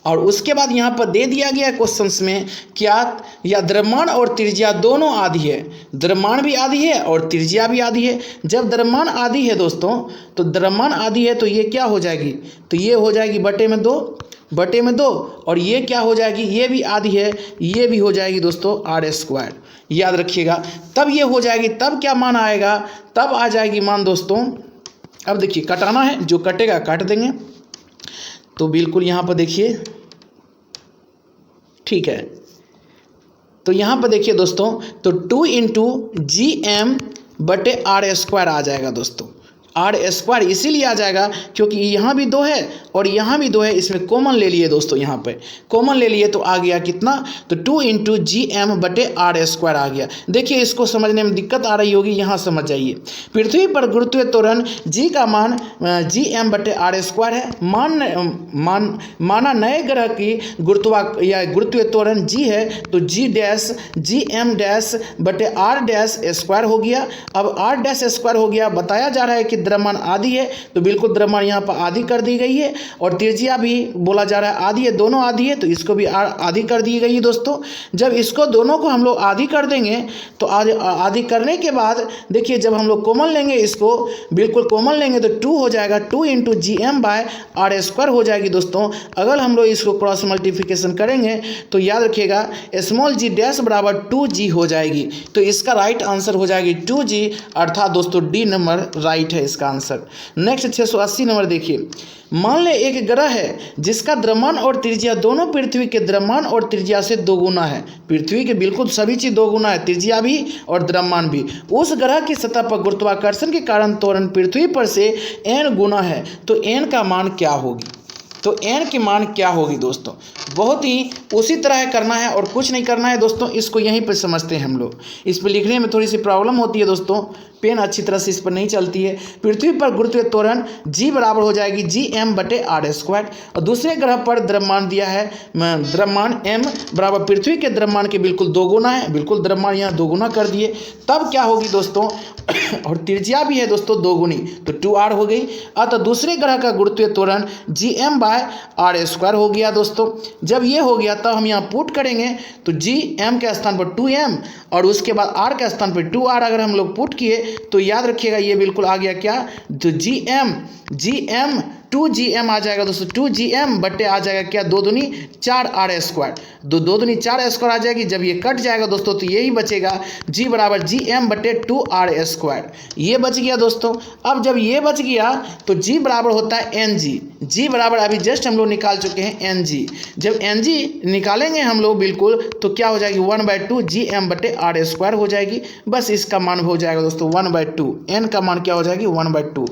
और उसके बाद यहाँ पर दे दिया गया क्वेश्चंस में क्या या द्रव्यमान और त्रिज्या दोनों आधी है। द्रव्यमान भी आधी है और त्रिज्या भी आधी है। जब द्रव्यमान आधी है दोस्तों तो द्रव्यमान आधी है तो ये क्या हो जाएगी, तो ये हो जाएगी बटे में 2 और ये क्या हो जाएगी, ये भी आधी है, ये भी हो जाएगी दोस्तों r²। याद रखिएगा तब ये हो जाएगी, तब क्या मान आएगा, तब आ जाएगी मान दोस्तों। अब देखिए कटाना है, जो कटेगा काट देंगे। तो बिल्कुल यहाँ पर देखिए ठीक है, तो यहाँ पर देखिए दोस्तों तो 2 × gm/r² आ जाएगा दोस्तों। r² इसीलिए आ जाएगा क्योंकि यहाँ भी 2 है और यहाँ भी 2 है, इसमें कॉमन ले लिए दोस्तों। यहाँ पे कॉमन ले लिए तो आ गया कितना, तो 2 × gm/r² आ गया। देखिए इसको समझने में दिक्कत आ रही होगी, यहाँ समझ जाइए। पृथ्वी पर गुरुत्वीय त्वरण g का मान gm/r² है। माना नए ग्रह की गुरुत्वीय त्वरण g है तो gm'/r' हो गया। अब r' हो गया, बताया जा रहा है कि द्रव्यमान आधी है तो बिल्कुल द्रव्यमान यहाँ पर आधी कर दी गई है और त्रिज्या भी बोला जा रहा है आधी है, दोनों आधी है तो इसको भी आधी कर दी गई है दोस्तों। जब इसको दोनों को हम लोग आधी कर देंगे तो आधी करने के बाद देखिए जब हम लोग कॉमन लेंगे, इसको बिल्कुल कॉमन लेंगे तो 2 हो जाएगा, 2 × gm/r² हो जाएगी दोस्तों। अगर हम लोग इसको क्रॉस मल्टीप्लिकेशन करेंगे तो याद रखिएगा स्मॉल g' बराबर 2g हो जाएगी। तो इसका राइट आंसर हो जाएगी 2g, अर्थात दोस्तों डी नंबर राइट है इसका आंसर। नेक्स्ट 680 नंबर देखिए। मान ले एक ग्रह है जिसका द्रव्यमान और त्रिज्या दोनों पृथ्वी के द्रव्यमान और त्रिज्या से 2 गुना है। पृथ्वी के बिल्कुल सभी चीज 2 गुना है, त्रिज्या भी और द्रव्यमान भी। उस ग्रह की सतह पर गुरुत्वाकर्षण के कारण त्वरण पृथ्वी पर से n गुना है, तो n का मान क्या होगी, तो n की मान क्या होगी दोस्तों। बहुत ही उसी तरह करना है और कुछ नहीं करना है दोस्तों। इसको यहीं पर समझते हैं हम लोग। इस पर लिखने में थोड़ी सी प्रॉब्लम होती है दोस्तों, पेन अच्छी तरह से इस पर नहीं चलती है। पृथ्वी पर गुरुत्वीय त्वरण g बराबर हो जाएगी gm/r² और दूसरे ग्रह पर द्रव्यमान दिया है, द्रव्यमान m बराबर पृथ्वी के द्रव्यमान के बिल्कुल 2 गुना है। बिल्कुल द्रव्यमान यहाँ 2 गुना कर दिए, तब क्या होगी दोस्तों और त्रिज्या भी है दोस्तों 2 गुनी तो 2r हो गई। अतः दूसरे ग्रह का गुरुत्वीय त्वरण gm/r² हो गया दोस्तों। जब ये हो गया तब हम यहाँ पुट करेंगे तो gm के स्थान पर 2m और उसके बाद r के स्थान पर 2r अगर हम लोग पुट किए तो याद रखिएगा ये बिल्कुल आ गया क्या, तो gm 2gm आ जाएगा दोस्तों, 2gm बटे आ जाएगा क्या, 2 दूनी 4r², 2 दूनी 4r² आ जाएगी। जब ये कट जाएगा दोस्तों तो यही बचेगा g बराबर gm बटे 2r², ये बच गया दोस्तों। अब जब ये बच गया तो g बराबर होता है ng, g बराबर अभी जस्ट हम लोग निकाल चुके हैं ng। जब ng निकालेंगे हम लोग बिल्कुल तो क्या हो जाएगी 1/2 gm बटे r² हो जाएगी। बस इसका मान हो जाएगा दोस्तों 1/2, n का मान क्या हो जाएगी 1/2,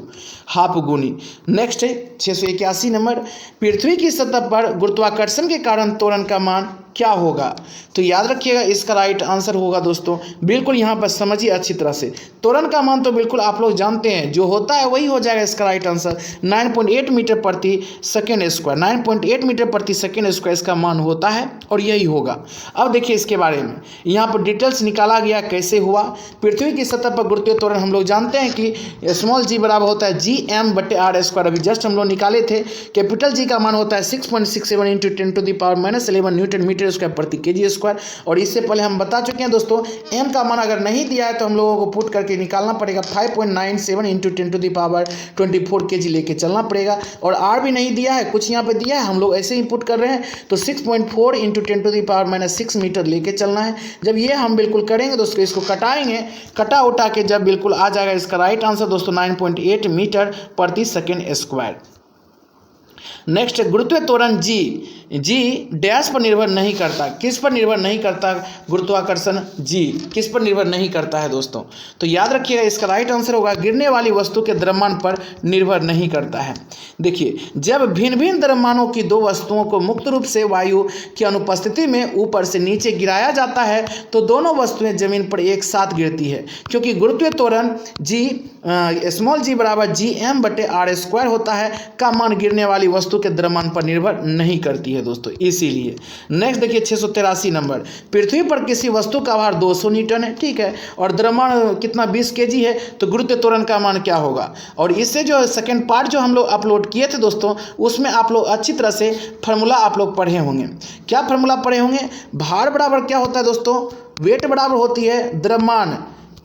हाफ गुनी। नेक्स्ट है 681 नंबर, पृथ्वी की सतह पर गुरुत्वाकर्षण के कारण त्वरण का मान क्या होगा। तो याद रखिएगा इसका राइट आंसर होगा दोस्तों, बिल्कुल यहाँ पर समझिए अच्छी तरह से। त्वरण का मान तो बिल्कुल आप लोग जानते हैं, जो होता है वही हो जाएगा इसका राइट आंसर, 9.8 मीटर प्रति सेकेंड स्क्वायर, 9.8 मीटर प्रति सेकेंड स्क्वायर इसका मान होता है और यही होगा। अब देखिए इसके बारे में यहाँ पर डिटेल्स निकाला गया कैसे हुआ। पृथ्वी की सतह पर गुरुत्वीय त्वरण हम लोग जानते हैं कि स्मॉल g बराबर होता है gm बटे r², अभी जस्ट हम लोग निकाले थे। कैपिटल G का मान होता है 6.67 इंटू 10⁻11 न्यूटन मीटर स्क्वायर प्रति kg स्क्वायर, और इससे पहले हम बता चुके हैं दोस्तों m का मान अगर नहीं दिया है तो हम लोगों को पुट करके निकालना पड़ेगा, 5.97 इंटू 10⁻24 kg लेके चलना पड़ेगा। और r भी नहीं दिया है, कुछ यहाँ पे दिया है, हम लोग ऐसे ही पुट कर रहे हैं, तो 6.4 इंटू 10⁻6 मीटर लेके चलना है। जब ये हम बिल्कुल करेंगे दोस्तों, इसको कटाएंगे, कटा उठा के जब बिल्कुल आ जाएगा इसका राइट आंसर दोस्तों 9.8 मीटर प्रति सेकेंड स्क्वायर। नेक्स्ट गुरुत्वीय त्वरण जी डैश पर निर्भर नहीं करता, किस पर निर्भर नहीं करता, गुरुत्वाकर्षण जी किस पर निर्भर नहीं करता है दोस्तों। तो याद रखिएगा इसका राइट आंसर होगा गिरने वाली वस्तु के द्रव्यमान पर निर्भर नहीं करता है। देखिए जब भिन्न भिन्न द्रव्यमानों की दो वस्तुओं को मुक्त रूप से वायु की अनुपस्थिति में ऊपर से नीचे गिराया जाता है तो दोनों वस्तुएं जमीन पर एक साथ गिरती है, क्योंकि गुरुत्वीय त्वरण जी स्मॉल g बराबर gm बटे r² होता है का मान गिरने वाली वस्तु के द्रव्यमान पर निर्भर नहीं करती है दोस्तों, इसीलिए। नेक्स्ट देखिए 683 नंबर, पृथ्वी पर किसी वस्तु का भार 200 न्यूटन है, ठीक है, और द्रव्यमान कितना 20 kg है, तो गुरुत्वीय त्वरण का मान क्या होगा। और इससे जो सेकंड पार्ट जो हम लोग अपलोड किए थे दोस्तों, उसमें आप लोग अच्छी तरह से फार्मूला आप लोग पढ़े होंगे। क्या फार्मूला पढ़े होंगे, भार बराबर क्या होता है दोस्तों, वेट बराबर होती है द्रव्यमान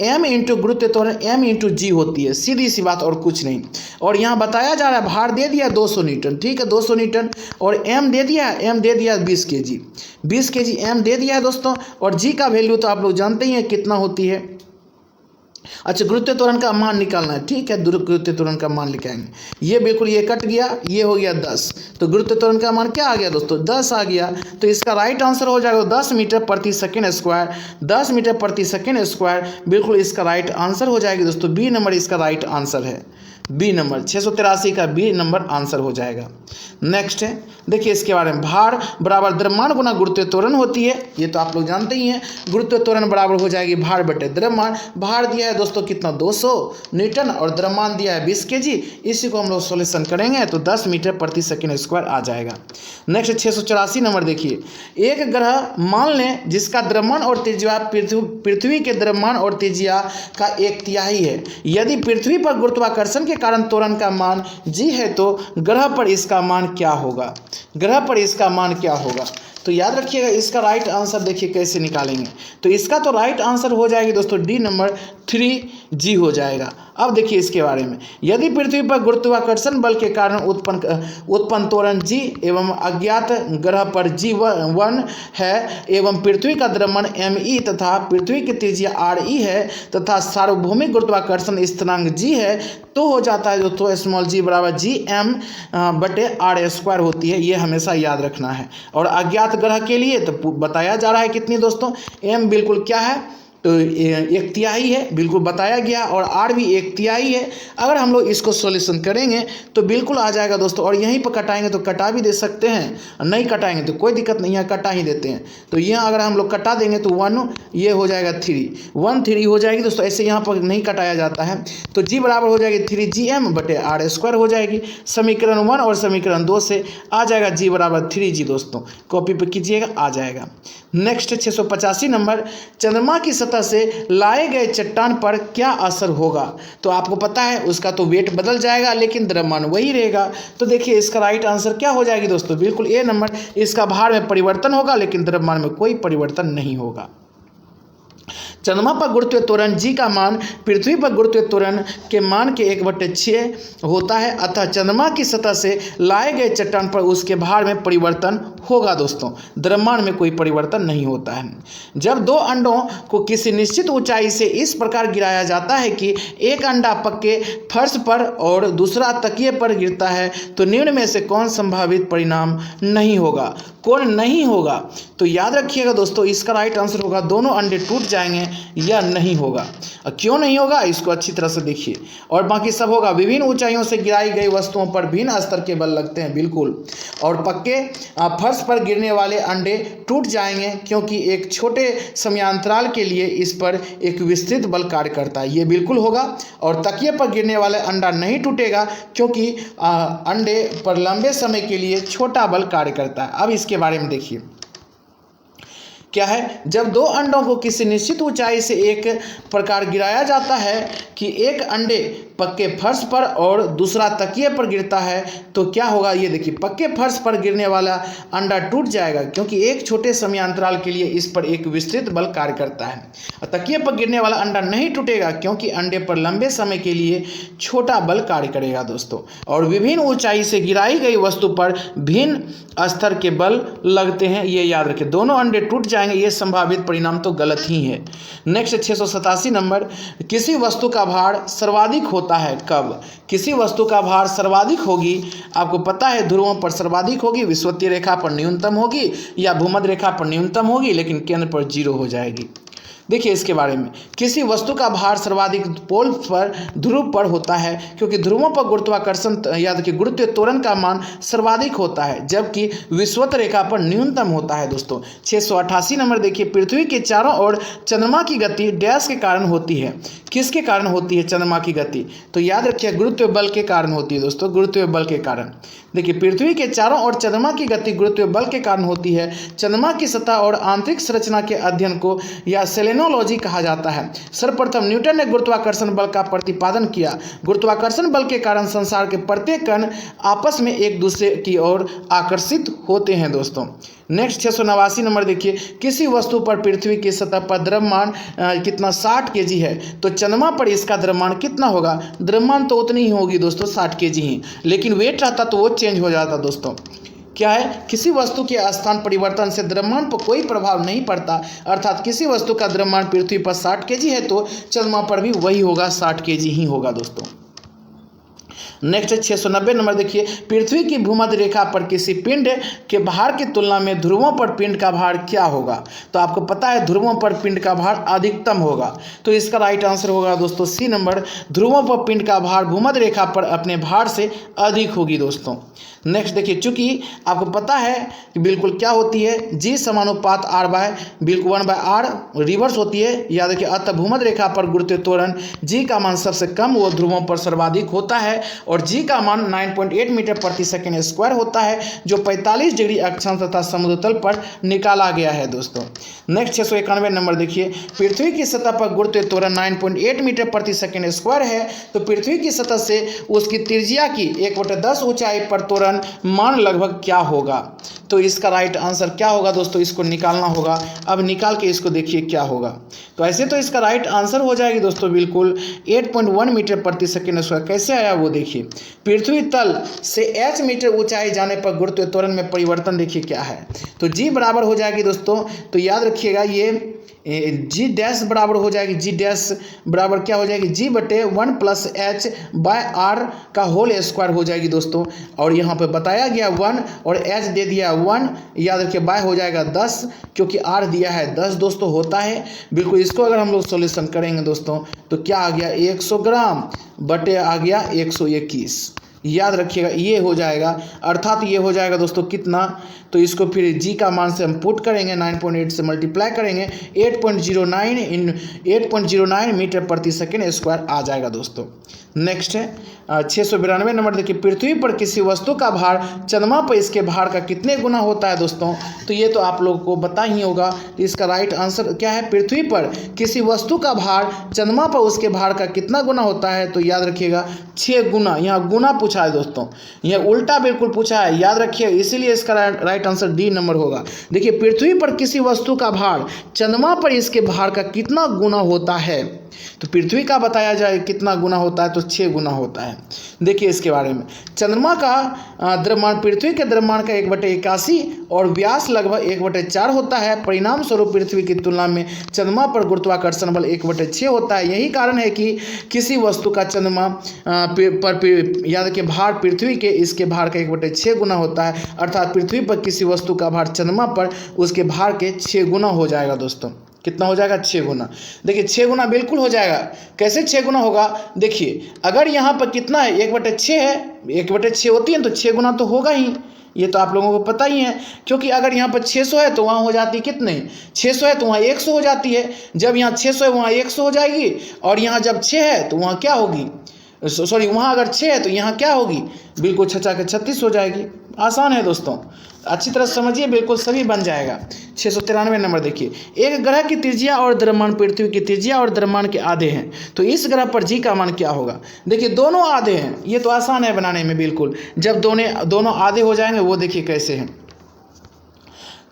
m इंटू गुरुत्वीय त्वरण m इंटू g होती है, सीधी सी बात और कुछ नहीं। और यहाँ बताया जा रहा है भार दे दिया 200 न्यूटन, ठीक है 200 न्यूटन, और m दे दिया 20 kg, 20 kg m दे दिया है दोस्तों। और g का वैल्यू तो आप लोग जानते ही हैं कितना होती है। अच्छा गुरुत्वीय त्वरण का मान निकालना है, ठीक है, गुरुत्वीय त्वरण का मान लेके आएंगे। ये बिल्कुल ये कट गया, ये हो गया 10, तो गुरुत्वीय त्वरण का मान क्या आ गया दोस्तों 10 आ गया। तो इसका राइट आंसर हो जाएगा 10 मीटर प्रति सेकेंड स्क्वायर, 10 मीटर प्रति सेकेंड स्क्वायर बिल्कुल इसका राइट आंसर हो जाएगी दोस्तों। बी नंबर इसका राइट आंसर है, बी नंबर 683 का बी नंबर आंसर हो जाएगा। नेक्स्ट है देखिए इसके बारे में, भार बराबर द्रव्यमान गुना गुरुत्वीय त्वरण होती है, ये तो आप लोग जानते ही हैं। गुरुत्वीय त्वरण बराबर हो जाएगी भार बटे द्रव्यमान। भार दिया है दोस्तों कितना 200 न्यूटन और द्रव्यमान दिया है 20 kg, इसी को हम लोग सॉल्यूशन करेंगे तो 10 मीटर प्रति सेकेंड स्क्वायर आ जाएगा। नेक्स्ट 684 नंबर देखिए, एक ग्रह मान लें जिसका द्रव्यमान और त्रिज्या पृथ्वी के द्रव्यमान और त्रिज्या का 1/3 है। यदि पृथ्वी पर गुरुत्वाकर्षण के कारण त्वरण का मान g है तो ग्रह पर इसका मान क्या होगा, ग्रह पर इसका मान क्या होगा। तो याद रखिएगा इसका राइट आंसर देखिए कैसे निकालेंगे। तो इसका तो राइट आंसर हो जाएगी दोस्तों डी नंबर 3g हो जाएगा। अब देखिए इसके बारे में, यदि पृथ्वी पर गुरुत्वाकर्षण बल के कारण उत्पन्न त्वरण g एवं अज्ञात ग्रह पर g1 है एवं पृथ्वी का द्रव्यमान me तथा पृथ्वी की त्रिज्या re है तथा सार्वभौमिक गुरुत्वाकर्षण स्थिरांक g है, तो हो जाता है दोस्तों स्मॉल g बराबर gm बटे r² होती है, ये हमेशा याद रखना है। और अज्ञात ग्रह के लिए तो बताया जा रहा है कितनी दोस्तों, m बिल्कुल क्या है तो 1/3 है, बिल्कुल बताया गया, और r भी 1/3 है। अगर हम लोग इसको सॉल्यूशन करेंगे तो बिल्कुल आ जाएगा दोस्तों। और यहीं पर कटाएंगे तो कटा भी दे सकते हैं, नहीं कटाएंगे तो कोई दिक्कत नहीं है, कटा ही देते हैं। तो यहाँ अगर हम लोग कटा देंगे तो 1 ये हो जाएगा 3 हो जाएगी दोस्तों। ऐसे यहाँ पर नहीं कटाया जाता है, तो g बराबर हो जाएगी 3gm बटे r² हो जाएगी। समीकरण 1 और समीकरण 2 से आ जाएगा g बराबर 3g दोस्तों, कॉपी पे कीजिएगा आ जाएगा। नेक्स्ट 685 नंबर, चंद्रमा की सतह से लाए गए चट्टान पर क्या असर होगा। तो आपको पता है उसका तो वेट बदल जाएगा लेकिन द्रव्यमान वही रहेगा। तो देखिए इसका राइट आंसर क्या हो जाएगी दोस्तों, बिल्कुल ए नंबर, इसका भार में परिवर्तन होगा लेकिन द्रव्यमान में कोई परिवर्तन नहीं होगा। चंद्रमा पर गुरुत्वीय त्वरण जी का मान पृथ्वी पर गुरुत्वीय त्वरण के मान के 1/6 होता है, अतः चंद्रमा की सतह से लाए गए चट्टान पर उसके भार में परिवर्तन होगा दोस्तों। द्रव्यमान में कोई परिवर्तन नहीं होता है। जब दो अंडों को किसी निश्चित ऊंचाई से इस प्रकार गिराया जाता है कि एक अंडा पक्के फर्श पर और दूसरा तकिए पर गिरता है, तो निम्न में से कौन संभावित परिणाम नहीं होगा? कौन नहीं होगा? तो याद रखिएगा दोस्तों, इसका राइट आंसर होगा दोनों अंडे टूट जाएंगे या नहीं होगा। क्यों नहीं होगा इसको अच्छी तरह से देखिए, और बाकी सब होगा। विभिन्न ऊंचाइयों से गिराई गई वस्तुओं पर भिन्न स्तर के बल लगते हैं, बिल्कुल। और पक्के फर्श पर गिरने वाले अंडे टूट जाएंगे क्योंकि एक छोटे समयांतराल के लिए इस पर एक विस्तृत बल कार्य करता है, ये बिल्कुल होगा। और तकिए पर गिरने वाले अंडा नहीं टूटेगा क्योंकि अंडे पर लंबे समय के लिए छोटा बल कार्य करता है। अब इसके बारे में देखिए क्या है। जब दो अंडों को किसी निश्चित ऊंचाई से एक प्रकार गिराया जाता है कि एक अंडे पक्के फर्श पर और दूसरा तकिए पर गिरता है, तो क्या होगा? ये देखिए, पक्के फर्श पर गिरने वाला अंडा टूट जाएगा क्योंकि एक छोटे समयांतराल के लिए इस पर एक विस्तृत बल कार्य करता है। और तकिए पर गिरने वाला अंडा नहीं टूटेगा क्योंकि अंडे पर लंबे समय के लिए छोटा बल कार्य करेगा दोस्तों। और विभिन्न ऊंचाई से गिराई गई वस्तु पर भिन्न स्तर के बल लगते हैं, ये याद रखें। दोनों अंडे टूट जाएंगे, ये संभावित परिणाम तो गलत ही है। नेक्स्ट 687 नंबर, किसी वस्तु का भार सर्वाधिक होता है कब? किसी वस्तु का भार सर्वाधिक होगी, आपको पता है ध्रुवों पर सर्वाधिक होगी, विषुवतीय रेखा पर न्यूनतम होगी या भूमध्य रेखा पर न्यूनतम होगी, लेकिन केंद्र पर 0 हो जाएगी। देखिए इसके बारे में, किसी वस्तु का भार सर्वाधिक पोल पर ध्रुव पर होता है क्योंकि ध्रुवों पर गुरुत्वाकर्षण याद रखिए गुरुत्वीय त्वरण का मान सर्वाधिक होता है, जबकि विषुवत रेखा पर न्यूनतम होता है दोस्तों। 688 नंबर देखिए, पृथ्वी के चारों ओर चंद्रमा की गति डैश के कारण होती है। किसके कारण होती है चंद्रमा की गति? तो याद रखिए गुरुत्वीय बल के कारण होती है दोस्तों, गुरुत्वीय बल के कारण। देखिए, पृथ्वी के चारों ओर चंद्रमा की गति गुरुत्वीय बल के कारण होती है। चंद्रमा की सतह और आंतरिक संरचना के अध्ययन को या सेलेनोलॉजी कहा जाता है। सर्वप्रथम न्यूटन ने गुरुत्वाकर्षण बल का प्रतिपादन किया। गुरुत्वाकर्षण बल के कारण संसार के प्रत्येक कण आपस में एक दूसरे की ओर आकर्षित होते हैं दोस्तों। नेक्स्ट 689 नंबर देखिए, किसी वस्तु पर पृथ्वी की सतह पर द्रव्यमान कितना 60 kg है, तो चंद्रमा पर इसका द्रव्यमान कितना होगा? द्रव्यमान तो उतनी ही होगी दोस्तों, 60 kg ही, लेकिन वेट रहता तो वो चेंज हो जाता दोस्तों। क्या है? किसी वस्तु के स्थान परिवर्तन से द्रव्यमान पर कोई प्रभाव नहीं पड़ता, अर्थात किसी वस्तु का द्रव्यमान पृथ्वी पर 60 kg है तो चंद्रमा पर भी वही होगा, 60 kg ही होगा दोस्तों। नेक्स्ट 690 नंबर देखिए, पृथ्वी की भूमध्य रेखा पर किसी पिंड के भार की तुलना में ध्रुवों पर पिंड का भार क्या होगा? तो आपको पता है ध्रुवों पर पिंड का भार अधिकतम होगा, तो इसका राइट आंसर होगा दोस्तों सी नंबर, ध्रुवों पर पिंड का भार भूमध्य रेखा पर अपने भार से अधिक होगी दोस्तों। नेक्स्ट देखिए, चूंकि आपको पता है कि बिल्कुल क्या होती है, जी समानुपात R बाय बिल्कुल 1/r रिवर्स होती है, याद रखिए। अतः भूमध्य रेखा पर गुरुत्वीय त्वरण जी का मान सबसे कम वो ध्रुवों पर सर्वाधिक होता है और जी का मान 9.8 मीटर प्रति सेकेंड स्क्वायर होता है, जो 45 डिग्री अक्षांश तथा समुद्र तल पर निकाला गया है दोस्तों। नेक्स्ट 691 नंबर देखिए, पृथ्वी की सतह पर गुरुत्वीय त्वरण 9.8 मीटर प्रति सेकेंड स्क्वायर है, तो पृथ्वी की सतह से उसकी त्रिज्या की 1/10 ऊंचाई पर त्वरण मान लगभग क्या होगा? तो इसका राइट आंसर क्या होगा दोस्तों, इसको निकालना होगा। अब निकाल के इसको देखिए क्या होगा। तो ऐसे तो इसका राइट आंसर हो जाएगी दोस्तों बिल्कुल 8.1 मीटर प्रति सेकेंड स्क्वायर। कैसे आया वो देखिए, पृथ्वी तल से h मीटर ऊंचाई जाने पर गुरुत्वीय त्वरण में परिवर्तन देखिए क्या है। तो g बराबर हो जाएगी दोस्तों, तो याद रखिएगा ये जी डैश बराबर हो जाएगी, जी डैश बराबर क्या हो जाएगी, जी बटे 1 + h बाय r का होल स्क्वायर हो जाएगी दोस्तों। और यहाँ पे बताया गया 1 और h दे दिया 1, याद रखिए बाय हो जाएगा 10 क्योंकि r दिया है 10 दोस्तों होता है बिल्कुल। इसको अगर हम लोग सॉल्यूशन करेंगे दोस्तों तो क्या आ गया, 100 ग्राम बटे आ गया 121, याद रखिएगा ये हो जाएगा। अर्थात ये हो जाएगा दोस्तों कितना, तो इसको फिर जी का मान से हम पुट करेंगे, 9.8 से मल्टीप्लाई करेंगे, 8.09 मीटर प्रति सेकेंड स्क्वायर आ जाएगा दोस्तों। नेक्स्ट है 692 नंबर देखिए, पृथ्वी पर किसी वस्तु का भार चंद्रमा पर इसके भार का कितने गुना होता है दोस्तों? तो ये तो आप लोगों को पता ही होगा। तो इसका राइट आंसर क्या है, पृथ्वी पर किसी वस्तु का भार चंद्रमा पर उसके भार का कितना गुना होता है? तो याद रखिएगा 6 गुना, यहाँ गुना पूछा है दोस्तों, यह उल्टा बिल्कुल पूछा है, याद रखिए, इसीलिए इसका राइट आंसर डी नंबर होगा। देखिए, पृथ्वी पर किसी वस्तु का भार चंद्रमा पर इसके भार का कितना गुना होता है? तो पृथ्वी का बताया जाए कितना गुना होता है, तो 6 गुना होता है। देखिए इसके बारे में, चंद्रमा का द्रव्यमान पृथ्वी के द्रव्यमान का 1/81 और व्यास लगभग 1/4 होता है। परिणाम स्वरूप पृथ्वी की तुलना में चंद्रमा पर गुरुत्वाकर्षण बल 1/6 होता है। यही कारण है कि किसी वस्तु का चंद्रमा पर याद रखिए भार पृथ्वी के इसके भार का 1/6 गुना होता है, अर्थात पृथ्वी पर किसी वस्तु का भार चंद्रमा पर उसके भार के 6 गुना हो जाएगा दोस्तों। कितना हो जाएगा? 6 गुना। देखिए 6 गुना बिल्कुल हो जाएगा। कैसे 6 गुना होगा? देखिए, अगर यहाँ पर कितना है, 1/6 है, 1/6 होती है तो 6 गुना तो होगा ही, ये तो आप लोगों को पता ही है। क्योंकि अगर यहाँ पर 600 है तो वहाँ हो जाती कितनी, 600 है तो वहाँ 100 हो जाती है। जब यहाँ 600 है वहाँ 100 हो जाएगी, और यहाँ जब 6 है तो वहाँ क्या होगी, सॉरी वहाँ अगर 6 है तो यहाँ क्या होगी, बिल्कुल 6 के 36 हो जाएगी। आसान है दोस्तों, अच्छी तरह समझिए, बिल्कुल सभी बन जाएगा। 693 नंबर देखिए, एक ग्रह की त्रिज्या और द्रव्यमान पृथ्वी की त्रिज्या और द्रव्यमान के आधे हैं, तो इस ग्रह पर जी का मान क्या होगा? देखिए दोनों आधे हैं, ये तो आसान है बनाने में बिल्कुल। जब दोनों आधे हो जाएंगे वो देखिए कैसे हैं।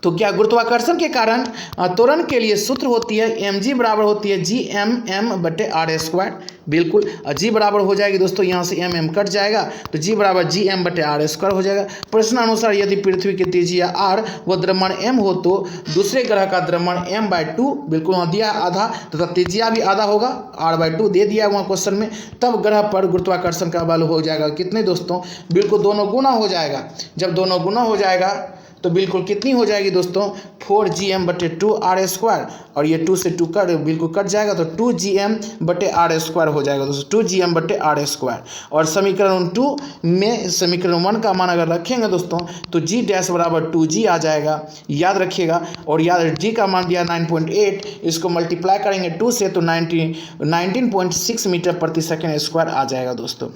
तो क्या गुरुत्वाकर्षण के कारण त्वरण के लिए सूत्र होती है mg बराबर होती है Gm/r²। बिल्कुल g बराबर हो जाएगी दोस्तों, यहाँ से mm कट जाएगा तो g बराबर Gm/r² हो जाएगा। प्रश्न अनुसार यदि पृथ्वी की त्रिज्या r व द्रव्यमान m हो तो दूसरे ग्रह का द्रव्यमान m/2, बिल्कुल वहाँ दिया आधा, तो त्रिज्या भी आधा होगा, r/2 दे दिया वहाँ क्वेश्चन में। तब ग्रह पर गुरुत्वाकर्षण का बल हो जाएगा कितने दोस्तों? बिल्कुल दोनों गुना हो जाएगा। जब दोनों गुना हो जाएगा तो बिल्कुल कितनी हो जाएगी दोस्तों? 4Gm/2r², और ये 2 से 2 कट बिल्कुल कट जाएगा तो 2Gm/r² हो जाएगा दोस्तों, 2Gm/r²। और समीकरण 2 में समीकरण 1 का मान अगर रखेंगे दोस्तों तो G डैश बराबर 2G आ जाएगा, याद रखिएगा। और याद G का मान दिया 9.8, इसको मल्टीप्लाई करेंगे 2 से तो 19.6 मीटर प्रति सेकेंड स्क्वायर आ जाएगा दोस्तों।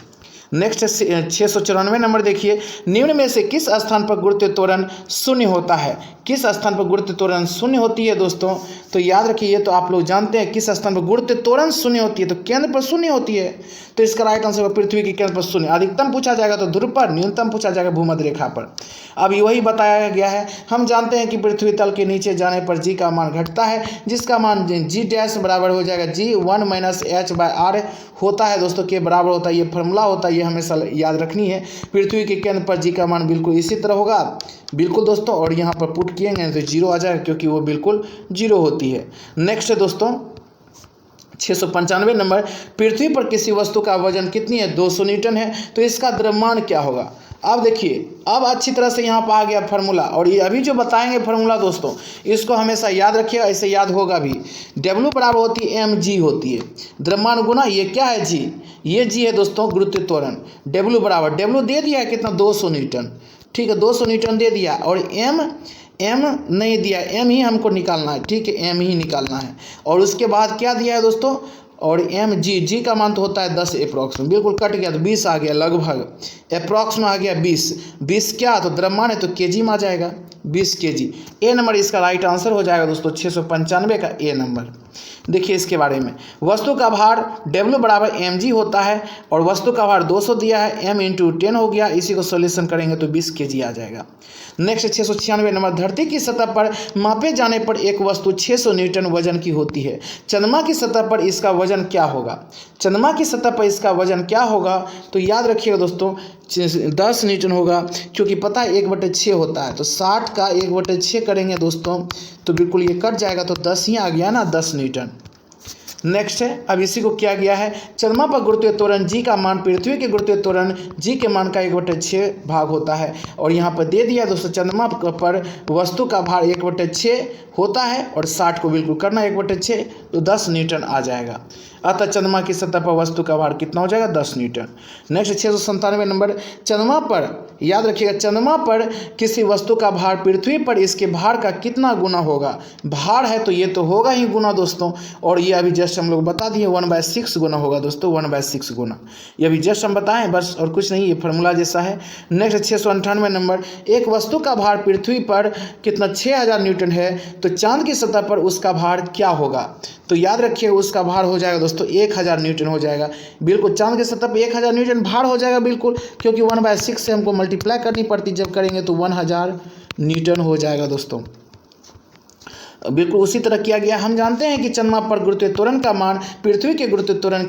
नेक्स्ट 694 नंबर देखिए, निम्न में से किस स्थान पर गुरुत्व त्वरण शून्य होता है? किस स्थान पर गुरुत्व त्वरण शून्य होती है दोस्तों? तो याद रखिए, ये तो आप लोग जानते हैं किस स्थान पर गुरुत्व त्वरण शून्य होती है, तो केंद्र पर शून्य होती है। तो इसका राइट आंसर पृथ्वी के केंद्र पर शून्य। अधिकतम पूछा जाएगा तो ध्रुव पर, न्यूनतम पूछा जाएगा भूमध्य रेखा पर। अब वही बताया गया है। हम जानते हैं कि पृथ्वी तल के नीचे जाने पर जी का मान घटता है, जिसका मान जी डैश बराबर हो जाएगा G1 - h/r होता है दोस्तों, के बराबर होता है। ये फॉर्मूला होता है, ये हमेशा याद रखनी है। पृथ्वी के केंद्र पर जी का मान बिल्कुल इसी तरह होगा, बिल्कुल दोस्तों। और यहाँ पर पुट किएंगे तो 0 आ जाएगा, क्योंकि वो बिल्कुल 0 होती है। नेक्स्ट है दोस्तों 695 नंबर, पृथ्वी पर किसी वस्तु का वजन कितनी है? 200 न्यूटन है, तो इसका द्रव्यमान क्या होगा? अब देखिए, अब अच्छी तरह से यहाँ पर आ गया फार्मूला, और ये अभी जो बताएंगे फार्मूला दोस्तों, इसको हमेशा याद रखिएगा, ऐसे याद होगा भी। W बराबर होती है mg होती है, द्रव्यमान गुना ये क्या है g, ये g है दोस्तों गुरुत्व त्वरण। W बराबर, W दे दिया है कितना? 200 न्यूटन, ठीक है, 200 न्यूटन दे दिया। और m नहीं दिया, m ही हमको निकालना है, ठीक है, m ही निकालना है। और उसके बाद क्या दिया है दोस्तों? और जी का मान तो होता है 10 अप्रॉक्स में, बिल्कुल कट गया तो 20 आ गया, लगभग अप्रॉक्स में आ गया 20 क्या तो द्रव्यमान है तो केजी में आ जाएगा, 20 केजी। ए नंबर इसका राइट आंसर हो जाएगा दोस्तों, 695 का ए नंबर। देखिए इसके बारे में, वस्तु का भार W बराबर mg होता है, और वस्तु का भार 200 दिया है, m × 10 हो गया। इसी को सॉल्यूशन करेंगे तो 20 केजी आ जाएगा। नेक्स्ट 696 नंबर, धरती की सतह पर मापे जाने पर एक वस्तु 600 न्यूटन वजन की होती है, चंद्रमा की सतह पर इसका वजन क्या होगा? चंद्रमा की सतह पर इसका वजन क्या होगा? तो याद रखिएगा दोस्तों 10 न्यूटन होगा, क्योंकि पता है 1/6 होता है, तो 60 का 1/6 करेंगे दोस्तों तो बिल्कुल ये कट जाएगा, तो 10 ही आ गया ना, 10 न्यूटन। नेक्स्ट है, अब इसी को क्या गया है, चंद्रमा पर गुरुत्व त्वरण जी का मान पृथ्वी के गुरुत्व त्वरण जी के मान का 1/6 भाग होता है। और यहाँ पर दे दिया दोस्तों, चंद्रमा पर वस्तु का भार 1/6 होता है, और 60 को बिल्कुल करना 1/6 तो 10 न्यूटन आ जाएगा। अतः चंद्रमा की सतह पर वस्तु का भार कितना हो जाएगा? 10 न्यूटन। नेक्स्ट 697 नंबर, चंद्रमा पर, याद रखिएगा, चंद्रमा पर किसी वस्तु का भार पृथ्वी पर इसके भार का कितना गुना होगा? भार है तो ये तो होगा ही गुना दोस्तों, और ये अभी जस्ट हम लोग बता दिए 1/6 गुना होगा दोस्तों, 1/6 गुना, ये अभी जस्ट हम बताएं बस, और कुछ नहीं, ये फार्मूला जैसा है। नेक्स्ट 698 नंबर, एक वस्तु का भार पृथ्वी पर कितना 6000 न्यूटन है, तो चांद की सतह पर उसका भार क्या होगा? तो याद रखिए उसका भार हो जाएगा दोस्तों 1000 न्यूटन हो जाएगा। बिल्कुल चांद की सतह पर 1000 न्यूटन भार हो जाएगा बिल्कुल, क्योंकि 1/6 से हमको मल्टीप्लाई करनी पड़ती, जब करेंगे तो 1000 न्यूटन हो जाएगा दोस्तों। बिल्कुल उसी तरह किया गया। हम जानते हैं कि चंद्रमा पर गुरुत्वीय त्वरण का मान पृथ्वी के गुरुत्वीय त्वरण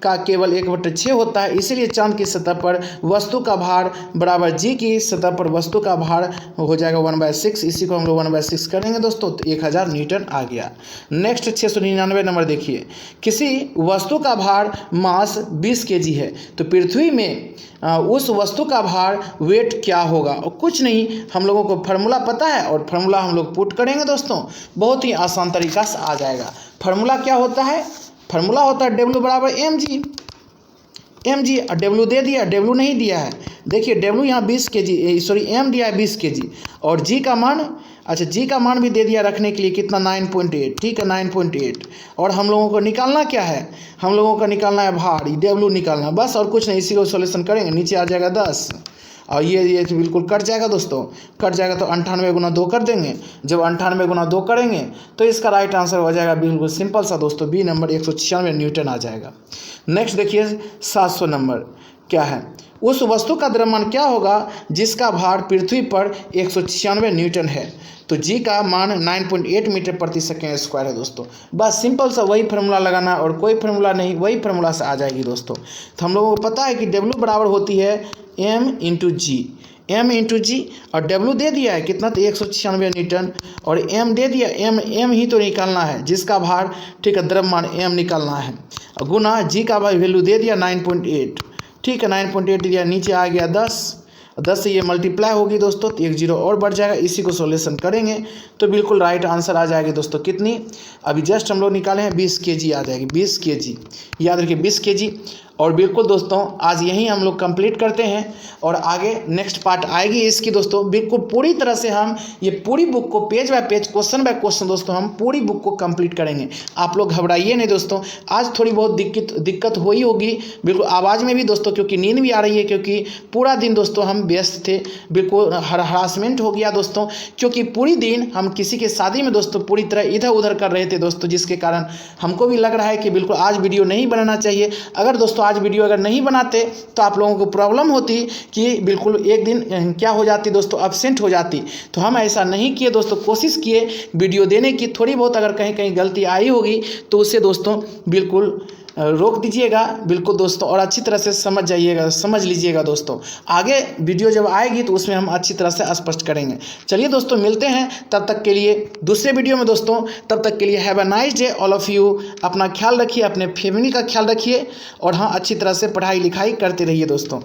का केवल 1/6 होता है, इसीलिए चांद की सतह पर वस्तु का भार बराबर जी की सतह पर वस्तु का भार हो जाएगा 1/6। इसी को हम लोग 1/6 करेंगे दोस्तों, तो 1000 न्यूटन आ गया। नेक्स्ट 699 नंबर देखिए, किसी वस्तु का भार मास 20 kg है, तो पृथ्वी में उस वस्तु का भार वेट क्या होगा? और कुछ नहीं, हम लोगों को फार्मूला पता है और फार्मूला हम लोग पुट करेंगे दोस्तों, बहुत ही आसान तरीका से आ जाएगा। फार्मूला क्या होता है? फार्मूला होता है W बराबर mg। और W दे दिया, W नहीं दिया है, देखिए W यहाँ 20 kg, सॉरी m दिया है 20 kg, और g का मान, अच्छा जी का मान भी दे दिया रखने के लिए, कितना 9.8, ठीक है 9.8। और हम लोगों को निकालना क्या है? हम लोगों का निकालना है भार, W निकालना, बस और कुछ नहीं। इसी को सॉल्यूशन करेंगे, नीचे आ जाएगा 10 और ये बिल्कुल कट जाएगा दोस्तों, कट जाएगा तो 98 गुना 2 कर देंगे। जब 98 गुना 2 करेंगे तो इसका राइट आंसर हो जाएगा बिल्कुल सिंपल सा दोस्तों, बी नंबर 196 न्यूटन आ जाएगा। नेक्स्ट देखिए 700 नंबर क्या है, उस वस्तु का द्रव्यमान क्या होगा जिसका भार पृथ्वी पर 196 न्यूटन है? तो जी का मान 9.8 मीटर प्रति सेकेंड स्क्वायर है दोस्तों। बस सिंपल सा वही फार्मूला लगाना और कोई फार्मूला नहीं, वही फार्मूला से आ जाएगी दोस्तों। तो हम लोगों को पता है कि W बराबर होती है m इंटू जी, और W दे दिया है कितना, तो 196 न्यूटन, और m दे दिया, m ही तो निकालना है जिसका भार, ठीक है द्रव्यमान m निकालना है, गुना जी का वैल्यू दे दिया 9.8, ठीक है 9.8 दिया, नीचे आ गया 10 से ये मल्टीप्लाई होगी दोस्तों, तो 1 0 और बढ़ जाएगा। इसी को सॉल्यूशन करेंगे तो बिल्कुल राइट आंसर आ जाएगी दोस्तों, कितनी, अभी जस्ट हम लोग निकाले हैं 20 kg आ जाएगी, 20 kg, याद रखिए 20 kg। और बिल्कुल दोस्तों आज यही हम लोग कंप्लीट करते हैं, और आगे नेक्स्ट पार्ट आएगी इसकी दोस्तों, बिल्कुल पूरी तरह से हम ये पूरी बुक को page bye page, question by question दोस्तों हम पूरी बुक को कंप्लीट करेंगे। आप लोग घबराइए नहीं दोस्तों, आज थोड़ी बहुत दिक्कत हुई होगी बिल्कुल आवाज़ में भी दोस्तों, क्योंकि नींद भी आ रही है, क्योंकि पूरा दिन दोस्तों हम व्यस्त थे, बिल्कुल हरासमेंट हो गया दोस्तों, क्योंकि पूरी दिन हम किसी के शादी में दोस्तों पूरी तरह इधर उधर कर रहे थे दोस्तों, जिसके कारण हमको भी लग रहा है कि बिल्कुल आज वीडियो नहीं बनाना चाहिए। अगर दोस्तों आज वीडियो अगर नहीं बनाते तो आप लोगों को प्रॉब्लम होती कि बिल्कुल एक दिन क्या हो जाती दोस्तों, एब्सेंट हो जाती। तो हम ऐसा नहीं किए दोस्तों, कोशिश किए वीडियो देने की, थोड़ी बहुत अगर कहीं कहीं गलती आई होगी तो उससे दोस्तों बिल्कुल रोक दीजिएगा बिल्कुल दोस्तों, और अच्छी तरह से समझ लीजिएगा दोस्तों। आगे वीडियो जब आएगी तो उसमें हम अच्छी तरह से स्पष्ट करेंगे। चलिए दोस्तों मिलते हैं तब तक के लिए दूसरे वीडियो में दोस्तों, तब तक के लिए have a nice day all of you. अपना ख्याल रखिए, अपने फैमिली का ख्याल रखिए, और हाँ अच्छी तरह से पढ़ाई लिखाई करते रहिए दोस्तों।